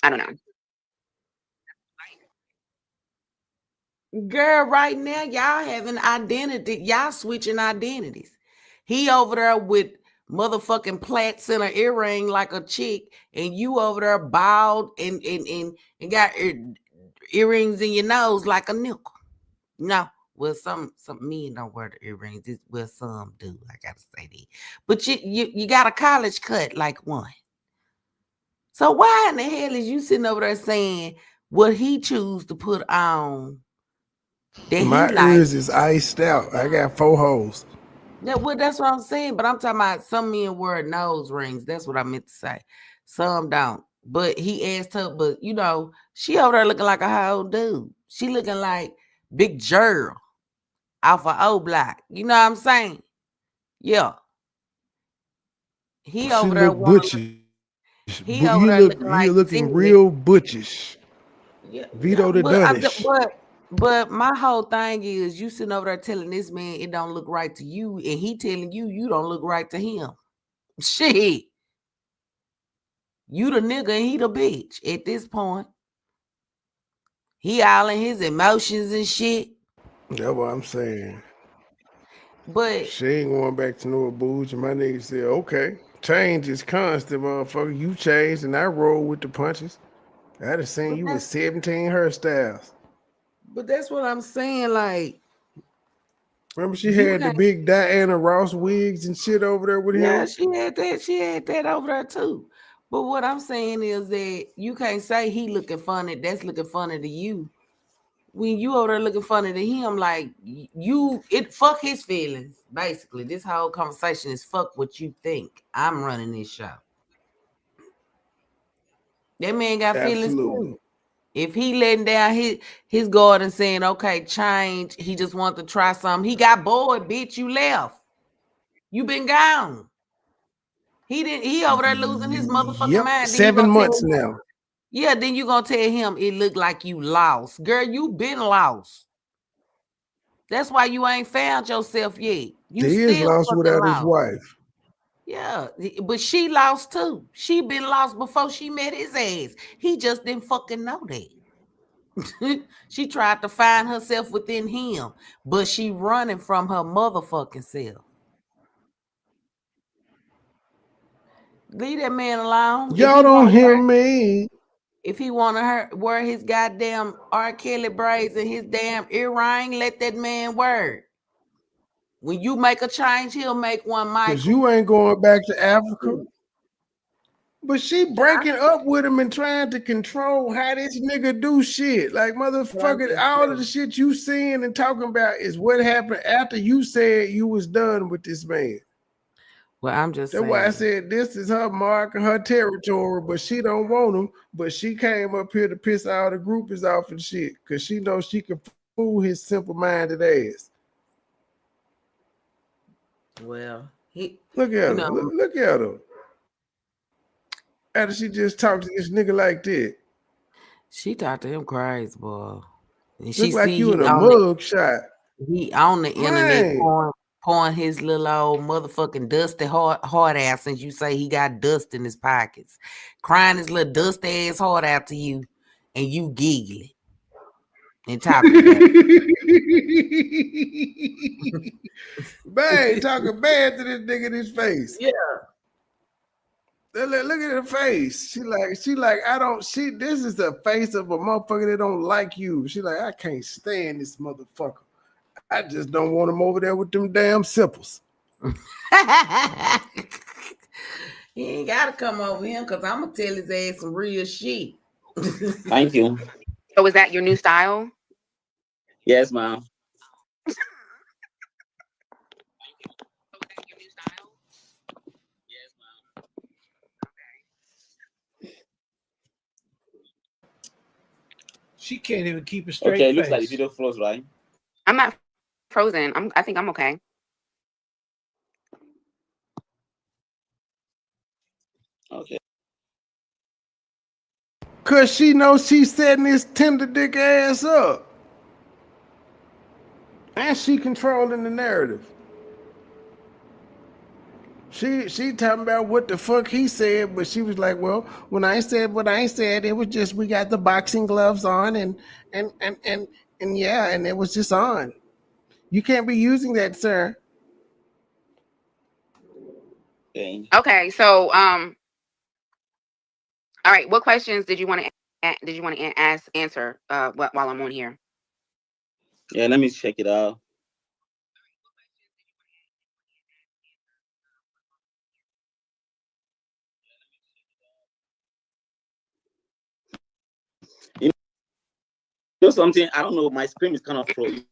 I don't know. Girl, right now, y'all having identity. Y'all switching identities. He over there with motherfucking plaits in an earring like a chick, and you over there bald and got earrings in your nose like a nickel. No, well, some men don't wear the earrings. Well, some do. I gotta say that. But you got a college cut like one. So why in the hell is you sitting over there saying what he choose to put on? That My he like. ears is iced out. I got 4 holes. That's what I'm saying. But I'm talking about some men wear nose rings. That's what I meant to say. Some don't. But he asked her, but she over there looking like a whole dude. She looking like Big Gerald. off of O Block. You know what I'm saying? Yeah. He She over there look wanna look. butchish. He over there looking You're like looking Tilly. real butchish. Yeah, Vito the but Dunish. but my whole thing is you sitting over there telling this man it don't look right to you, and he telling you you don't look right to him. Shit, you the nigga and he the bitch at this point. He all in his emotions and shit. That's what I'm saying. But She ain't going back to no booze. And my nigga said, okay, change is constant, motherfucker. You changed and I roll with the punches. I'd have seen but you with that's 17 hairstyles. what I'm saying. Like Remember she you had the can't. big Diana Ross wigs and shit over there with Yeah, him? she had that. She had that over there too. But what I'm saying is that you can't say he looking funny. That's looking funny to you. When you over there looking funny to him, like you, it fuck his feelings. Basically, this whole conversation is fuck what you think. I'm running this show. That man got feelings Absolutely. too. If he letting down his guard and saying, "Okay, change," he just want to try something. He got bored, bitch. You left. You been gone. He didn't. He over there losing his motherfucking Yep, mind. Then you 7 gonna tell months him? now. Yeah. Then you gonna tell him it looked like you lost, girl. You been lost. That's why you ain't found yourself yet. You He is still lost fucking without his lost. wife. Yeah, but she lost too. She been lost before she met his ass. He just didn't fucking know that. She tried to find herself within him, but she running from her motherfucking self. Leave that man alone. Y'all don't hear me. If he want to wear his goddamn R. Kelly braids and his damn earring, let that man wear it. When you make a change, he'll make one, Because Michael. you ain't going back to Africa. But she breaking up with him and trying to control how this nigga do shit. Like, motherfucker, all of the shit you seeing and talking about is what happened after you said you was done with this man. Well, I'm just That's saying. why I said this is her mark and her territory, but she don't want him. But she came up here to piss all the groupies off and shit because she knows she can fool his simple-minded ass. Well, Look at her. Look at her. After she just talked to this nigga like that. She talked to him crazy, boy. And Look like you in a mug shot. He on the internet Man. pouring his little old motherfucking dusty hard ass, since you say he got dust in his pockets, crying his little dusty ass heart out to you, and you giggling and talking about it. Bang, talking bad to this nigga in his face. Yeah. Look at her face. She like, this is the face of a motherfucker that don't like you. She like, I can't stand this motherfucker. I just don't want him over there with them damn sipples. He ain't gotta come over here because I'm gonna tell his ass some real shit. Thank you. So is that your new style? Yes, ma'am. She can't even keep a straight Okay, it face. looks like the video flows, right? I'm not frozen. I think I'm okay. Okay. Cause she knows she's setting this tender dick ass up. And she controlling the narrative. She talking about what the fuck he said, but she was like, well, when I said what I said, it was just we got the boxing gloves on and yeah, and it was just on. You can't be using that, sir. Okay, so all right. What questions did you want to answer while I'm on here? Yeah, let me check it out. You know something? I don't know. My screen is kind of frozen.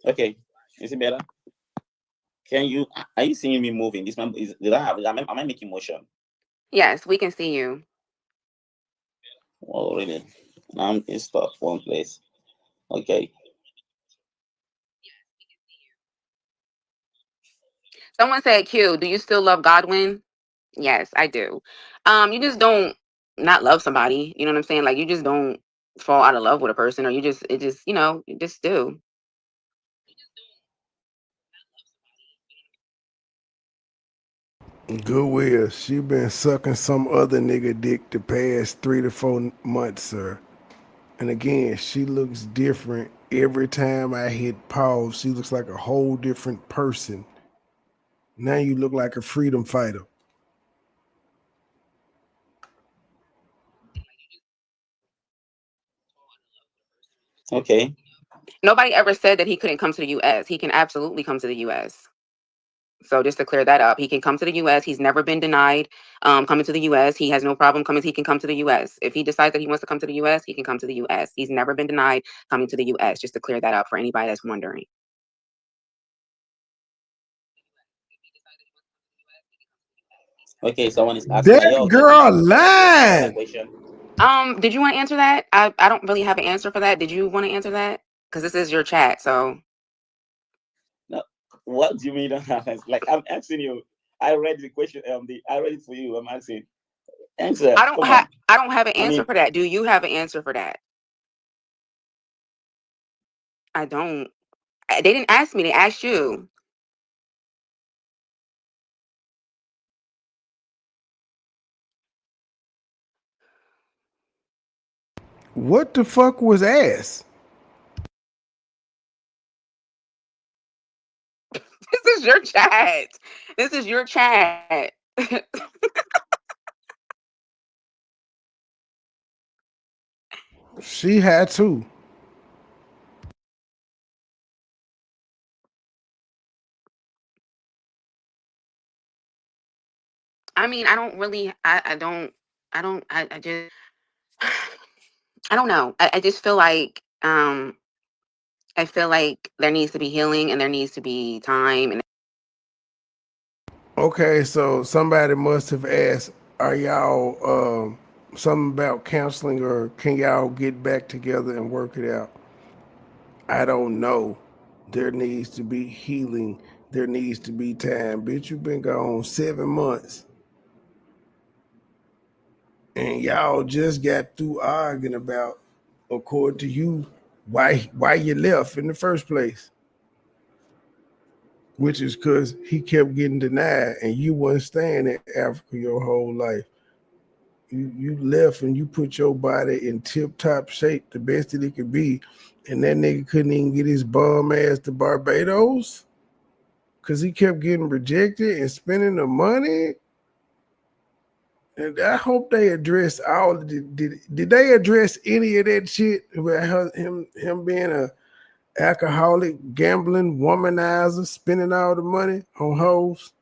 Okay, is it better? Are you seeing me moving? Am I making motion? Yes, we can see you. Oh, really? I'm in stuck one place. Okay. Someone said, Q, do you still love Godwin? Yes, I do. You just don't not love somebody. You know what I'm saying? Like you just don't fall out of love with a person, or you just it just you just do. Goodwill, she been sucking some other nigga dick the past 3 to 4 months, sir. And again, she looks different every time I hit pause. She looks like a whole different person. Now you look like a freedom fighter. Okay. Nobody ever said that he couldn't come to the US. He can absolutely come to the US. So just to clear that up, he can come to the US. He's never been denied coming to the US. He has no problem coming. He can come to the US. If he decides that he wants to come to the US, he can come to the US. He's never been denied coming to the US. Just to clear that up for anybody that's wondering. Okay, someone is asking, are you That okay to girl answer that lying. question? Did you want to answer that? I don't really have an answer for that. Did you want to answer that? Because this is your chat, so No. What do you mean? Like I'm asking you. I read the question. I read it for you. I'm asking. Answer. Come on. I don't have an I answer mean, for that. Do you have an answer for that? I don't. They didn't ask me. They asked you. What the fuck was ass? This is your chat. This is your chat. She had to. I mean, I don't really. I don't. I don't. I just. I don't know. I just feel like. I feel like there needs to be healing and there needs to be time. And Okay, so somebody must have asked, are y'all something about counseling or can y'all get back together and work it out? I don't know. There needs to be healing. There needs to be time. Bitch, you been gone 7 months and y'all just got through arguing about, according to you, why you left in the first place. Which is because he kept getting denied and you wasn't staying in Africa your whole life. You left and you put your body in tip top shape, the best that it could be, and that nigga couldn't even get his bum ass to Barbados because he kept getting rejected and spending the money. And I hope they address all. Did they address any of that shit about him being a alcoholic, gambling, womanizer, spending all the money on hoes?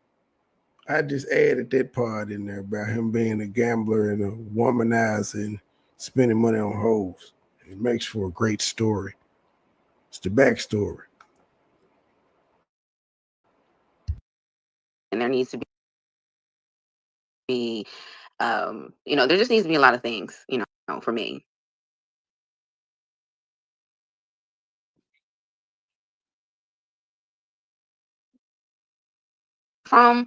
I just added that part in there about him being a gambler and a womanizer and spending money on hoes. It makes for a great story. It's the backstory. there needs to be, there just needs to be a lot of things, for me. From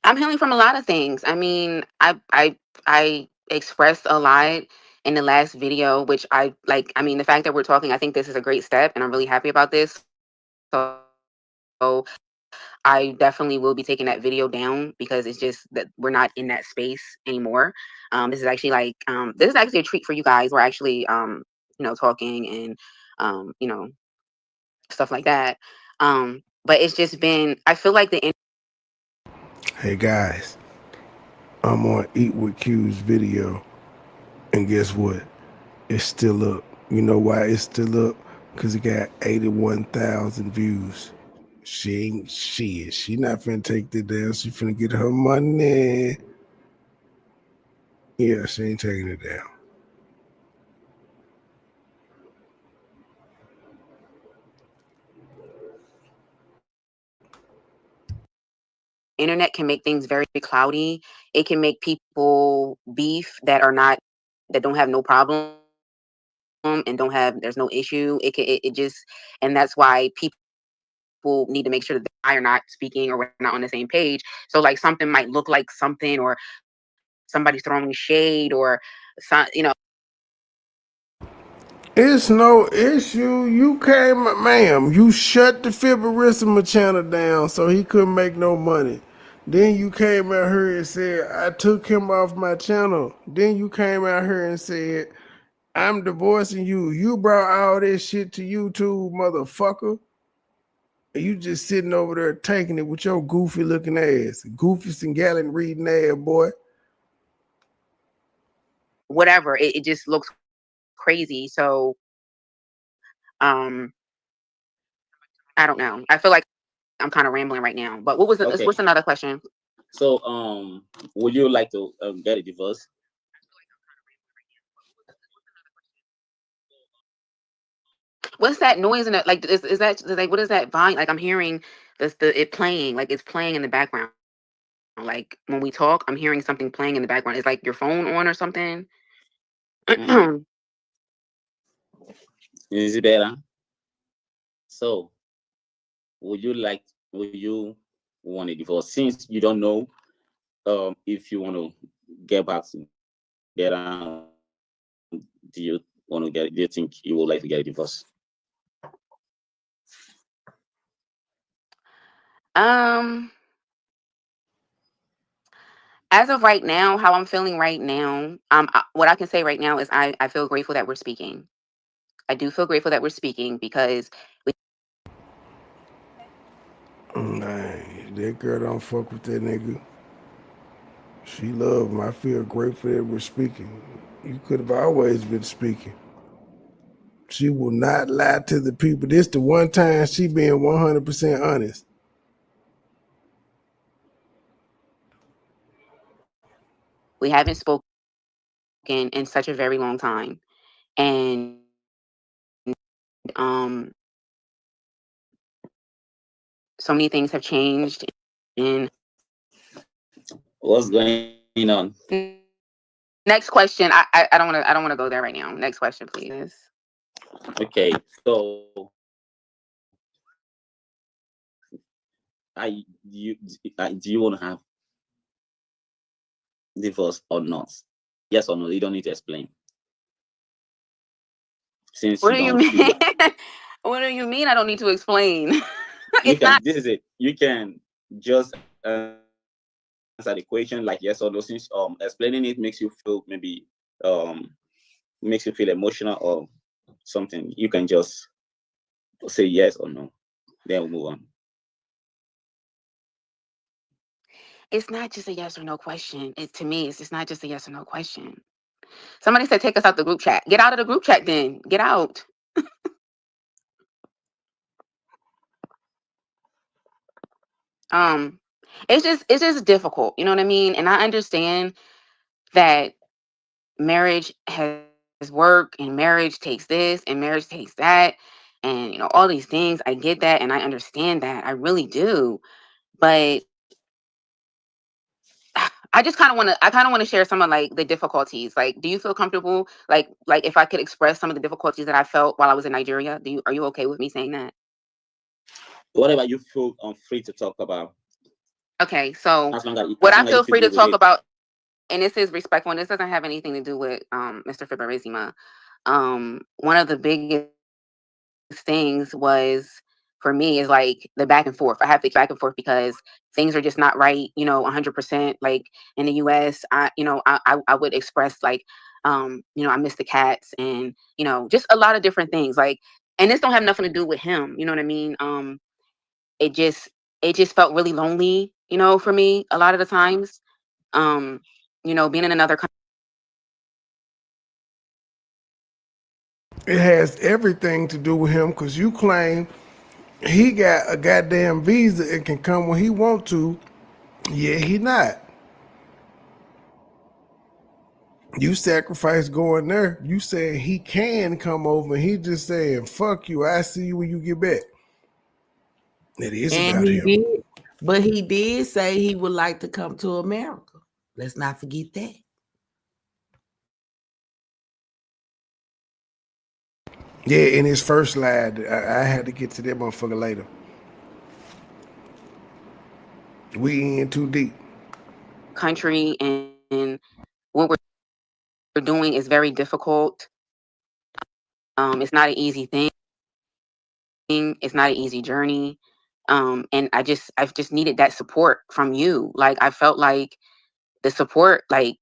I'm healing from a lot of things. I mean, I expressed a lot in the last video, which I like. I mean, the fact that we're talking, I think this is a great step, and I'm really happy about this. So I definitely will be taking that video down because it's just that we're not in that space anymore. This is actually this is actually a treat for you guys. We're actually talking and stuff like that. But it's just been. I feel like the Hey guys, I'm on Eat with Q's video, and guess what? It's still up. You know why it's still up? Because it got 81,000 views. She ain't shit. She not finna take that down. She finna get her money. Yeah, she ain't taking it down. internet can make things very cloudy. It can make people beef that don't have no problem and there's no issue. It just, and that's why people need to make sure that I are not speaking or we're not on the same page. So like something might look like something, or somebody's throwing shade, or some, It's no issue. You came, ma'am. You shut the Fibrissima channel down so he couldn't make no money. Then you came out here and said, I took him off my channel. Then you came out here and said, I'm divorcing you. You brought all this shit to YouTube, motherfucker. And you just sitting over there taking it with your goofy looking ass. Goofy and gallant reading ass, boy. whatever. It just looks crazy. So, I don't know. I feel like I'm kind of rambling right now. But what's another question? So, would you like to get a divorce? What's that noise in it? Like, is that like, what is that volume? Like, I'm hearing it playing. Like, it's playing in the background. Like when we talk, I'm hearing something playing in the background. Is like your phone on or something? Is it better? So, would you want a divorce? Since you don't know if you want to get back together, do you think you would like to get a divorce? As of right now, how I'm feeling right now, what I can say right now is I feel grateful that we're speaking. I do feel grateful that we're speaking because Nah, that girl don't fuck with that nigga. She love him. I feel grateful that we're speaking. You could have always been speaking. She will not lie to the people. This the one time she being 100% honest. we haven't spoken in such a very long time, and so many things have changed. And what's going on? Next question. I don't want to go there right now. Next question, please. Okay, so do you want to have divorce or not? Yes or no? You don't need to explain. Since what do you mean? What do you mean? I don't need to explain. This is it. You can just answer the question like yes or no. Since explaining it makes you feel makes you feel emotional or something, you can just say yes or no. Then we'll move on. It's not just a yes or no question. To me, it's just not just a yes or no question. Somebody said take us out the group chat. Get out of the group chat then. Get out. It's just difficult. You know what I mean? And I understand that marriage has work and marriage takes this and marriage takes that and all these things. I get that and I understand that. I really do. But I kind of want to share some of like the difficulties. Like, do you feel comfortable? Like if I could express some of the difficulties that I felt while I was in Nigeria, are you okay with me saying that? Whatever you feel free to talk about. Okay, so what I feel free to talk about, and this is respectful, and this doesn't have anything to do with Mr. Fibrissima. One of the biggest things was for me is like the back and forth. I have to back and forth because things are just not right, 100%. Like in the US, I would express like, I miss the cats and, just a lot of different things. Like, and this don't have nothing to do with him. You know what I mean? It just felt really lonely, for me a lot of the times. Being in another country. It has everything to do with him because you claim he got a goddamn visa and can come when he want to. Yeah, he not. You sacrifice going there. You saying he can come over and he just saying, fuck you, I see you when you get back. It is And about he him. did. But he did say he would like to come to America. Let's not forget that. Yeah, in his first slide, I had to get to that motherfucker later. We in too deep. Country and what we're doing is very difficult. It's not an easy thing. It's not an easy journey. And I've just needed that support from you. Like I felt like the support, like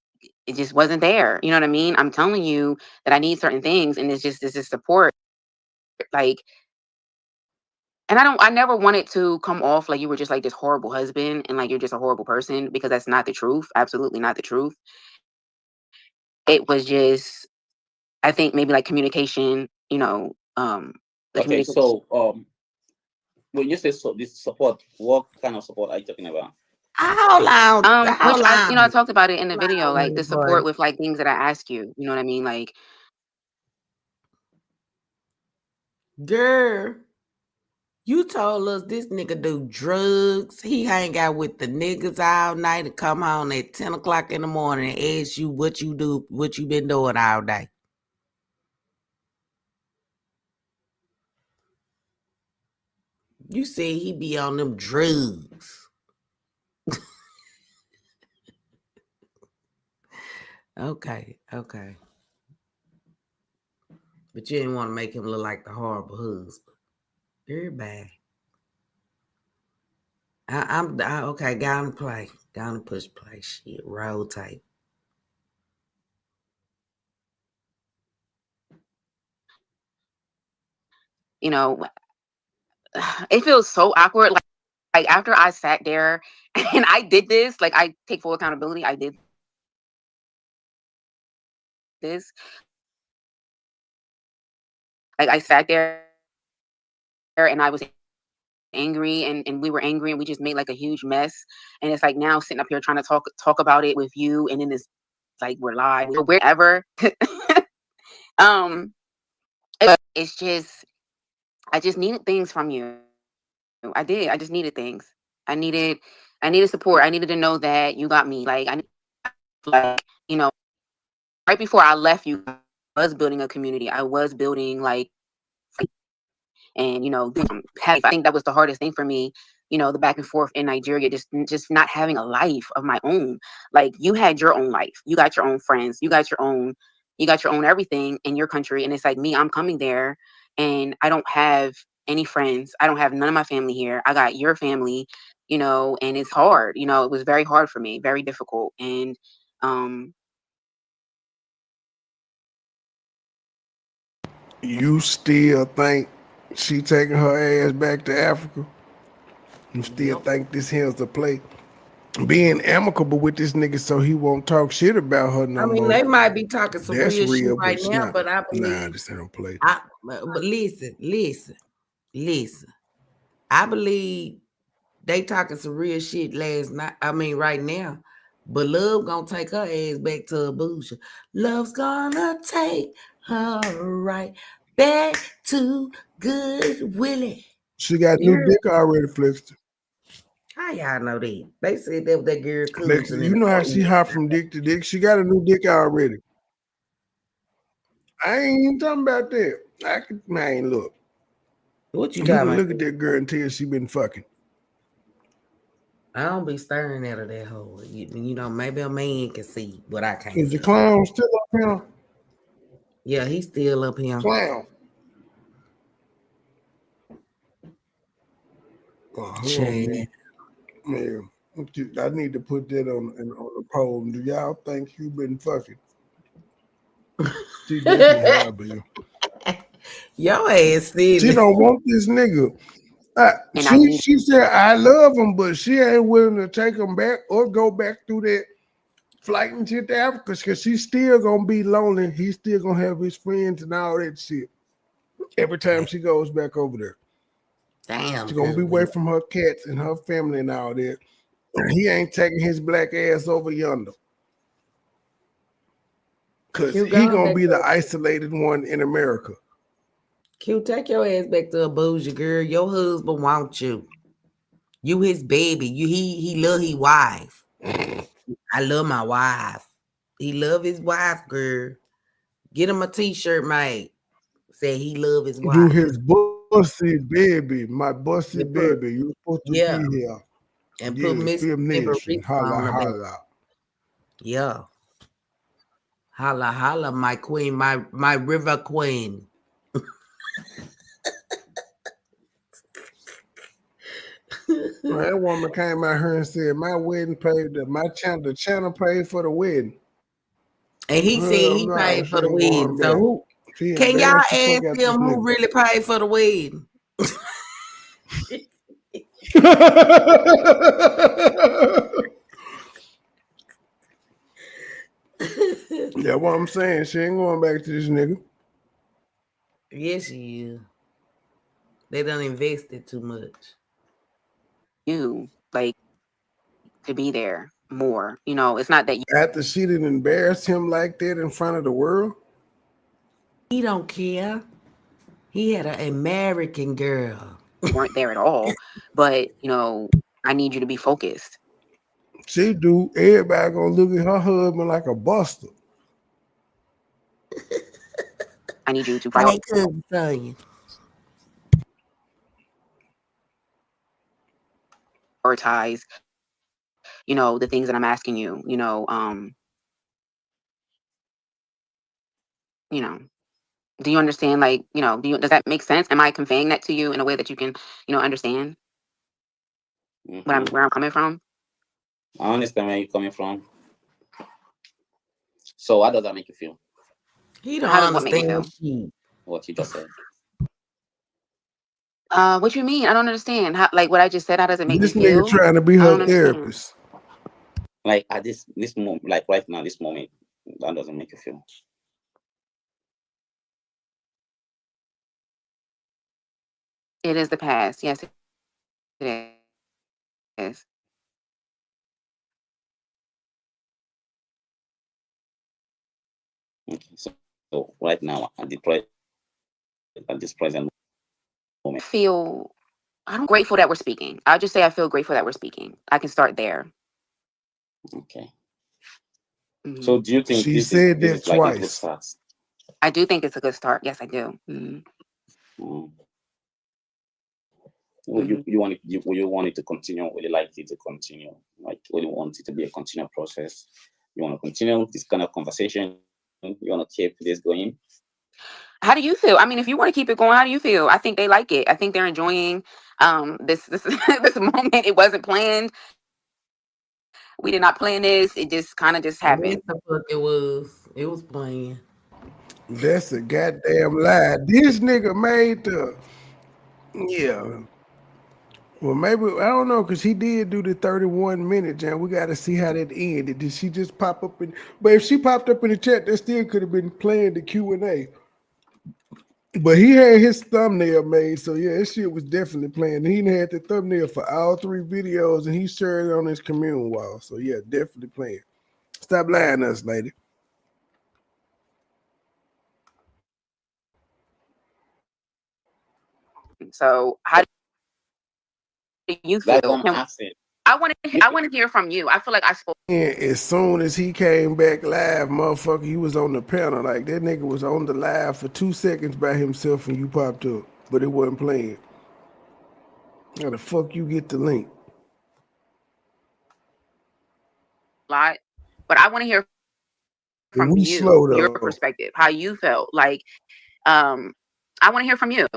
it just wasn't there. You know what I mean? I'm telling you that I need certain things, and it's this support. Like, and I never wanted to come off like you were just like this horrible husband and like you're just a horrible person, because that's not the truth. Absolutely not the truth. It was just, I think maybe like communication, the Okay, communication. so when you say this support, what kind of support are you talking about? Hold on. Which Hold on. I talked about it in the video, like the Money support boy. with like things that I ask you. You know what I mean? Like, Girl, you told us this nigga do drugs. He hang out with the niggas all night and come home at 10 o'clock in the morning and ask you what you do, what you been doing all day. You said he be on them drugs. Okay. But you didn't want to make him look like the horrible husband. Everybody. Okay, got to play. Got to push play. Shit, roll tape. It feels so awkward. Like after I sat there and I did this, like I take full accountability. I did this. Like I sat there and I was angry, and we were angry, and we just made like a huge mess. And it's like now sitting up here trying to talk about it with you, and then it's like we're live or wherever. It's just I just needed things from you. I did. I just needed things. I needed support. I needed to know that you got me. Like right before I left you, I was building a community. I was building like, and I think that was the hardest thing for me. The back and forth in Nigeria, just not having a life of my own. Like you had your own life. You got your own friends. You got your own everything in your country. And it's like me, I'm coming there and I don't have any friends. I don't have none of my family here. I got your family, and it's hard. It was very hard for me, very difficult. And You still think she taking her ass back to Africa? You still think this here's the play? Being amicable with this nigga so he won't talk shit about her no more. I mean, they might be talking some That's real shit real, right but now, not. but I believe. Nah, this ain't no play. But listen. I believe they talking some real shit last night. I mean, right now. But Love gonna take her ass back to Abuja. Love's gonna take her right back to Good Willie. She got new dick already, Flexter. How y'all know that? They said that was that girl Flexter, cousin. you know how she hop from dick to dick? She got a new dick already. I ain't even talking about that. Man, look. What you can talking look about? at that girl and tell she been fucking. I don't be staring at her that hard. Maybe a man can see, but I can't. Is the clown still up here? Yeah, he's still up here. Clown. Oh, man, I need to put that on the poll. Do y'all think you been fucking? She definitely have been. Your ass silly. She don't want this nigga. She said I love him, but she ain't willing to take him back or go back through that flight and shit to Africa because she's still gonna be lonely. He's still gonna have his friends and all that shit. Every time she goes back over there. Damn. She's gonna be away from her cats and her family and all that. He ain't taking his black ass over yonder. Cause he gonna be the isolated one in America. Q, take your ass back to Abuja, girl. Your husband wants you. You his baby. He love his wife. I love my wife. He love his wife, girl. Get him a t-shirt made. Say he love his You wife. his bussy baby, my bussy You put baby. You supposed to yeah, be here. and put Yeah, Film Mississippi Nation. Rich on Holla, the back. holla. Yeah. Holla holla, my queen, my river queen. Well, that woman came out here and said, my wedding paid, the channel paid for the wedding. And he said Hell he no, paid she for the ain't wedding. going So back. who She can y'all embarrassed the ask fuck out him this who really paid for the wedding? nigga. Yeah, what I'm saying, she ain't going back to this nigga. Yes, she is. They done invested too much. You like to be there more. You know, it's not that After she didn't embarrass him like that in front of the world. He don't care. He had an American girl. you weren't there at all, but you know, I need you to be focused. She do. Everybody gonna look at her husband like a buster. I need you to Hey, cousin Sonya. prioritize, you know, the things that I'm asking you, you know, do you understand? Like, does that make sense? Am I conveying that to you in a way that you can, understand where I'm coming from? I understand where you're coming from. So how does that make you feel? He don't How does what make me understand feel? shit. What you just said. What you mean? I don't understand. How, like what I just said, how does it make me This nigga feel? trying to be I her don't understand. therapist. Like at this moment, like right now, this moment, that doesn't make you feel. It is the past. Yes, it is. Okay. So right now, at this present moment, I'm grateful that we're speaking. I'll just say I feel grateful that we're speaking. I can start there. okay. Mhm. So do you think She this said that is like a good twice. start? I do think it's a good start. Yes, I do. Mm. Mhm. Would you want it to continue? Would you like it to continue? Like, would you want it to be a continual process? You want to continue this kind of conversation? You want to keep this going? How do you feel? I mean, if you want to keep it going, how do you feel? I think they like it. I think they're enjoying this this moment. It wasn't planned. We did not plan this. It just kind of just Yes, happened. the fuck it was. It was playing. That's a goddamn lie. This nigga made the yeah. Well, maybe I don't know because he did do the 31 minutes, and we got to see how that ended. Did she just pop up in? But if she popped up in the chat, that still could have been playing the Q&A. But he had his thumbnail made, so yeah, that shit was definitely playing. He had the thumbnail for all three videos, and he shared it on his commune wall. So yeah, definitely playing. Stop lying to us, lady. So how do you That's feel? what I'm asking. I want to hear from you. I feel like I spoke. And as soon as he came back live, motherfucker, he was on the panel. Like that nigga was on the live for 2 seconds by himself and you popped up, but it wasn't playing. How the fuck you get the link? A lot, but I want to hear from We slow you, your though. perspective, how you felt. Like, I want to hear from you.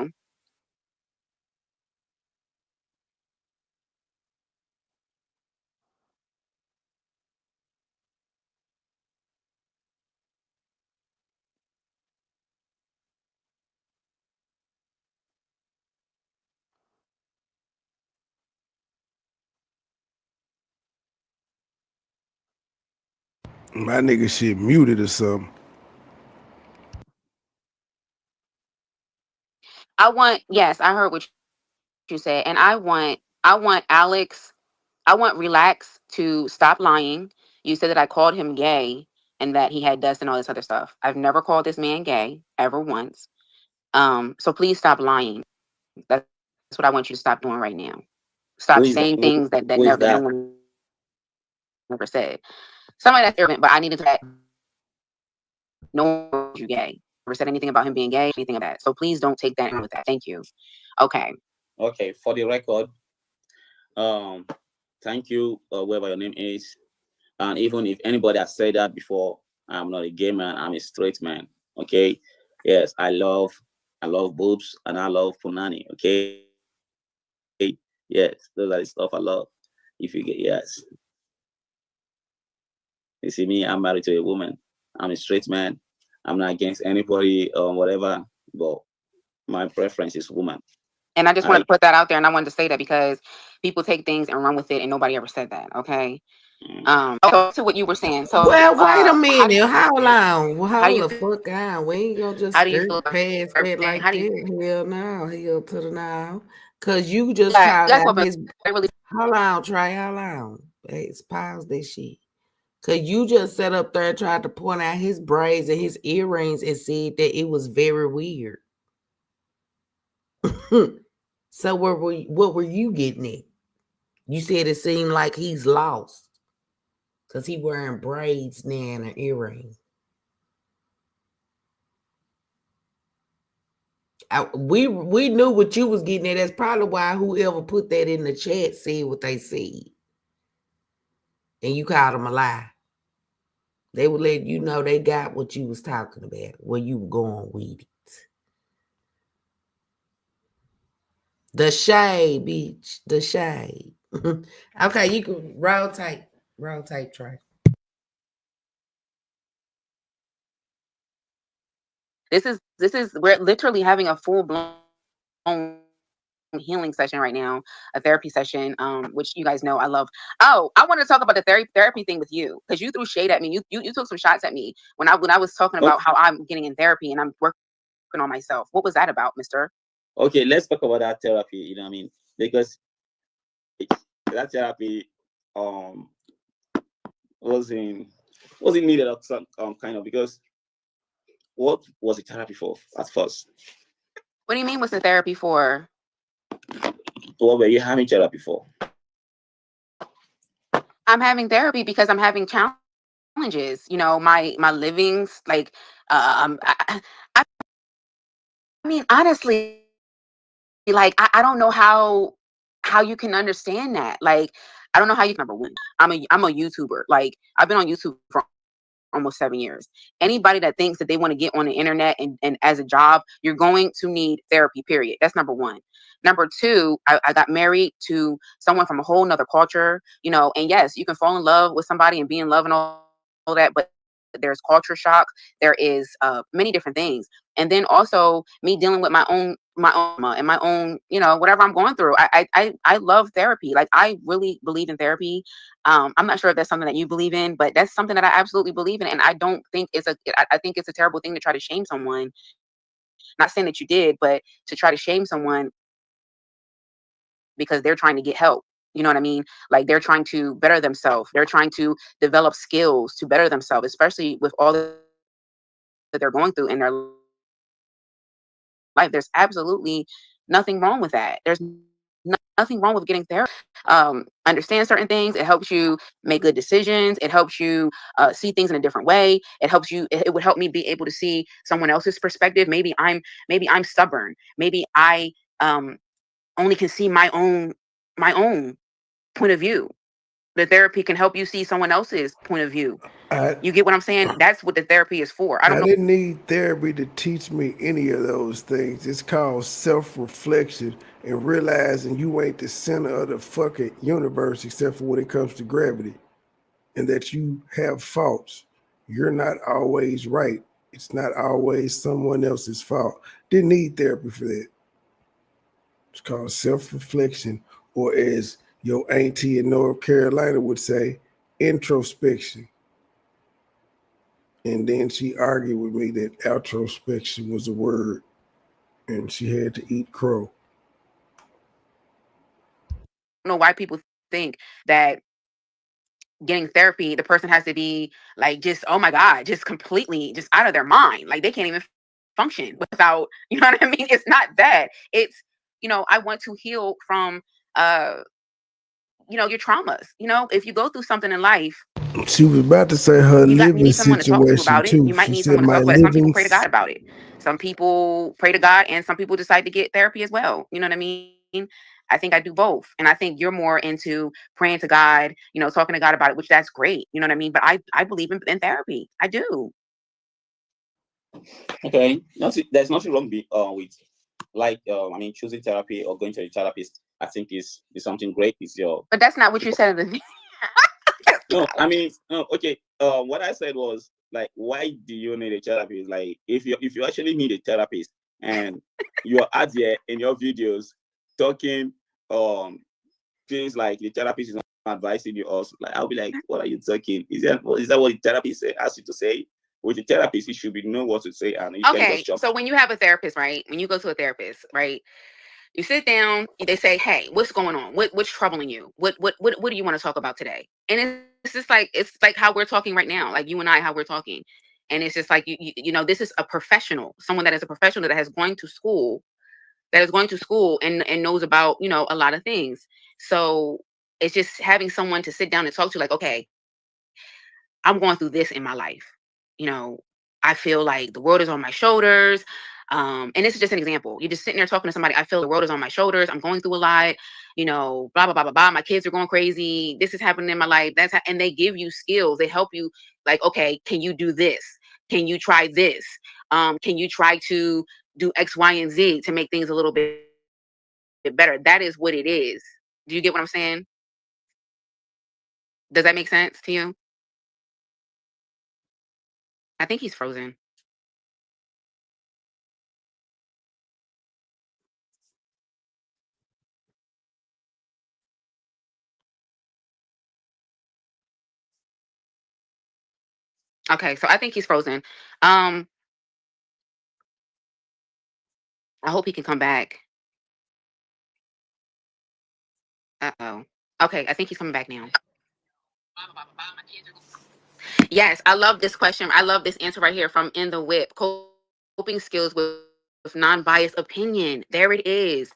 My nigga shit muted or something. Yes, I heard what you said, and I want Alex, I want Relax to stop lying. You said that I called him gay and that he had dust and all this other stuff. I've never called this man gay ever once. So please stop lying. That's what I want you to stop doing right now. Stop Who is saying things that who is no that? one ever said. Somebody that's arrogant, but I needed to that no one called you gay. Never said anything about him being gay, anything of that. So please don't take that in with that. Thank you. Okay. Okay, for the record, thank you, whoever your name is. And even if anybody has said that before, I'm not a gay man, I'm a straight man. Okay. Yes, I love boobs and I love punani. Okay. Yes, those are the stuff I love. If you get yes. You see me, I'm married to a woman. I'm a straight man. I'm not against anybody or whatever, but my preference is woman. And I just wanted to put that out there, and I wanted to say that because people take things and run with it, and nobody ever said that. Okay. To what you were saying. So, well, wait a how do minute. you Hold feel? on. How do Hold you the feel? fuck on. We ain't gonna just How do you feel skirt about past that everything? like How do you? that. Hell no. Hell to the now. Cause you just Yeah, called that's out what his. I really. Hold on, Trey. Hold on. Let's pause this shit. Cause you just sat up there and tried to point out his braids and his earrings and said that it was very weird. So what were you getting at? You said it seemed like he's lost because he wearing braids now and an earring. We knew what you was getting at. That's probably why whoever put that in the chat said what they said. And you called them a lie. They would let you know they got what you was talking about, where you were going with it. The shade, bitch. The shade. Okay, you can rotate, Trey. This is we're literally having a full blown healing session right now, a therapy session, which you guys know I love. Oh, I want to talk about the therapy thing with you because you threw shade at me. You took some shots at me when I was talking about how I'm getting in therapy and I'm working on myself. What was that about, Mister? Okay, let's talk about that therapy. You know what I mean? Because that therapy wasn't needed at some kind of, because what was the therapy for at first? What do you mean? What's the therapy for? What were you having therapy for? I'm having therapy because I'm having challenges. You know, my livings, like, I mean, honestly, like, I don't know how you can understand that. Like, I don't know how you. Number one, I'm a YouTuber. Like, I've been on YouTube for almost 7 years. Anybody that thinks that they want to get on the internet and as a job, you're going to need therapy, period. That's number one. Number two, I got married to someone from a whole nother culture, you know, and yes, you can fall in love with somebody and be in love and all that, but there's culture shock. There is many different things. And then also me dealing with my own and my own, you know, whatever I'm going through. I love therapy. Like, I really believe in therapy. I'm not sure if that's something that you believe in, but that's something that I absolutely believe in. And I don't think I think it's a terrible thing to try to shame someone. Not saying that you did, but to try to shame someone because they're trying to get help. You know what I mean? Like, they're trying to better themselves. They're trying to develop skills to better themselves, especially with all that they're going through in their life. There's absolutely nothing wrong with that. There's nothing wrong with getting therapy. Understand certain things. It helps you make good decisions. It helps you see things in a different way. It helps you. It would help me be able to see someone else's perspective. Maybe I'm stubborn. Maybe I only can see my own point of view. The therapy can help you see someone else's point of view. You get what I'm saying? That's what the therapy is for. I don't know. didn't need therapy to teach me any of those things. It's called self-reflection and realizing you ain't the center of the fucking universe except for when it comes to gravity, and that you have faults. You're not always right. It's not always someone else's fault. Didn't need therapy for that. It's called self-reflection, or as your auntie in North Carolina would say, introspection. And then she argued with me that outrospection was a word, and she had to eat crow. I don't know why people think that getting therapy, the person has to be like, just, oh my God, just completely just out of their mind. Like, they can't even function without, you know what I mean? It's not that. It's, you know, I want to heal from your traumas. If you go through something in life, She was about to say her you living need someone to talk to situation about it. too. You might She need said someone to my talk about it. Some people living. pray to God about it. Some people pray to God, and some people decide to get therapy as well. You know what I mean? I think I do both. And I think you're more into praying to God, talking to God about it, which that's great. You know what I mean? But I believe in therapy. I do. Okay, there's nothing wrong with choosing therapy or going to a therapist. I think is something great. It's your But that's not what you said in the no. No. Okay. What I said was like, why do you need a therapist? Like, if you actually need a therapist and you're out there in your videos talking things like the therapist is not advising you, also like I'll be like, what are you talking? Is that what the therapist asks you to say? With the therapist, you should be know what to say, and you can just jump. So when you have a therapist, right? When you go to a therapist, right? You sit down, they say, "Hey, what's going on? What's troubling you? What do you want to talk about today?" And it's just like how we're talking right now, like you and I, how we're talking. And it's just like this is a professional, someone that is a professional that has going to school, and knows about, a lot of things. So it's just having someone to sit down and talk to, like, okay, I'm going through this in my life. You know, I feel like the world is on my shoulders. And this is just an example. You're just sitting there talking to somebody. I feel the world is on my shoulders. I'm going through a lot, blah, blah, blah, blah, blah. My kids are going crazy. This is happening in my life. And they give you skills. They help you, like, okay, can you do this? Can you try this? Can you try to do X, Y, and Z to make things a little bit better? That is what it is. Do you get what I'm saying? Does that make sense to you? I think he's frozen. Okay, so I think he's frozen. Um, I hope he can come back. Uh-oh. Okay, I think he's coming back now. Yes, I love this question. I love this answer right here from In the Whip. Coping skills with non-biased opinion. There it is.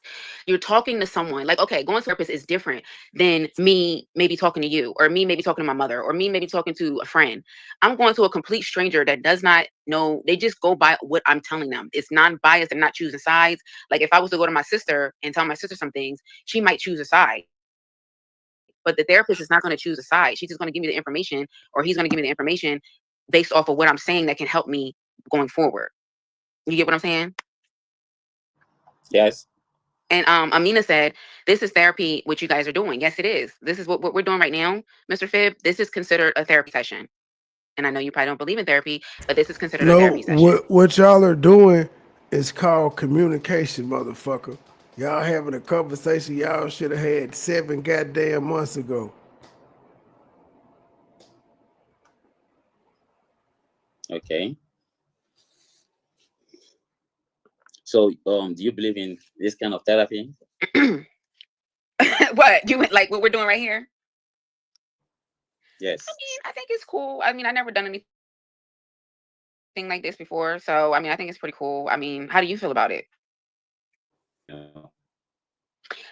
You're talking to someone. Like, okay, going to therapist is different than me maybe talking to you, or me maybe talking to my mother, or me maybe talking to a friend. I'm going to a complete stranger that does not know. They just go by what I'm telling them. It's non-biased. I'm not choosing sides. Like, if I was to go to my sister and tell my sister some things, she might choose a side. But the therapist is not going to choose a side. She's just going to give me the information, or he's going to give me the information based off of what I'm saying that can help me going forward. You get what I'm saying? Yes. And Amina said, this is therapy, what you guys are doing. Yes, it is. This is what we're doing right now, Mr. Phibb. This is considered a therapy session. And I know you probably don't believe in therapy, but this is considered a No, therapy session. what y'all are doing is called communication, motherfucker. Y'all having a conversation y'all should have had 7 goddamn months ago. Okay. So, do you believe in this kind of therapy? What? You like what we're doing right here? Yes. I mean, I think it's cool. I mean, I've never done anything like this before. So, I mean, I think it's pretty cool. I mean, how do you feel about it? Yeah.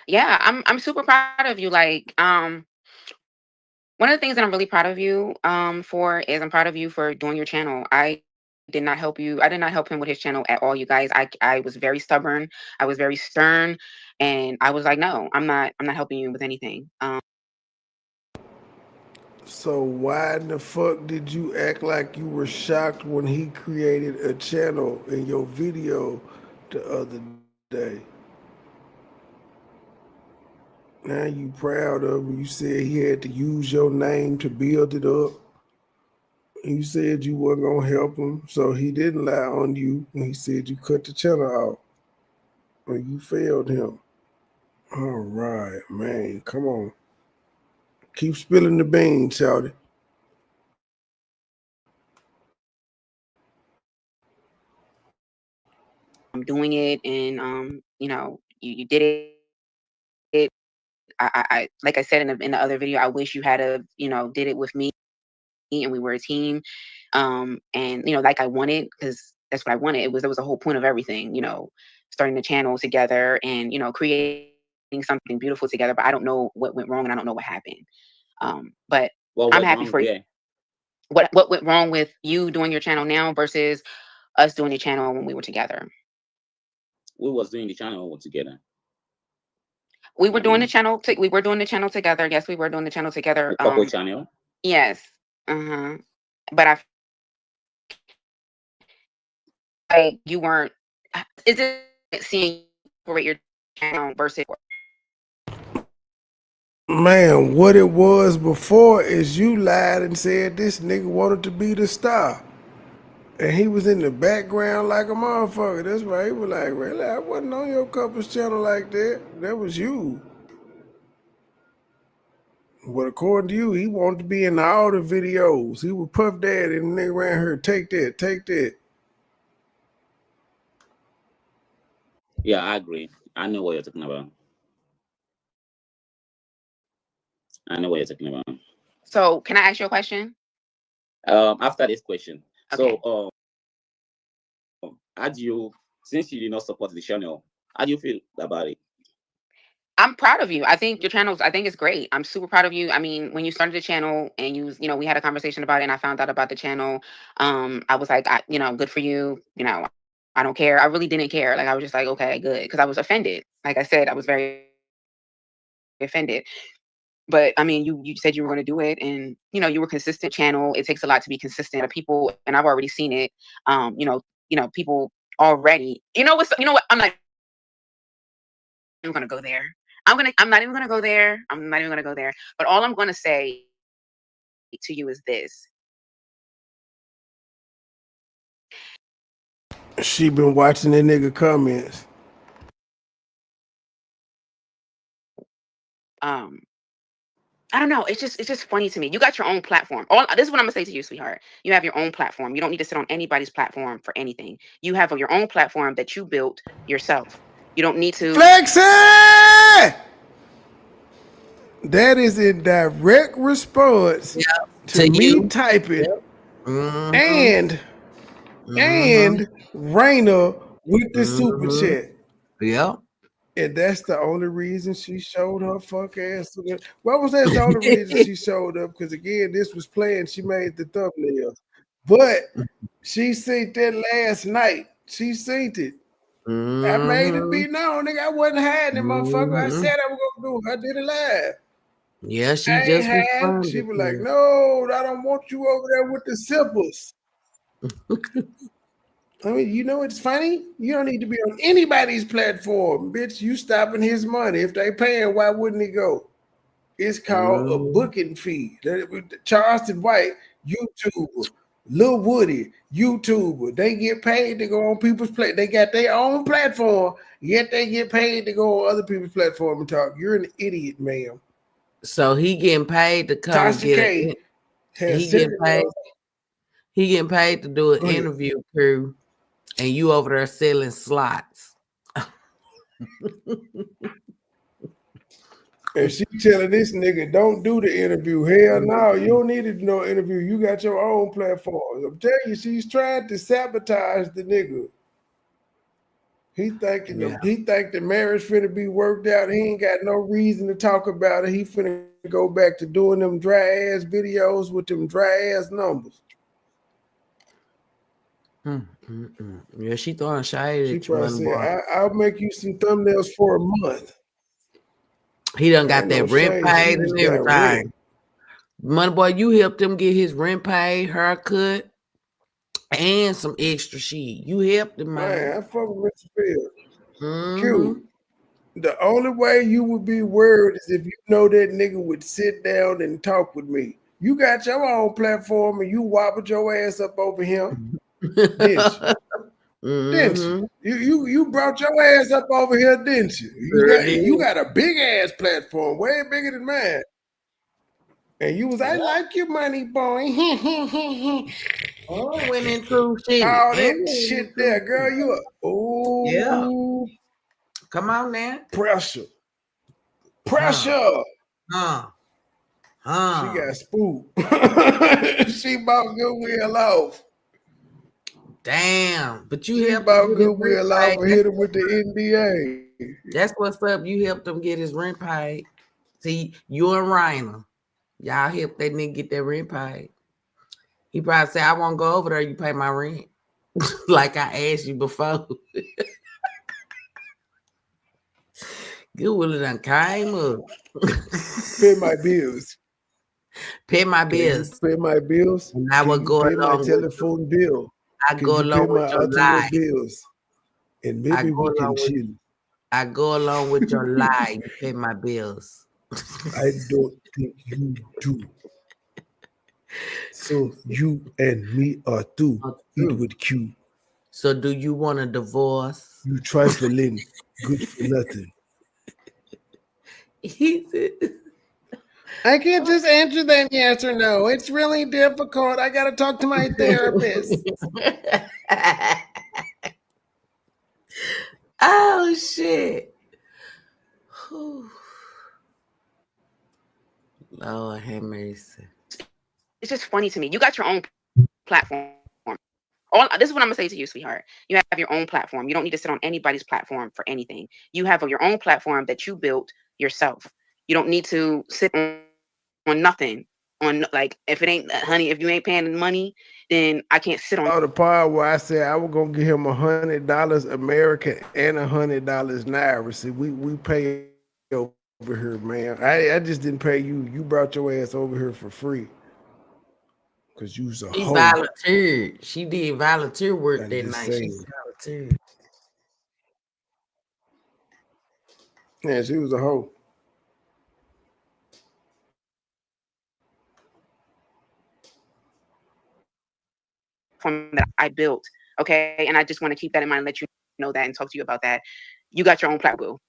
Yeah, I'm super proud of you. Like, one of the things that I'm really proud of you for is I'm proud of you for doing your channel. I did not help you. I did not help him with his channel at all, you guys. I was very stubborn. I was very stern, and I was like, no, I'm not helping you with anything. So why in the fuck did you act like you were shocked when he created a channel in your video the other day? Now you proud of him. You said he had to use your name to build it up. You said you weren't gonna help him, so he didn't lie on you when he said you cut the channel out. Or you failed him. All right, man. Come on. Keep spilling the beans, shawty. I'm doing it, and you did it. I like I said in the other video, I wish you had did it with me, and we were a team. And like I wanted, because that's what I wanted. It was a whole point of everything, starting the channel together and creating something beautiful together, but I don't know what went wrong and I don't know what happened. But What I'm went happy wrong? for you. Yeah. What went wrong with you doing your channel now versus us doing the channel when we were together? We was doing the channel all together. We were I doing the mean, channel. We were doing the channel together. Yes, we were doing the channel together. the couple channel. Yes. But I like you weren't. Is it seeing your channel versus? Man, what it was before is you lied and said this nigga wanted to be the star. And he was in the background like a motherfucker. That's why he was like, really? I wasn't on your couple's channel like that. That was you. But according to you, he wanted to be in all the videos. He was Puff Daddy and the nigga around here, take that, take that. Yeah, I agree. I know what you're talking about. I know what you're talking about. So, can I ask you a question? After this question, Okay. so how do you, since you did not support the channel, how do you feel about it? I'm proud of you. I think your channel's, I think it's great. I'm super proud of you. I mean, when you started the channel and you know, we had a conversation about it and I found out about the channel, I was like, good for you. You know, I don't care. I really didn't care. Like, I was just like, okay, good. Because I was offended. Like I said, I was very offended. But I mean, you said you were going to do it, and you know, you were consistent channel. It takes a lot to be consistent. People, and I've already seen it. People already. You know what? I'm not even going to go there. I'm not even going to go there. I'm not even going to go there. But all I'm going to say to you is this. She been watching the nigga comments. I don't know. It's just funny to me. You got your own platform. This is what I'm gonna say to you, sweetheart. You have your own platform. You don't need to sit on anybody's platform for anything. You have your own platform that you built yourself. You don't need to. Flexi! That is in direct response to me you typing Mhm. and Raina with the super Mhm. chat. Yep. And that's the only reason she showed her fuck ass to the. What was that? The only reason she showed up? Because again, this was playing. She made the thumbnails, but she seen that last night. She seen it. I made it be known, nigga. I wasn't hiding it, motherfucker. I said I was gonna do it. I did it live. Yeah, she I ain't just hiding. She responded was to like, you. "No, I don't want you over there with the simples." I mean, you know it's funny? You don't need to be on anybody's platform, bitch. You stopping his money. If they paying, why wouldn't he go? It's called a booking fee. Charleston White, YouTuber. Lil Woody, YouTuber. They get paid to go on people's They got their own platform, yet they get paid to go on other people's platform and talk. You're an idiot, ma'am. So he getting paid to come Tasha get K it. has He getting paid. $70. He getting paid to do an Go ahead. interview, crew, and you over there selling slots. And she telling this nigga, don't do the interview. Hell no, you don't need to do no interview. You got your own platform. I'm telling you, she's trying to sabotage the nigga. He think the marriage finna be worked out. He ain't got no reason to talk about it. He finna go back to doing them dry ass videos with them dry ass numbers. Yeah, she throwing shade She at you, probably MoneyBoy. said, I'll make you some thumbnails for a month. He done got Ain't that no rent shade. She paid just and got rent. everything. MoneyBoy, you helped him get his rent paid, haircut, and some extra shit. You helped him, man. Man, I fuck with Mr. Field. Mm-hmm. Q. The only way you would be worried is if you know that nigga would sit down and talk with me. You got your own platform and you wobbled your ass up over him, didn't you? Didn't you? You brought your ass up over here, didn't you? You got a big ass platform, way bigger than mine. And you was, I like your money, boy. Oh, went into shit. All that shit there, girl. You yeah. Come on now. Pressure. She got spooked. She bought Goodwill off. Damn. But you She helped bought Goodwill off and hit him with the NDA. That's what's up. You helped him get his rent paid. See, you and Rainer, y'all helped that nigga get that rent paid. He probably said, I won't go over there. You pay my rent. Like I asked you before. Good Willie done came up. Pay my bills. Pay my Can you bills. pay my bills? And I Can will you go pay my along with telephone bill? I Can go you pay along my with your internet lie. bills? And I maybe go we can along with chill. I go along with your lie. You pay my bills. I don't think you do. So you and me are through. Eat with Q. So do you want a divorce? You trifling, good for nothing. I can't just answer that yes or no. It's really difficult. I got to talk to my therapist. Oh shit. Lord have mercy. It's just funny to me. You got your own platform. This is what I'm gonna say to you, sweetheart. You have your own platform. You don't need to sit on anybody's platform for anything. You have your own platform that you built yourself. You don't need to sit on nothing. On like, if it ain't, honey, if you ain't paying money, then I can't sit on. Oh, the part where I said I was gonna give him $100 American and $100 Naira. See, we pay over here, man. I just didn't pay you. You brought your ass over here for free. Cause you's a She hoe. volunteered. She did volunteer work I'm that just night. She saying. volunteered. Yeah, she was a hoe. That I built, okay, and I just want to keep that in mind, let you know that, and talk to you about that. You got your own platform.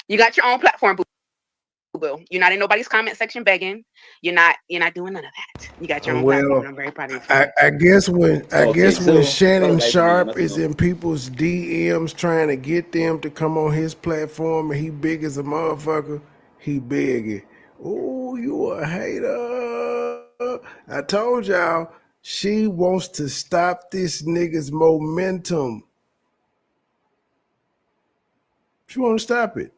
You got your own platform, boo. You're not in nobody's comment section begging. You're not doing none of that. You got your own platform, and I'm very proud of you for that. I guess when so Shannon what Sharp advice do you is in people's DMs trying to get them to come on his platform and he big as a motherfucker, he begging. Oh, you a hater. I told y'all she wants to stop this nigga's momentum. She want to stop it.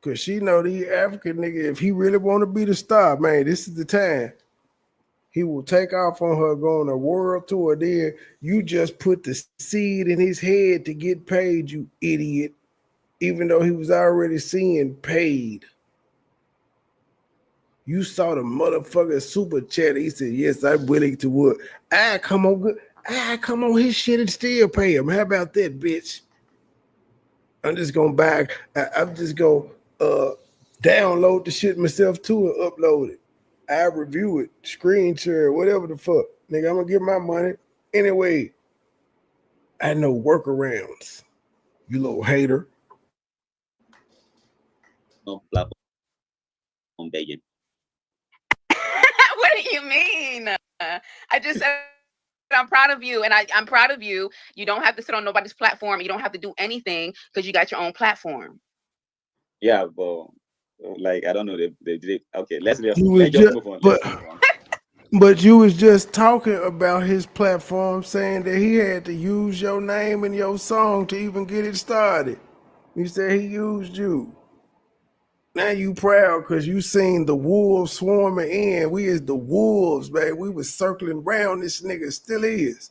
Cause she know the African nigga, if he really want to be the star, man, this is the time. He will take off on her going a world tour. Then you just put the seed in his head to get paid, you idiot. Even though he was already seeing paid. You saw the motherfucker super chat. He said, yes, I'm willing to work. I come on his shit and still pay him. How about that, bitch? I'm just gonna I'm just gonna download the shit myself too and upload it. I review it, screen share, whatever the fuck. Nigga, I'm gonna get my money. Anyway, I know workarounds. You little hater. No platform begging. What do you mean? I just said I'm proud of you, and I'm proud of you. You don't have to sit on nobody's platform. You don't have to do anything because you got your own platform. Yeah, but like I don't know. They did it. Okay, let's just You was move on. Let's move on. But you was just talking about his platform, saying that he had to use your name in your song to even get it started. You said he used you. Now you proud because you seen the wolves swarming in. We is the wolves, man. We was circling around this nigga, still is.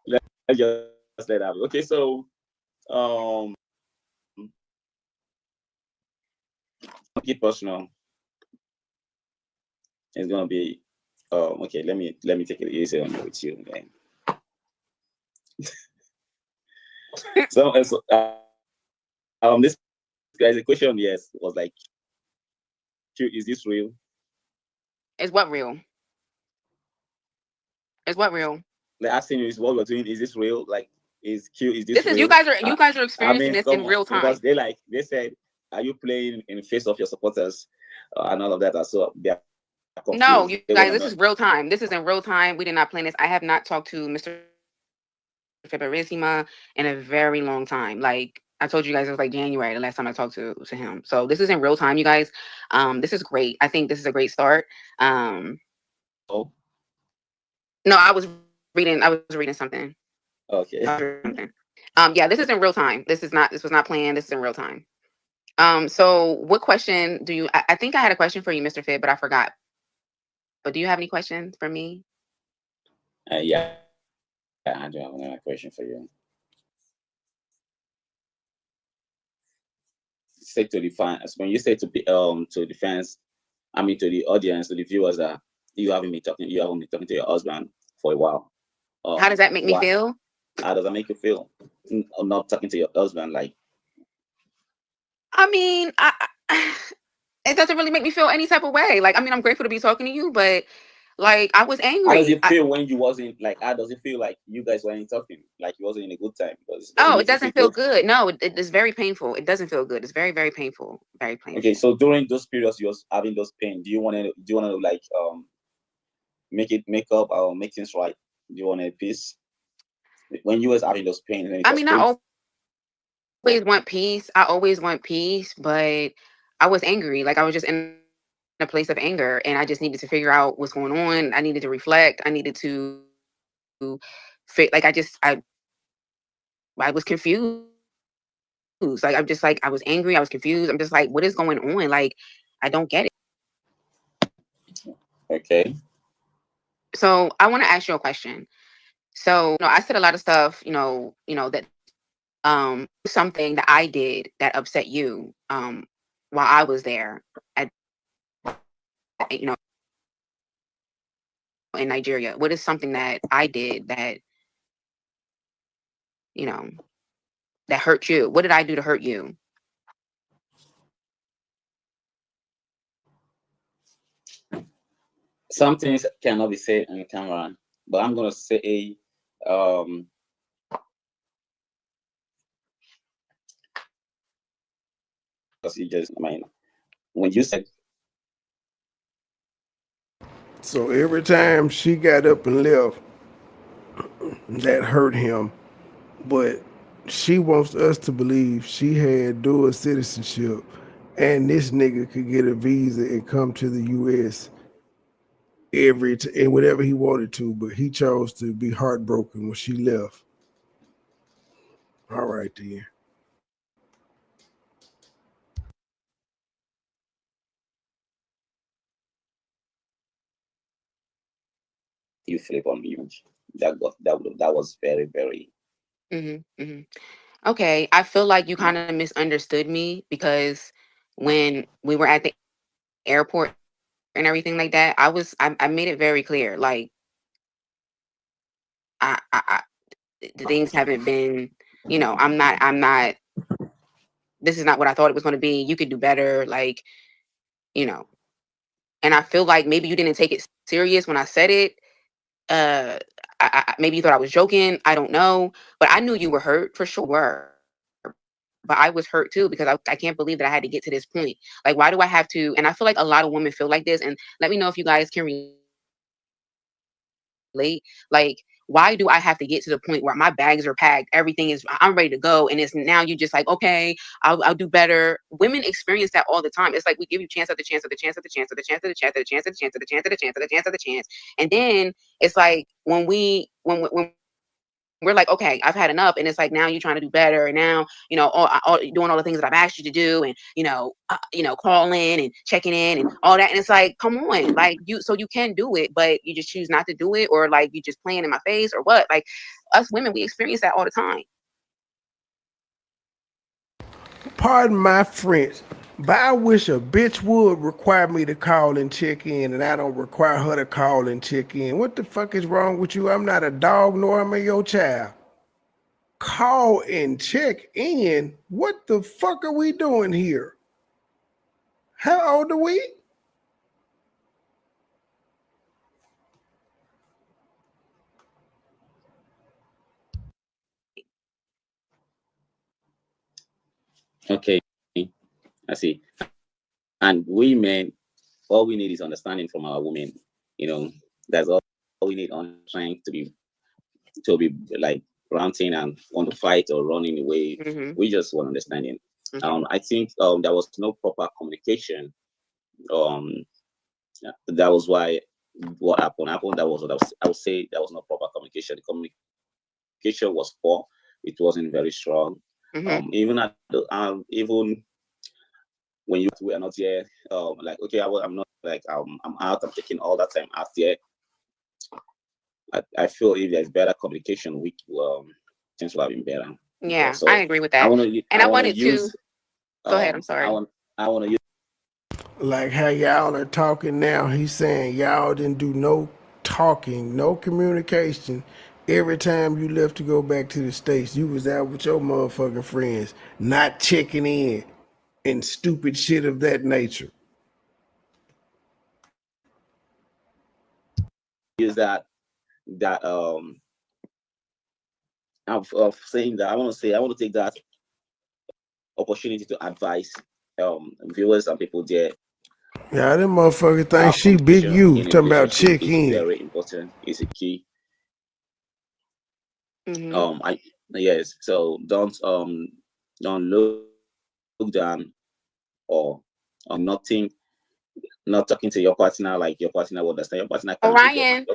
Let's just let that. Okay, so keep personal. It's gonna be okay. Let me take it easy on you with you, man. This guy's question, yes, was like, is this real? Is what real? Is what real? They're asking you, is what we're doing, is this real? Like, is this real? You guys are experiencing this in real time. Because they said, are you playing in the face of your supporters and all of that? So they are confused. No, you guys, this is real time. This is in real time. We did not plan this. I have not talked to Mr. Febrizima in a very long time. Like I told you guys, it was like January the last time I talked to him. So this is in real time, you guys. This is great. I think this is a great start. No, I was I was reading something. Okay. Yeah, this is in real time. This was not planned. This is in real time. So what question do you? I think I had a question for you, Mr. Fit, but I forgot. But do you have any questions for me? Yeah, I do have another question for you. Say to the fans, when you say to the fans, I mean to the audience, to the viewers, that you haven't been talking to your husband for a while. How does that make me Why? feel? How does that make you feel? Not talking to your husband, like. I mean, it doesn't really make me feel any type of way. Like, I mean, I'm grateful to be talking to you, but like, I was How does angry. it feel when you wasn't like? How does it feel like you guys weren't talking? Like you wasn't in a good time? Because does it Oh, it make you feel doesn't feel good? good. No, it is very painful. It doesn't feel good. It's very, very painful. Very painful. Okay, so during those periods you was having those pain, do you want to like make up or make things right? Do you want a peace when you was having those pain and it I was mean, painful? always want peace. I always want peace, but I was angry. Like I was just in a place of anger, and I just needed to figure out what's going on. I needed to reflect. I needed to like I was confused. Like I'm just like I was angry. I was confused. I'm just like, what is going on? Like I don't get it. Okay. So I want to ask you a question. So I said a lot of stuff. That something that I did that upset you while I was there at you know in Nigeria. What is something that I did that you know that hurt you? What did I do to hurt you? Some things cannot be said on camera, but I'm gonna say, um, because you just, I mean, when you said. So every time she got up and left, that hurt him. But she wants us to believe she had dual citizenship and this nigga could get a visa and come to the US and whatever he wanted to, but he chose to be heartbroken when she left. All right then. You flip on me. That was very, very. Hmm. Okay, I feel like you kind of misunderstood me because when we were at the airport and everything like that, I made it very clear. Like I the things haven't been, I'm not. This is not what I thought it was going to be. You could do better, like you know. And I feel like maybe you didn't take it serious when I said it. Uh, maybe you thought I was joking. I don't know, but I knew you were hurt for sure. But I was hurt too because I can't believe that I had to get to this point. Like, why do I have to? And I feel like a lot of women feel like this. And let me know if you guys can relate. Like, why do I have to get to the point where my bags are packed, everything is, I'm ready to go, and it's now you just like, okay, I'll do better. Women experience that all the time. It's like we give you chance after chance after chance after chance after chance after chance after chance after chance after chance after chance after chance after chance, and then it's like when we're like, okay, I've had enough, and it's like now you're trying to do better, and now doing all the things that I've asked you to do, and calling and checking in and all that, and it's like, come on, like you can do it, but you just choose not to do it, or like you just playing in my face, or what? Like us women, we experience that all the time. Pardon my French, but I wish a bitch would require me to call and check in, and I don't require her to call and check in. What the fuck is wrong with you? I'm not a dog, nor am I your child. Call and check in? What the fuck are we doing here? How old are we? Okay, I see. And women, all we need is understanding from our women. That's all we need. On trying to be like ranting and want to fight or running away. Mm-hmm. We just want understanding. Okay. I think there was no proper communication. That was why what happened. That was what I would say that was not proper communication. The communication was poor. It wasn't very strong. Even at the, even when you were not here, like okay, I'm not like I'm out. I'm taking all that time out there. I feel if there's better communication, things will have been better. Yeah, So I agree with that. I want to. And I want to wanted to use. go ahead. I'm sorry. I want to use. Like how y'all are talking now, he's saying y'all didn't do no talking, no communication. Every time you left to go back to the States, you was out with your motherfucking friends, not checking in and stupid shit of that nature. Use that of saying that I want to take that opportunity to advise viewers and people there. Yeah, them motherfuckers think Our she big communication you, in a talking about relationship check is in. very important. It's a key. Mm-hmm. I yes. So don't look down or nothing. Not talking to your partner like your partner will understand. Your partner can't read Orion,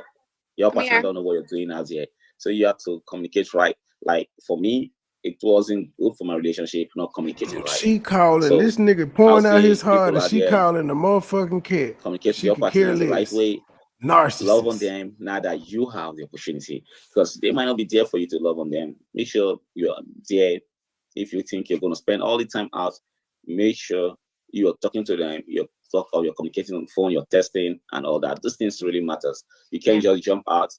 your come partner here. don't know what you're doing as yet. So you have to communicate right. Like for me, it wasn't good for my relationship not communicating right. She calling So this nigga I'll pouring out his say heart, people and out she there calling the motherfucking cat. communicate with She your could care partners the right less. way. Narcissist. Love on them now that you have the opportunity, because they might not be there for you to love on them. Make sure you're there. If you think you're going to spend all the time out, make sure you are talking to them. You're communicating on the phone. You're testing and all that. Those things really matters. You can't just jump out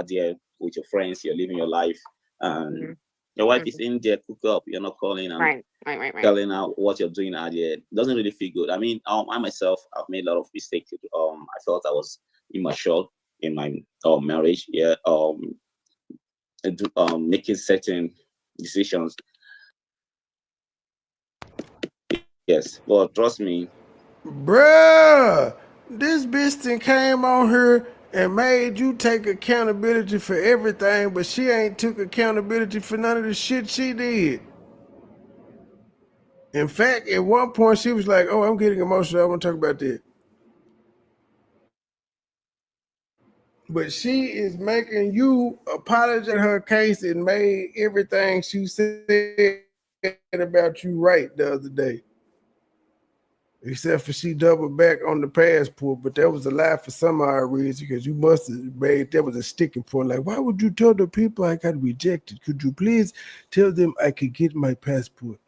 there with your friends. You're living your life, and your wife is in there cook up. You're not calling and Right. telling her what you're doing out there. It doesn't really feel good. I mean, I myself, I've made a lot of mistakes. I felt I was immature in my marriage. Yeah. Making certain decisions. Yes, but trust me. Bruh, this bitch then came on here and made you take accountability for everything, but she ain't took accountability for none of the shit she did. In fact, at one point she was like, "Oh, I'm getting emotional. I want to talk about this." But she is making you apologize in her case and made everything she said about you right the other day. Except for she doubled back on the passport, but that was a lie for some odd reason, because you must have made that was a sticking point. Like, why would you tell the people I got rejected? Could you please tell them I could get my passport?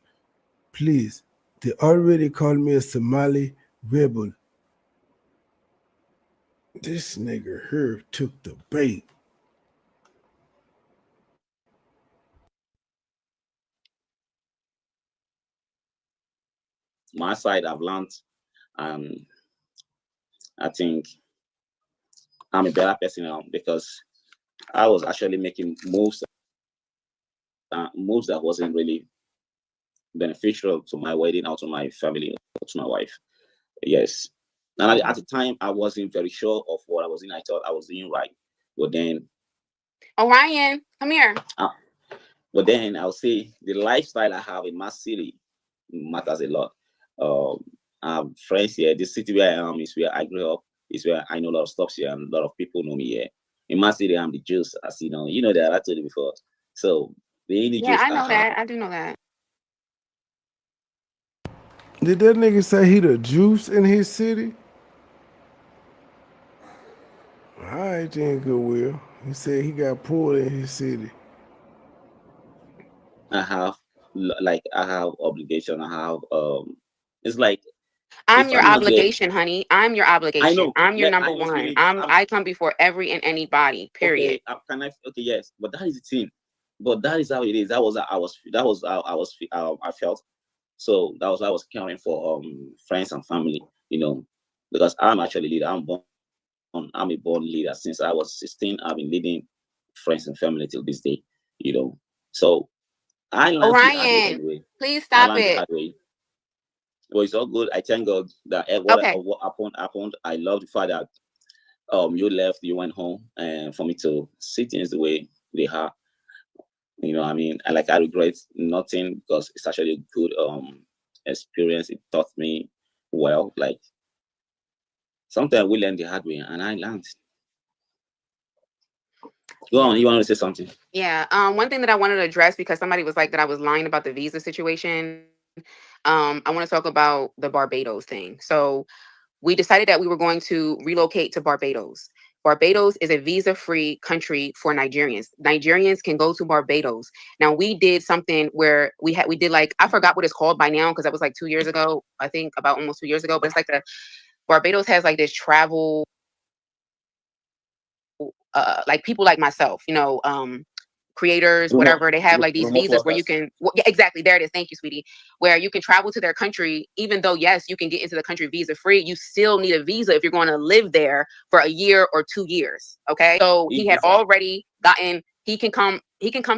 Please. They already called me a Somali rebel. This nigga here took the bait. My side, I've learned, and I think I'm a better person now because I was actually making moves that wasn't really beneficial to my wedding or to my family or to my wife. Yes. And at the time, I wasn't very sure of what I was doing. I thought I was doing right. But then, Orion, come here. I'll say the lifestyle I have in my city matters a lot. I have friends here. The city where I am is where I grew up. Is where I know a lot of stuff here, and a lot of people know me here. In my city, I'm the juice, as you know. You know that I told you before. So the only Yeah, juice I I know have. that. I do know that. Did that nigga say he the juice in his city? All right, then, Goodwill. He said he got pulled in his city. I have I have obligation. I have it's like I'm if your I'm not there, obligation, honey. I'm your I obligation. know. I'm your I number know one. feeling. I come before every and anybody. Period. Okay. Can I? Okay, yes, but that is the thing. But that is how it is. That was how I was. That was how I was. I felt. So that was how I was caring for friends and family. You know, because I'm actually leader. I'm a born leader. Since I was 16, I've been leading friends and family till this day. You know, so I learned the hard way Orion, anyway. please I stop learned the it. hard way. Well, it's all good. I thank God that Okay. what happened. I love the fact that you left, you went home, and for me to see things the way they are. You know, I mean, I regret nothing because it's actually a good experience. It taught me well, like Sometimes we learn the hard way, and I learned. Go on. You want to say something? Yeah. One thing that I wanted to address because somebody was like that I was lying about the visa situation. I want to talk about the Barbados thing. So we decided that we were going to relocate to Barbados. Barbados is a visa-free country for Nigerians. Nigerians can go to Barbados. Now we did something where we did like, I forgot what it's called by now because that was like 2 years ago. I think about almost 2 years ago. But it's like Barbados has like this travel, like people like myself, creators, whatever. They have like these Remote visas where you workers. can, yeah, exactly. There it is. Thank you, sweetie. Where you can travel to their country, even though, yes, you can get into the country visa free, you still need a visa if you're going to live there for a year or 2 years. Okay. So he had already gotten, he can come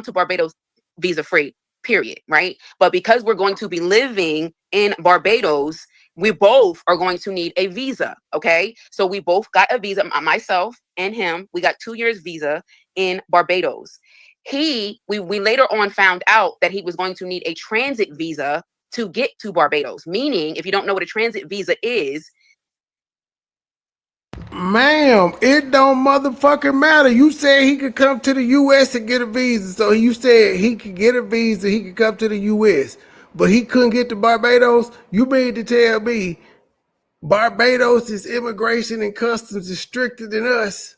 to Barbados visa free, period. Right. But because we're going to be living in Barbados, we both are going to need a visa. Okay. So we both got a visa, myself and him. We got 2 years visa in Barbados. We later on found out that he was going to need a transit visa to get to Barbados. Meaning, if you don't know what a transit visa is, Ma'am, it don't motherfucking matter. You said he could come to the U.S. and get a visa. So you said he could get a visa, he could come to the U.S., but he couldn't get to Barbados? You mean to tell me Barbados' immigration and customs is stricter than us?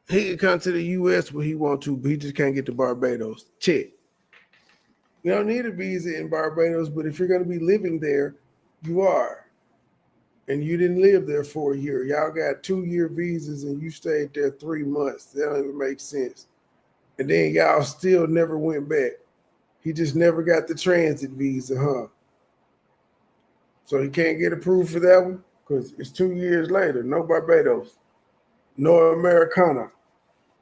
He can come to the U.S. when he want to, but he just can't get to Barbados. Check. You don't need a visa in Barbados, but if you're going to be living there, you are. And you didn't live there for a year. Y'all got 2-year visas and you stayed there 3 months. That don't even make sense. And then y'all still never went back. He just never got the transit visa, huh? So he can't get approved for that one? Because it's 2 years later. No Barbados. No Americana.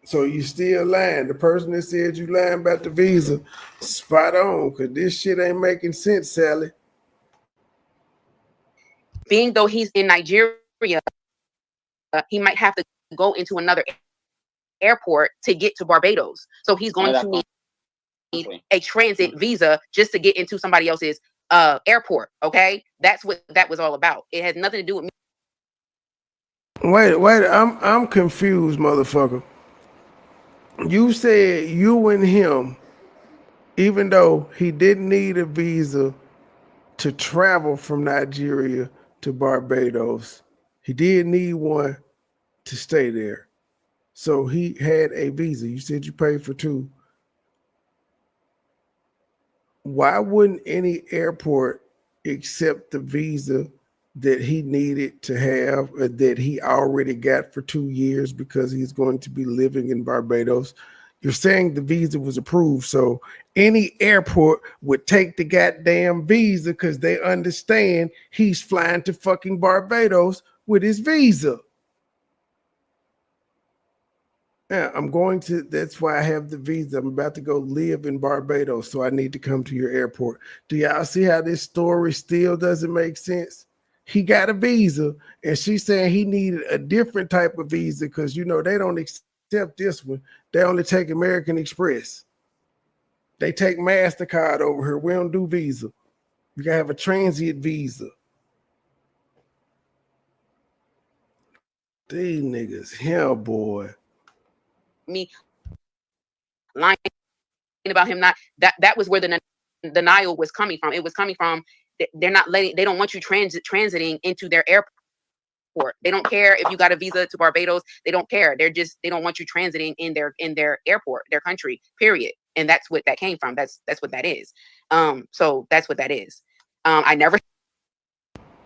So you still lying. The person that said you lying about the visa, spot on, because this shit ain't making sense, Sally. being though he's in Nigeria, he might have to go into another airport to get to Barbados. So he's going to need a transit visa just to get into somebody else's airport. Okay, that's what that was all about. It has nothing to do with me. Wait, I'm confused, motherfucker. You said you and him, even though he didn't need a visa to travel from Nigeria to Barbados, he did need one to stay there. So he had a visa. You said you paid for 2. Why wouldn't any airport accept the visa that he needed to have or that he already got for 2 years because he's going to be living in Barbados? You're saying the visa was approved, so any airport would take the goddamn visa because they understand he's flying to fucking Barbados with his visa. Yeah, that's why I have the visa. I'm about to go live in Barbados, so I need to come to your airport. Do y'all see how this story still doesn't make sense? He got a visa, and she's saying he needed a different type of visa because, they don't accept this one. They only take American Express. They take MasterCard over here. We don't do Visa. You gotta have a transit visa. These niggas, hell boy. Me lying about him not that was where the denial was coming from. It was coming from they don't want you transiting into their airport. They don't care if you got a visa to Barbados. They don't care. They don't want you transiting in their airport, their country, period. And that's what that came from. That's what that is. So that's what that is. I never.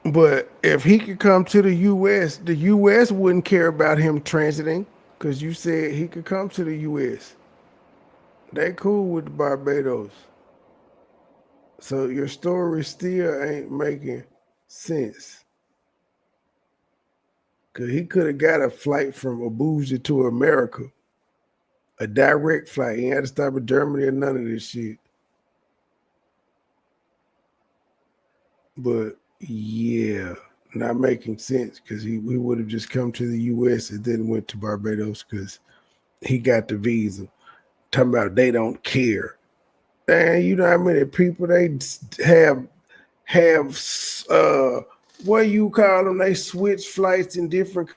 But if he could come to the U.S., the U.S. wouldn't care about him transiting because you said he could come to the U.S. They cool with Barbados. So your story still ain't making sense. Because he could have got a flight from Abuja to America. A direct flight. He ain't had to stop in Germany or none of this shit. But yeah, not making sense because he would have just come to the U.S. and then went to Barbados because he got the visa. Talking about they don't care. Dang, you know how many people they have have what you call them? They switch flights in different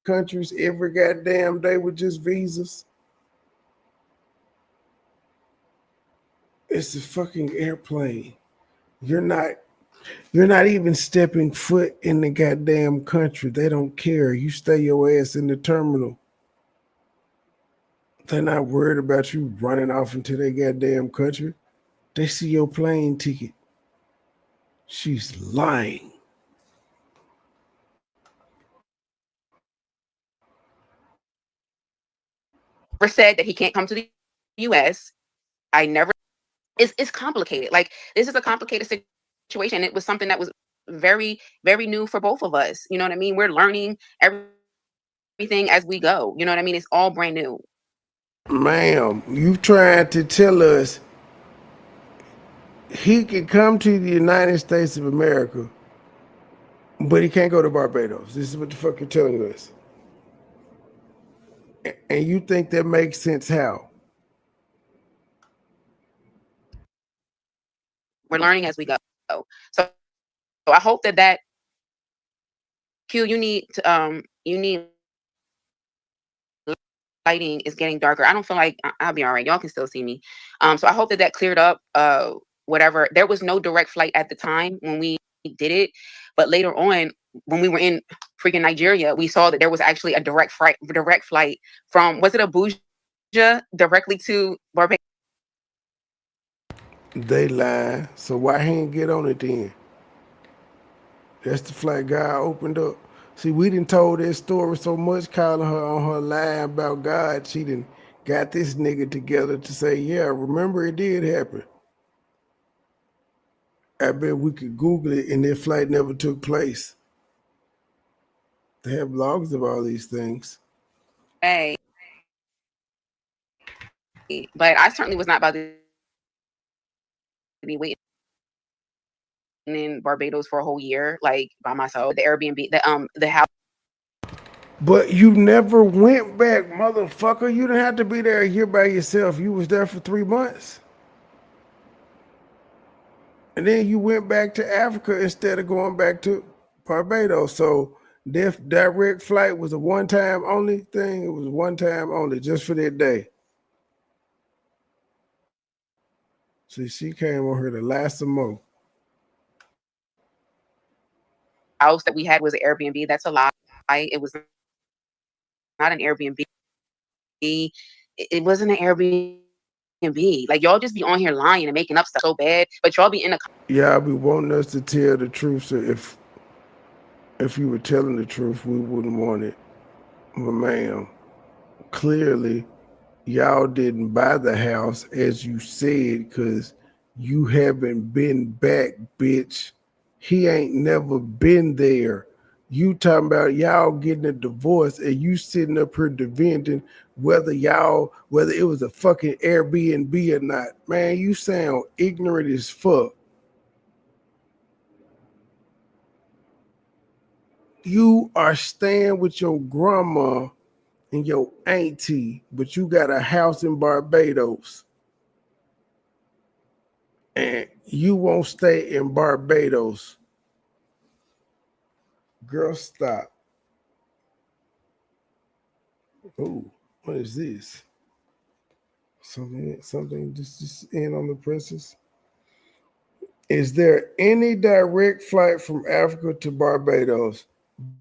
countries every goddamn day with just visas. It's a fucking airplane. You're not even stepping foot in the goddamn country. They don't care. You stay your ass in the terminal. They're not worried about you running off into their goddamn country. They see your plane ticket. She's lying. Said that he can't come to the U.S. I never. It's complicated. Like, this is a complicated situation. It was something that was very, very new for both of us. You know what I mean? We're learning everything as we go. You know what I mean? It's all brand new. Ma'am, you trying to tell us he can come to the United States of America, but he can't go to Barbados. This is what the fuck you're telling us. And you think that makes sense how? We're learning as we go. So I hope that Q, you need lighting is getting darker. I don't feel like I'll be all right. Y'all can still see me. So I hope that cleared up whatever. There was no direct flight at the time when we did it, but later on when we were in freaking Nigeria, we saw that there was actually a direct flight from, was it Abuja directly to Barbados? They lie. So why he didn't get on it then? That's the flight guy opened up. See, we done told that story so much, calling her on her lie about God. She done got this nigga together to say, yeah, remember it did happen. I bet we could Google it and that flight never took place. They have logs of all these things. Hey, but I certainly was not about to be waiting in Barbados for a whole year, like by myself. The Airbnb, the house. But you never went back, motherfucker. You didn't have to be there a year by yourself. You was there for 3 months. And then you went back to Africa instead of going back to Barbados. So that direct flight was a one-time only thing. It was one time only, just for that day. See, she came on here to last some more. House that we had was an Airbnb. That's a lie. It was not an Airbnb. It wasn't an Airbnb. Like, y'all just be on here lying and making up stuff so bad, but y'all be in a. Y'all be wanting us to tell the truth. So if you were telling the truth, we wouldn't want it. But ma'am, clearly y'all didn't buy the house as you said, because you haven't been back, bitch. He ain't never been there. You talking about y'all getting a divorce and you sitting up here defending whether it was a fucking Airbnb or not. Man, you sound ignorant as fuck. You are staying with your grandma and your auntie, but you got a house in Barbados. And you won't stay in Barbados. Girl, stop. Oh, what is this? Something just in on the princess. Is there any direct flight from Africa to Barbados?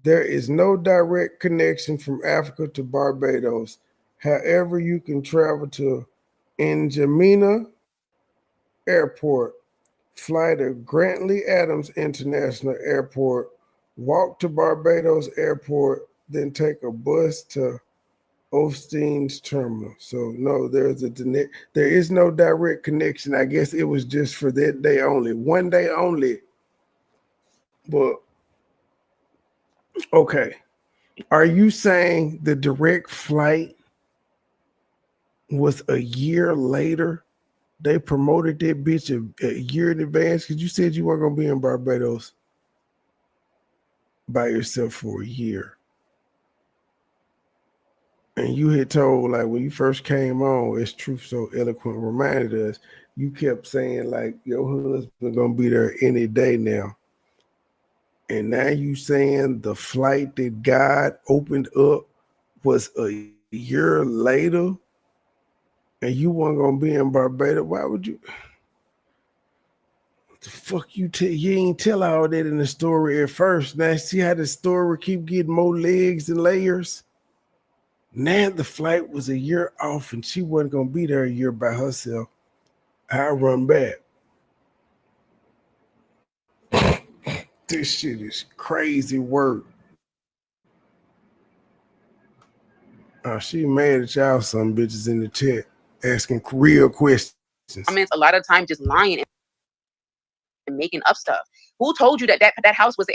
There is no direct connection from Africa to Barbados. However, you can travel to N'Djamena Airport, fly to Grantley Adams International Airport, walk to Barbados Airport, then take a bus to Osteen's terminal. So no, there is no direct connection. I guess it was just for that day only, one day only. But okay, are you saying the direct flight was a year later? They promoted that bitch a year in advance because you said you weren't gonna be in Barbados by yourself for a year. And you had told, like, when you first came on, as Truth So Eloquent reminded us, you kept saying, like, your husband gonna be there any day now. And now you saying the flight that God opened up was a year later, and you weren't gonna be in Barbados. Why would you? What the fuck you ain't tell all that in the story at first. Now see how the story keep getting more legs and layers. Now the flight was a year off, and she wasn't gonna be there a year by herself. I run back. This shit is crazy work. She mad at y'all some bitches in the chat asking real questions. Comments a lot of time just lying and making up stuff. Who told you that that house was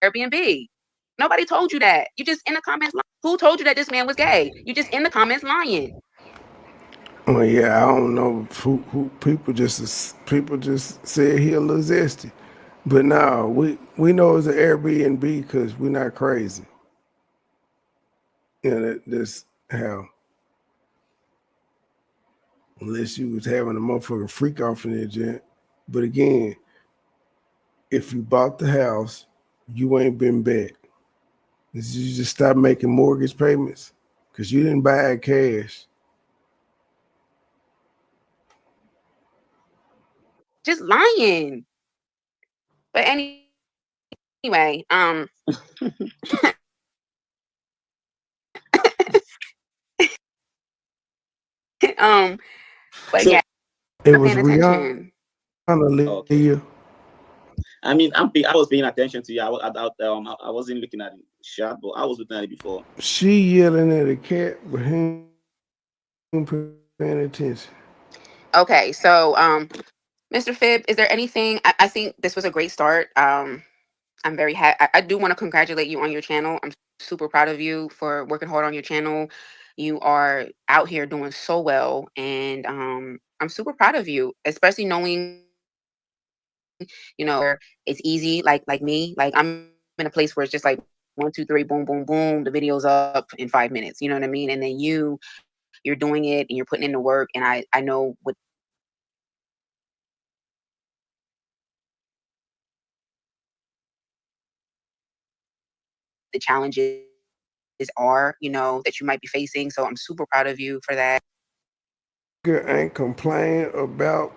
Airbnb? Nobody told you that. You just in the comments. Who told you that this man was gay? You just in the comments lying. Well, yeah, I don't know who people just said he a little zesty, but no, we know it's an Airbnb because we're not crazy. Yeah, that's how. Unless you was having a motherfucking freak off in there, gent. But again, if you bought the house, you ain't been back. You just stop making mortgage payments because you didn't buy it cash. Just lying. But anyway, but So yeah, it I'm was paying attention. Rihanna. okay. I mean, I was paying attention to you. I wasn't looking at the chat, but I was looking at it before. She yelling at a cat, but he ain't paying attention. Okay, so Mr. Phibb, is there anything? I think this was a great start. I'm very happy. I do want to congratulate you on your channel. I'm super proud of you for working hard on your channel. You are out here doing so well, and I'm super proud of you, especially knowing, it's easy. Like me, like I'm in a place where it's just like 1, 2, 3, boom, boom, boom. The video's up in 5 minutes. You know what I mean? And then you're doing it and you're putting in the work. And I know what the challenges are, that you might be facing. So I'm super proud of you for that. Ain't complain about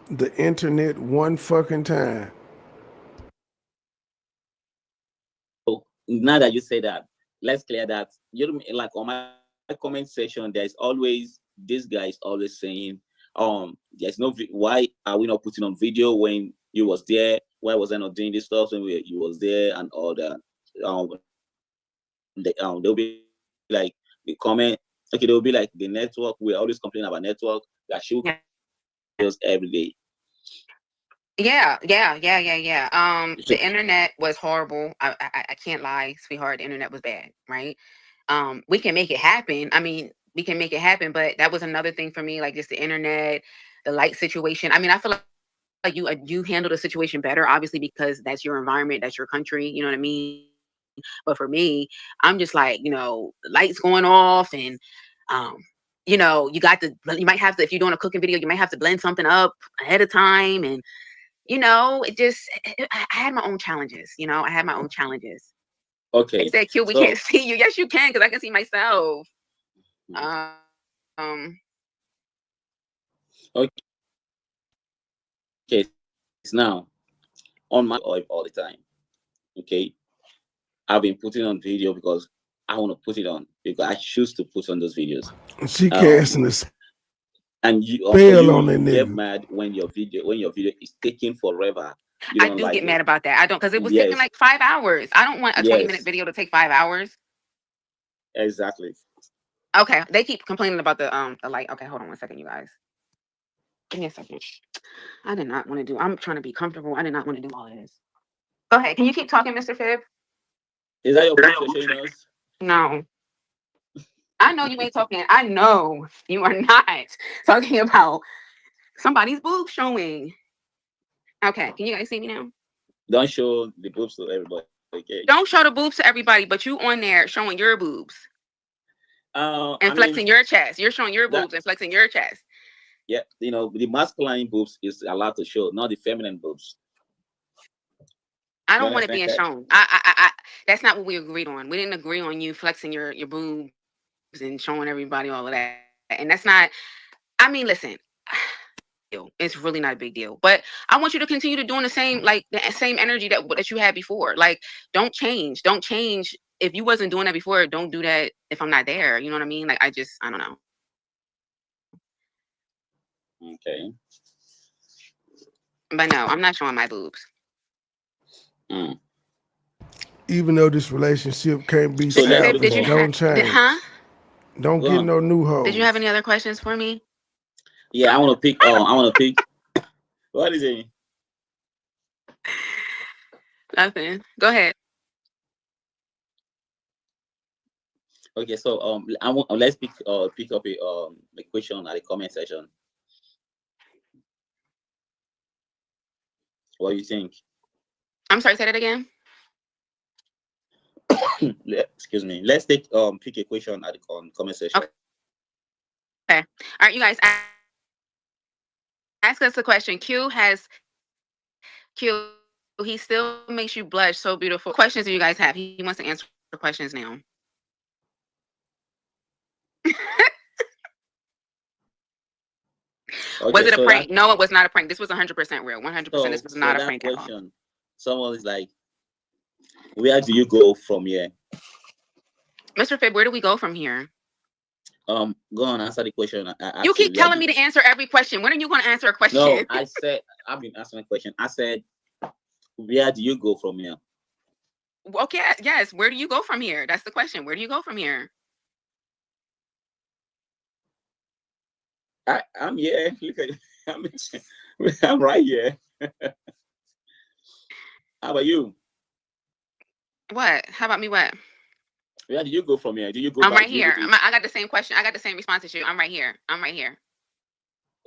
the internet one fucking time. So now that you say that, let's clear that. You like on my comment section, there's always this guy is always saying, there's no why are we not putting on video when you was there? Why was I not doing this stuff when you was there and all that? They'll be like the comment. Okay, they'll be like the network. We always complain about network that should us every day. Yeah. The internet was horrible. I can't lie, sweetheart. The internet was bad, right? We can make it happen. I mean, we can make it happen, but that was another thing for me, like just the internet, the light situation. I mean, I feel like you handle the situation better, obviously, because that's your environment, that's your country. You know what I mean? But for me, I'm just like, the lights going off and you might have to, if you're doing a cooking video, you might have to blend something up ahead of time. And, I had my own challenges, I had my own challenges. Okay. They said, Q, we can't see you. Yes, you can, because I can see myself. Okay. It's now on my live all the time. Okay. I've been putting on video because I want to put it on, because I choose to put on those videos. She casting a and you get mad when your video is taking forever. I do get mad about that. I don't, because it was taking like 5 hours. I don't want a 20-minute video to take 5 hours. Exactly. Okay, they keep complaining about the light. Okay, hold on 1 second, you guys. Give me a second. I did not want to do. I'm trying to be comfortable. I did not want to do all of this. Go ahead. Can you keep talking, Mr. Phibb? Is that your boob showing us? No. I know you ain't talking. I know you are not talking about somebody's boob showing. Okay, can you guys see me now? Don't show the boobs to everybody. Okay. Don't show the boobs to everybody, but you on there showing your boobs. And I flexing mean your chest. You're showing your that. boobs and flexing your chest. Yeah, the masculine boobs is allowed to show, not the feminine boobs. I You don't want it understand being that? shown. I that's not what we agreed on. We didn't agree on you flexing your boobs and showing everybody all of that. And that's not. I mean, listen. It's really not a big deal. But I want you to continue to doing the same, like the same energy that you had before. Like, don't change. Don't change. If you wasn't doing that before, don't do that if I'm not there. You know what I mean? Like, I don't know. Okay. But no, I'm not showing my boobs. Mm. Even though this relationship can't be So let's Mr. Fib, pick. did salvaged, you don't change. huh? Don't Go get on. no new Did you hoes. have any other questions for me? Yeah, I want to pick. I want to pick. What is it? Nothing. Go ahead. Okay, so I want let's pick up a question at the comment section. What do you think? I'm sorry, say that again. Excuse me. Let's pick a question at the comment section. Okay. All right, you guys ask us the question. Q, he still makes you blush so beautiful. What questions do you guys have? He wants to answer the questions now. Was Okay, it a so prank? No, it was not a prank. This was 100% real. 100%. This was not a that prank at all. question, someone is like, where do you go from here? Mr. Fib, where do we go from here? Go on, answer the question. I asked You keep where telling me to answer every question. When are you going to answer a question? No, I said I've been answering a question. I said, where do you go from here? Okay, yes. Where do you go from here? That's the question. Where do you go from here? I'm here. Look at I'm right here. How about you? What? How about me? What? Where do you go from here? Do you go I'm by right here. I got the same question. I got the same response as you. I'm right here. I'm right here.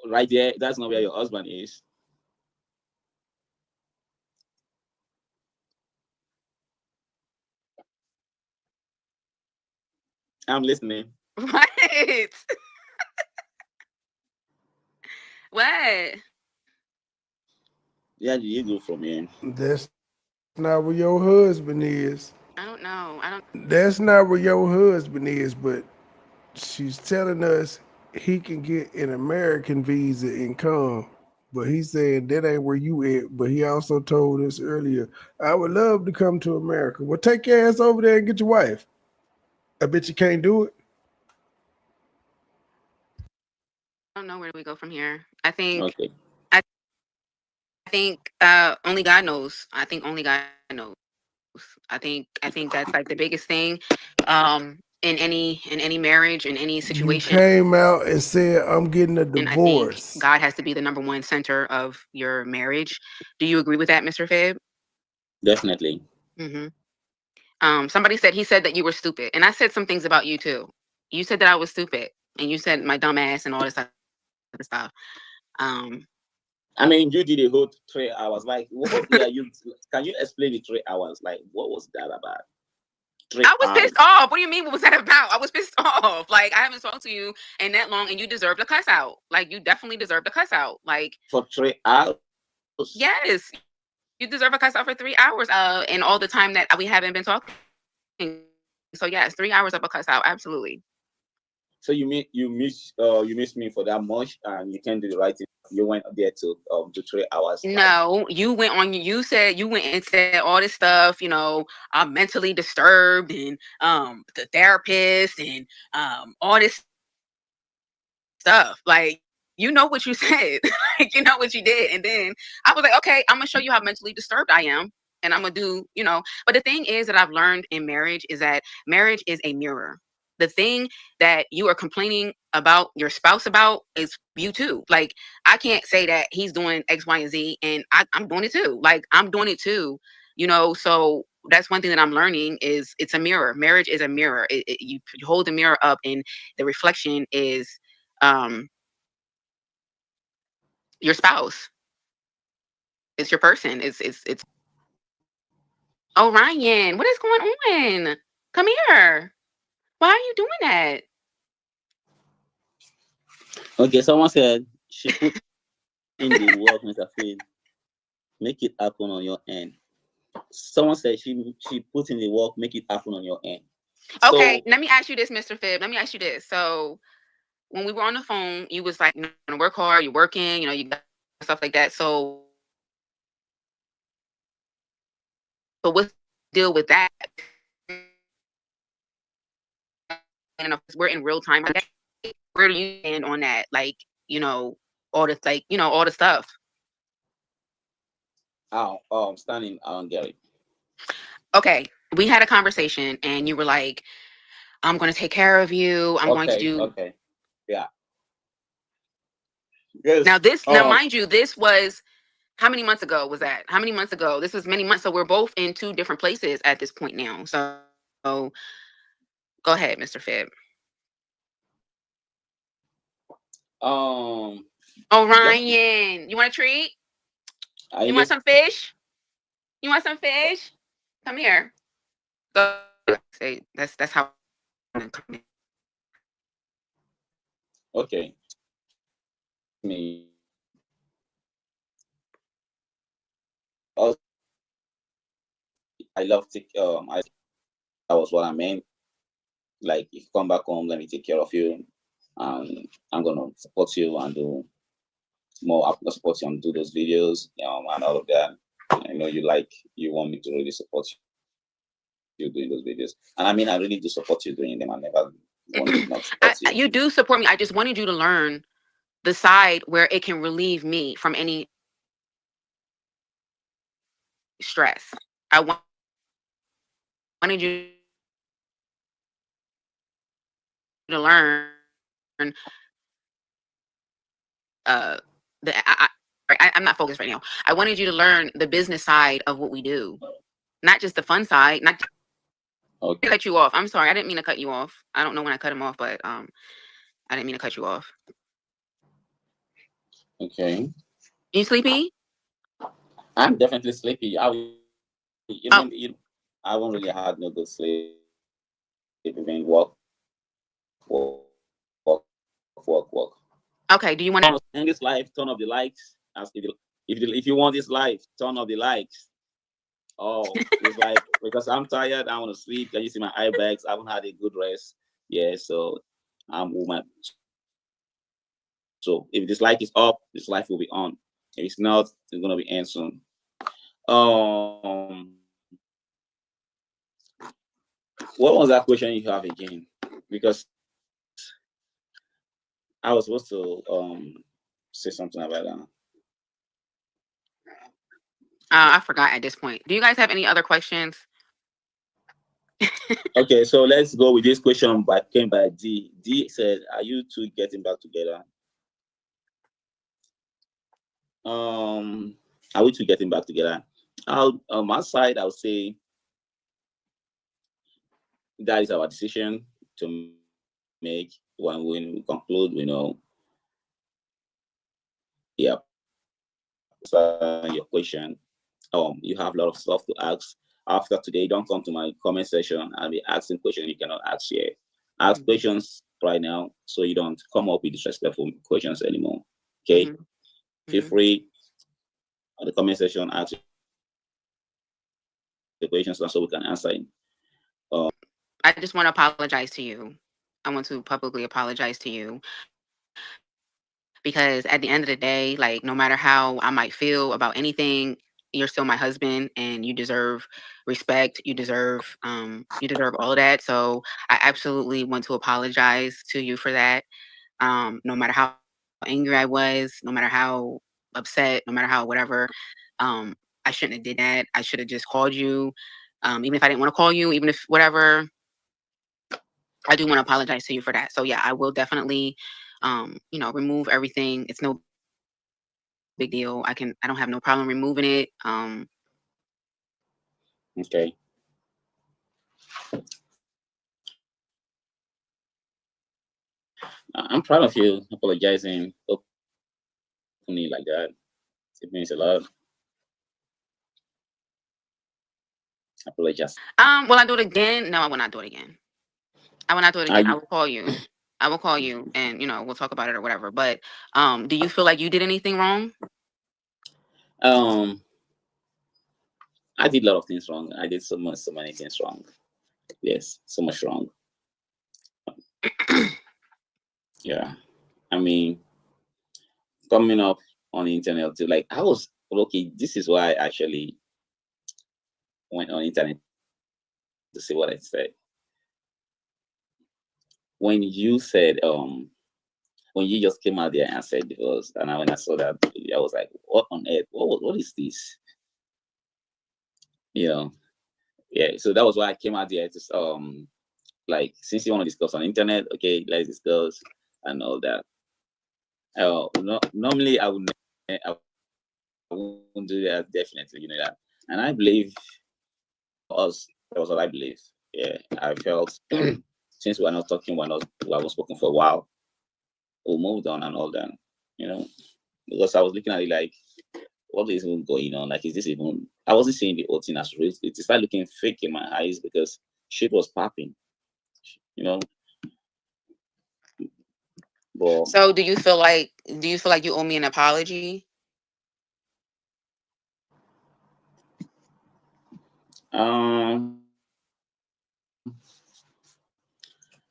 right there? That's not where your husband is. I'm listening. What? What? Where do you go from here? That's not where your husband is. I don't know. I don't. That's not where your husband is, but she's telling us he can get an American visa and come. But he said that ain't where you at. But he also told us earlier, I would love to come to America. Well, take your ass over there and get your wife. I bet you can't do it. I don't know where do we go from here. I think. Okay. I think only God knows. I think only God knows. I think that's like the biggest thing in any marriage, in any You situation. came out and said, I'm getting a And I think divorce. God has to be the number one center of your marriage. Do you agree with that, Mr. Fib? Definitely. Somebody said he said that you were stupid, and I said some things about you too. You said that I was stupid, and you said my dumb ass and all this other stuff. I mean, you did a whole 3 hours. Like, what are you? Can you explain the 3 hours? Like, what was that about? I was pissed off. What do you mean? What was that about? I was pissed off. Like, I haven't talked to you in that long, and you deserve a cuss out. Like, you definitely deserve a cuss out. Like, for 3 hours. Yes, you deserve a cuss out for 3 hours. And all the time that we haven't been talking. So yes, 3 hours of a cuss out. Absolutely. So you miss me for that much, and you can't do the right thing. You went there to do 3 hours. No, you went on. You said you went and said all this stuff. You know, I'm mentally disturbed, and the therapist, and all this stuff. Like, you know what you said. Like, you know what you did, and then I was like, okay, I'm gonna show you how mentally disturbed I am, and I'm gonna do. But the thing is that I've learned in marriage is that marriage is a mirror. The thing that you are complaining about your spouse about is you too. Like, I can't say that he's doing X, Y, and Z, and I'm doing it too. Like, I'm doing it too. So that's one thing that I'm learning is it's a mirror. Marriage is a mirror. You hold the mirror up, and the reflection is your spouse. It's your person. It's. Oh, Ryan, what is going on? Come here. Why are you doing that? Okay, someone said she put in the work, Mr. Phil. Make it happen on your end. Someone said she put in the work, make it happen on your end. Okay, So let me ask you this, Mr. Fib. Let me ask you this. So when we were on the phone, you was like, "You're gonna work hard. You're working. You know, you got stuff like that." So what's the deal with that? And if we're in real time, where do you stand on that? Like, you know, all this, like, you know, all the stuff. I'm standing. I don't get it. Okay, we had a conversation, and you were like, "I'm going to take care of you. I'm going to Okay, do." okay, yeah. Yes. Now, mind you, this was how many months ago was that? How many months ago? This was many months. So we're both in two different places at this point now. So go ahead, Mr. Fib. Um. Oh, Yeah. Ryan, you want a treat? Are You you want some fish? You want some fish? Come here. Go. Say that's how. Okay. Me. Also, I love that was what I meant. Like, if you come back home, let me take care of you. I'm gonna support you and do more. I'm gonna support you and do those videos, and all of that. I know you want me to really support you doing those videos, and I mean, I really do support you doing them. I never want to not support you. You do support me. I just wanted you to learn the side where it can relieve me from any stress. I wanted you to learn the I'm not focused right now. I wanted you to learn the business side of what we do, not just the fun side. Not Okay. to cut you off. I'm sorry. I didn't mean to cut you off. I don't know when I cut him off, but I didn't mean to cut you off. Okay. You sleepy? I'm definitely sleepy. I won't really had no good sleep. Even work, work. Okay. Do you want to end this live? Turn off the likes. If you want this live, turn off the likes. Oh, it's like because I'm tired. I want to sleep. Can you see my eye bags? I haven't had a good rest. Yeah, so I'm woman. So if this light is up, this light will be on. If it's not, it's gonna be end soon. What was that question you have again? Because I was supposed to say something about that. I forgot at this point. Do you guys have any other questions? Okay, so let's go with this question came by D. D said, "Are you two getting back together?" Are we two getting back together? On my side, I'll say that is our decision to make. When we conclude, yeah. So your question, you have a lot of stuff to ask. After today, don't come to my comment section and be asking questions you cannot ask here. Ask questions right now so you don't come up with disrespectful questions anymore. Okay? Feel free at the comment section, ask the questions so we can answer it. I just want to apologize to you. I want to publicly apologize to you. Because at the end of the day, like, no matter how I might feel about anything, you're still my husband and you deserve respect. You deserve all of that. So I absolutely want to apologize to you for that. No matter how angry I was, no matter how upset, no matter how whatever, I shouldn't have did that. I should have just called you. Even if I didn't want to call you, even if whatever, I do want to apologize to you for that. So yeah, I will definitely remove everything. It's no big deal. I don't have no problem removing it. Okay. I'm proud of you apologizing openly like that. It means a lot. Apologize. Will I do it again? No, I will not do it again. I will not do it again. I will call you. I will call you and we'll talk about it or whatever. But do you feel like you did anything wrong? Um, I did a lot of things wrong. I did so many things wrong. Yes, so much wrong. Yeah, I mean, coming up on the internet too. Like I was okay. This is why I actually went on internet to see what I said. When you said when you just came out there and said divorce, and when I saw that, I was like, what on earth? What is this? You know, yeah. So that was why I came out there to like, since you want to discuss on internet, okay, let's discuss and all that. No, normally I won't do that, definitely, that. And I believe us, that was what I believe. Yeah, I felt since we're not talking, we haven't spoken for a while, we moved on and all that, because I was looking at it like, what is even going on? Like, is this even? I wasn't seeing the whole thing as real. It started looking fake in my eyes because shit was popping, But So do you feel like you owe me an apology?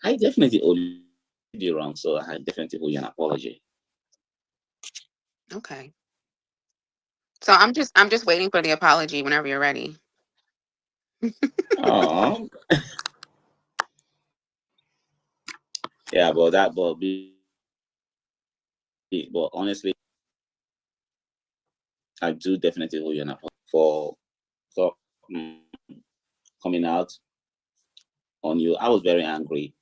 I definitely owe you wrong, so I definitely owe you an apology. Okay. So I'm just waiting for the apology whenever you're ready. Oh, yeah, but honestly, I do definitely owe you an apology for coming out on you. I was very angry.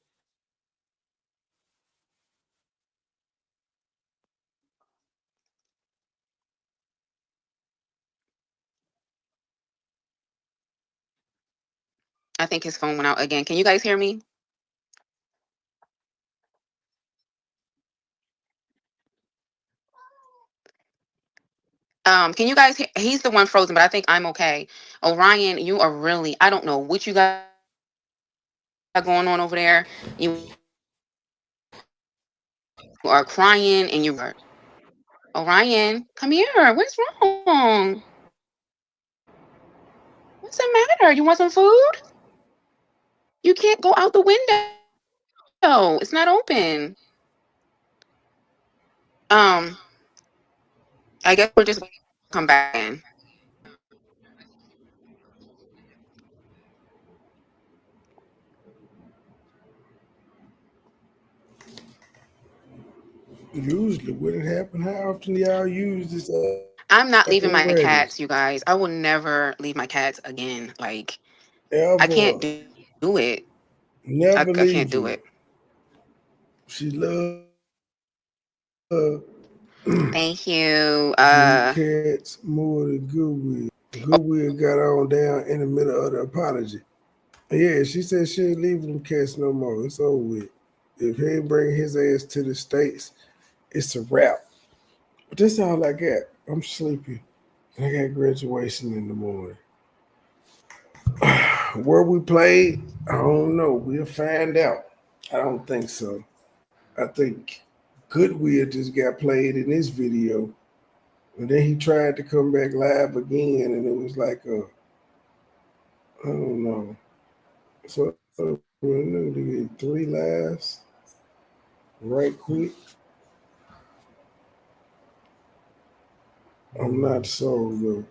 I think his phone went out again. Can you guys hear me? Can you guys hear? He's the one frozen, but I think I'm okay. Orion, you are really, I don't know what you got going on over there. You are crying and you are, Orion, come here. What's wrong? What's the matter? You want some food? You can't go out the window. It's not open. I guess we're just come back in. Usually, when it happen, how often do y'all use this I'm not leaving my radio? cats, you guys. I will never leave my cats again. Like, I can't Ever. do it. I Never can't leave do her. it. She love Thank you. them cats more than Goodwill. Goodwill got on down in the middle of the apology. Yeah, she said she ain't leaving them cats no more. It's over with. If he ain't bringing his ass to the States, it's a wrap. But that's all I got. I'm sleepy. I got graduation in the morning. Where we played, I don't know. We'll find out. I don't think so. I think Goodwill just got played in this video. And then he tried to come back live again, and it was like I don't know. So we're going to get 3 lives right quick. I'm not sold though.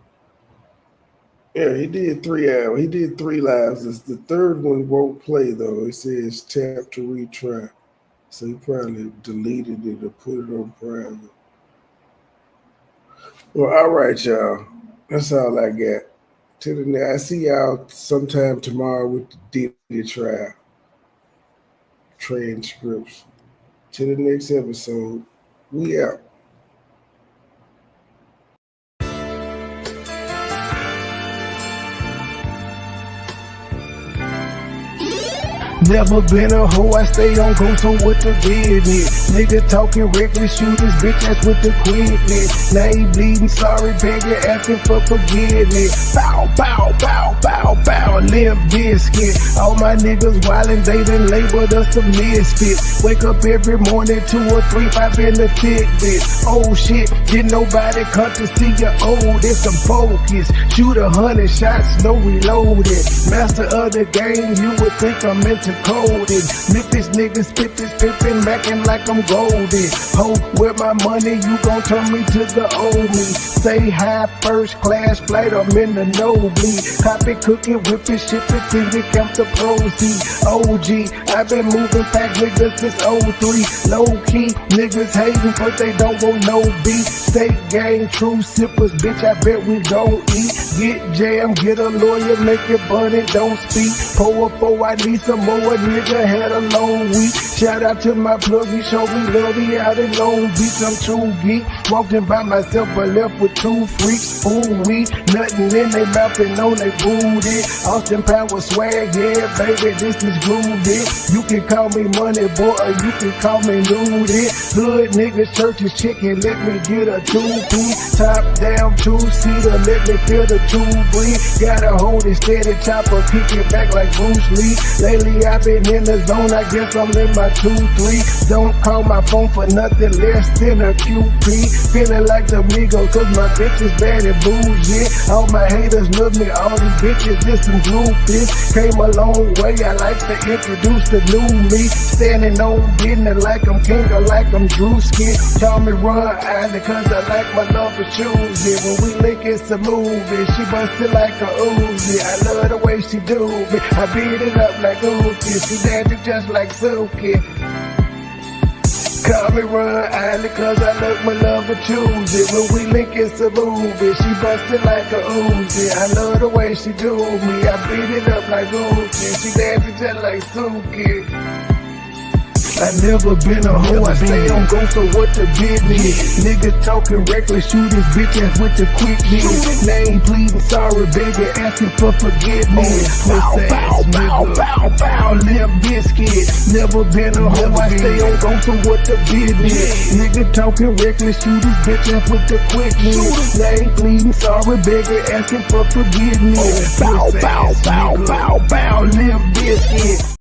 Yeah, he did 3 hours. He did 3 lives. It's the third one won't play though. It says tap to retry. So he probably deleted it or put it on private. Well, all right, y'all. That's all I got. Till the next, I see y'all sometime tomorrow with the Diddy trial transcripts. Till the next episode, we out. Never been a hoe, I stay on go, so what the business? Nigga talking reckless, shoot this bitch ass with the quickness. Now he bleeding, sorry, begging, asking for forgiveness. Bow, bow, bow, bow, bow, Limp Bizkit. All my niggas wildin', they done labeled us some misfits. Wake up every morning, 2 or 3, 5 in the tidbit. Oh shit, didn't nobody come to see you old. It's some focus. Shoot 100 shots, no reloaded. Master of the game, you would think I'm into coding. Memphis niggas spit this pippin', mackin' like I'm golden. Ho, with my money, you gon' turn me to the old me. Stay high, first class flight, I'm in the nosebleed. Copy, cooking, whipping, shipping, till we count the proceeds. OG, I've been moving pack niggas since 03. Low key, niggas hating, but they don't want no beef. State gang, true sippers, bitch, I bet we gon' eat. Get jammed, get a lawyer, make it bunny, don't speak. Pour a 4, I need some more, nigga had a long week. Shout out to my plug, he showed me love, he out in Long Beach, I'm true geek. Walking by myself, but left with 2 freaks. Ooh, we, nothing in they mouth and on they booty. Austin Power swag, yeah, baby, this is groovy. You can call me Money Boy, or you can call me Nudie. Hood niggas, churches, chicken, let me get a 2-piece. Top down, 2-seater, let me feel the 2 breathe. Gotta hold it steady, chopper, kick it back like Bruce Lee. Lately I've been in the zone, I guess I'm in my 2-3. Don't call my phone for nothing less than a QP. Feeling like the Migos, cause my bitch is bad and bougie. All my haters love me, all these bitches just some groupies. Came a long way, I like to introduce the new me. Standing on business like I'm king or like I'm Drewski. Call me Ron Island, cause I like my love for choosy. When we link, it's a movie. She bustin' like a Uzi. I love the way she do me. I beat it up like Uzi. She dancing just like Suki. Call me Ron Island, cause I love my love for choosy. When we link, it's a movie. She bustin' like a Uzi. I love the way she do me. I beat it up like Uzi. She dancing just like Suki. I never been a hoe, I stay on go, so what the business? Niggas talking reckless, shoot his bitch ass with the quickness. Name pleading, sorry, begging, asking for forgiveness. Bow, bow, bow, bow, bow, Limp Bizkit. Never been a hoe, I stay on go, so what the business? Nigga talking reckless, shoot his bitch ass with the quickness. Name pleading, sorry, begging, asking for forgiveness. Bow, bow, bow, bow, bow, Limp Bizkit.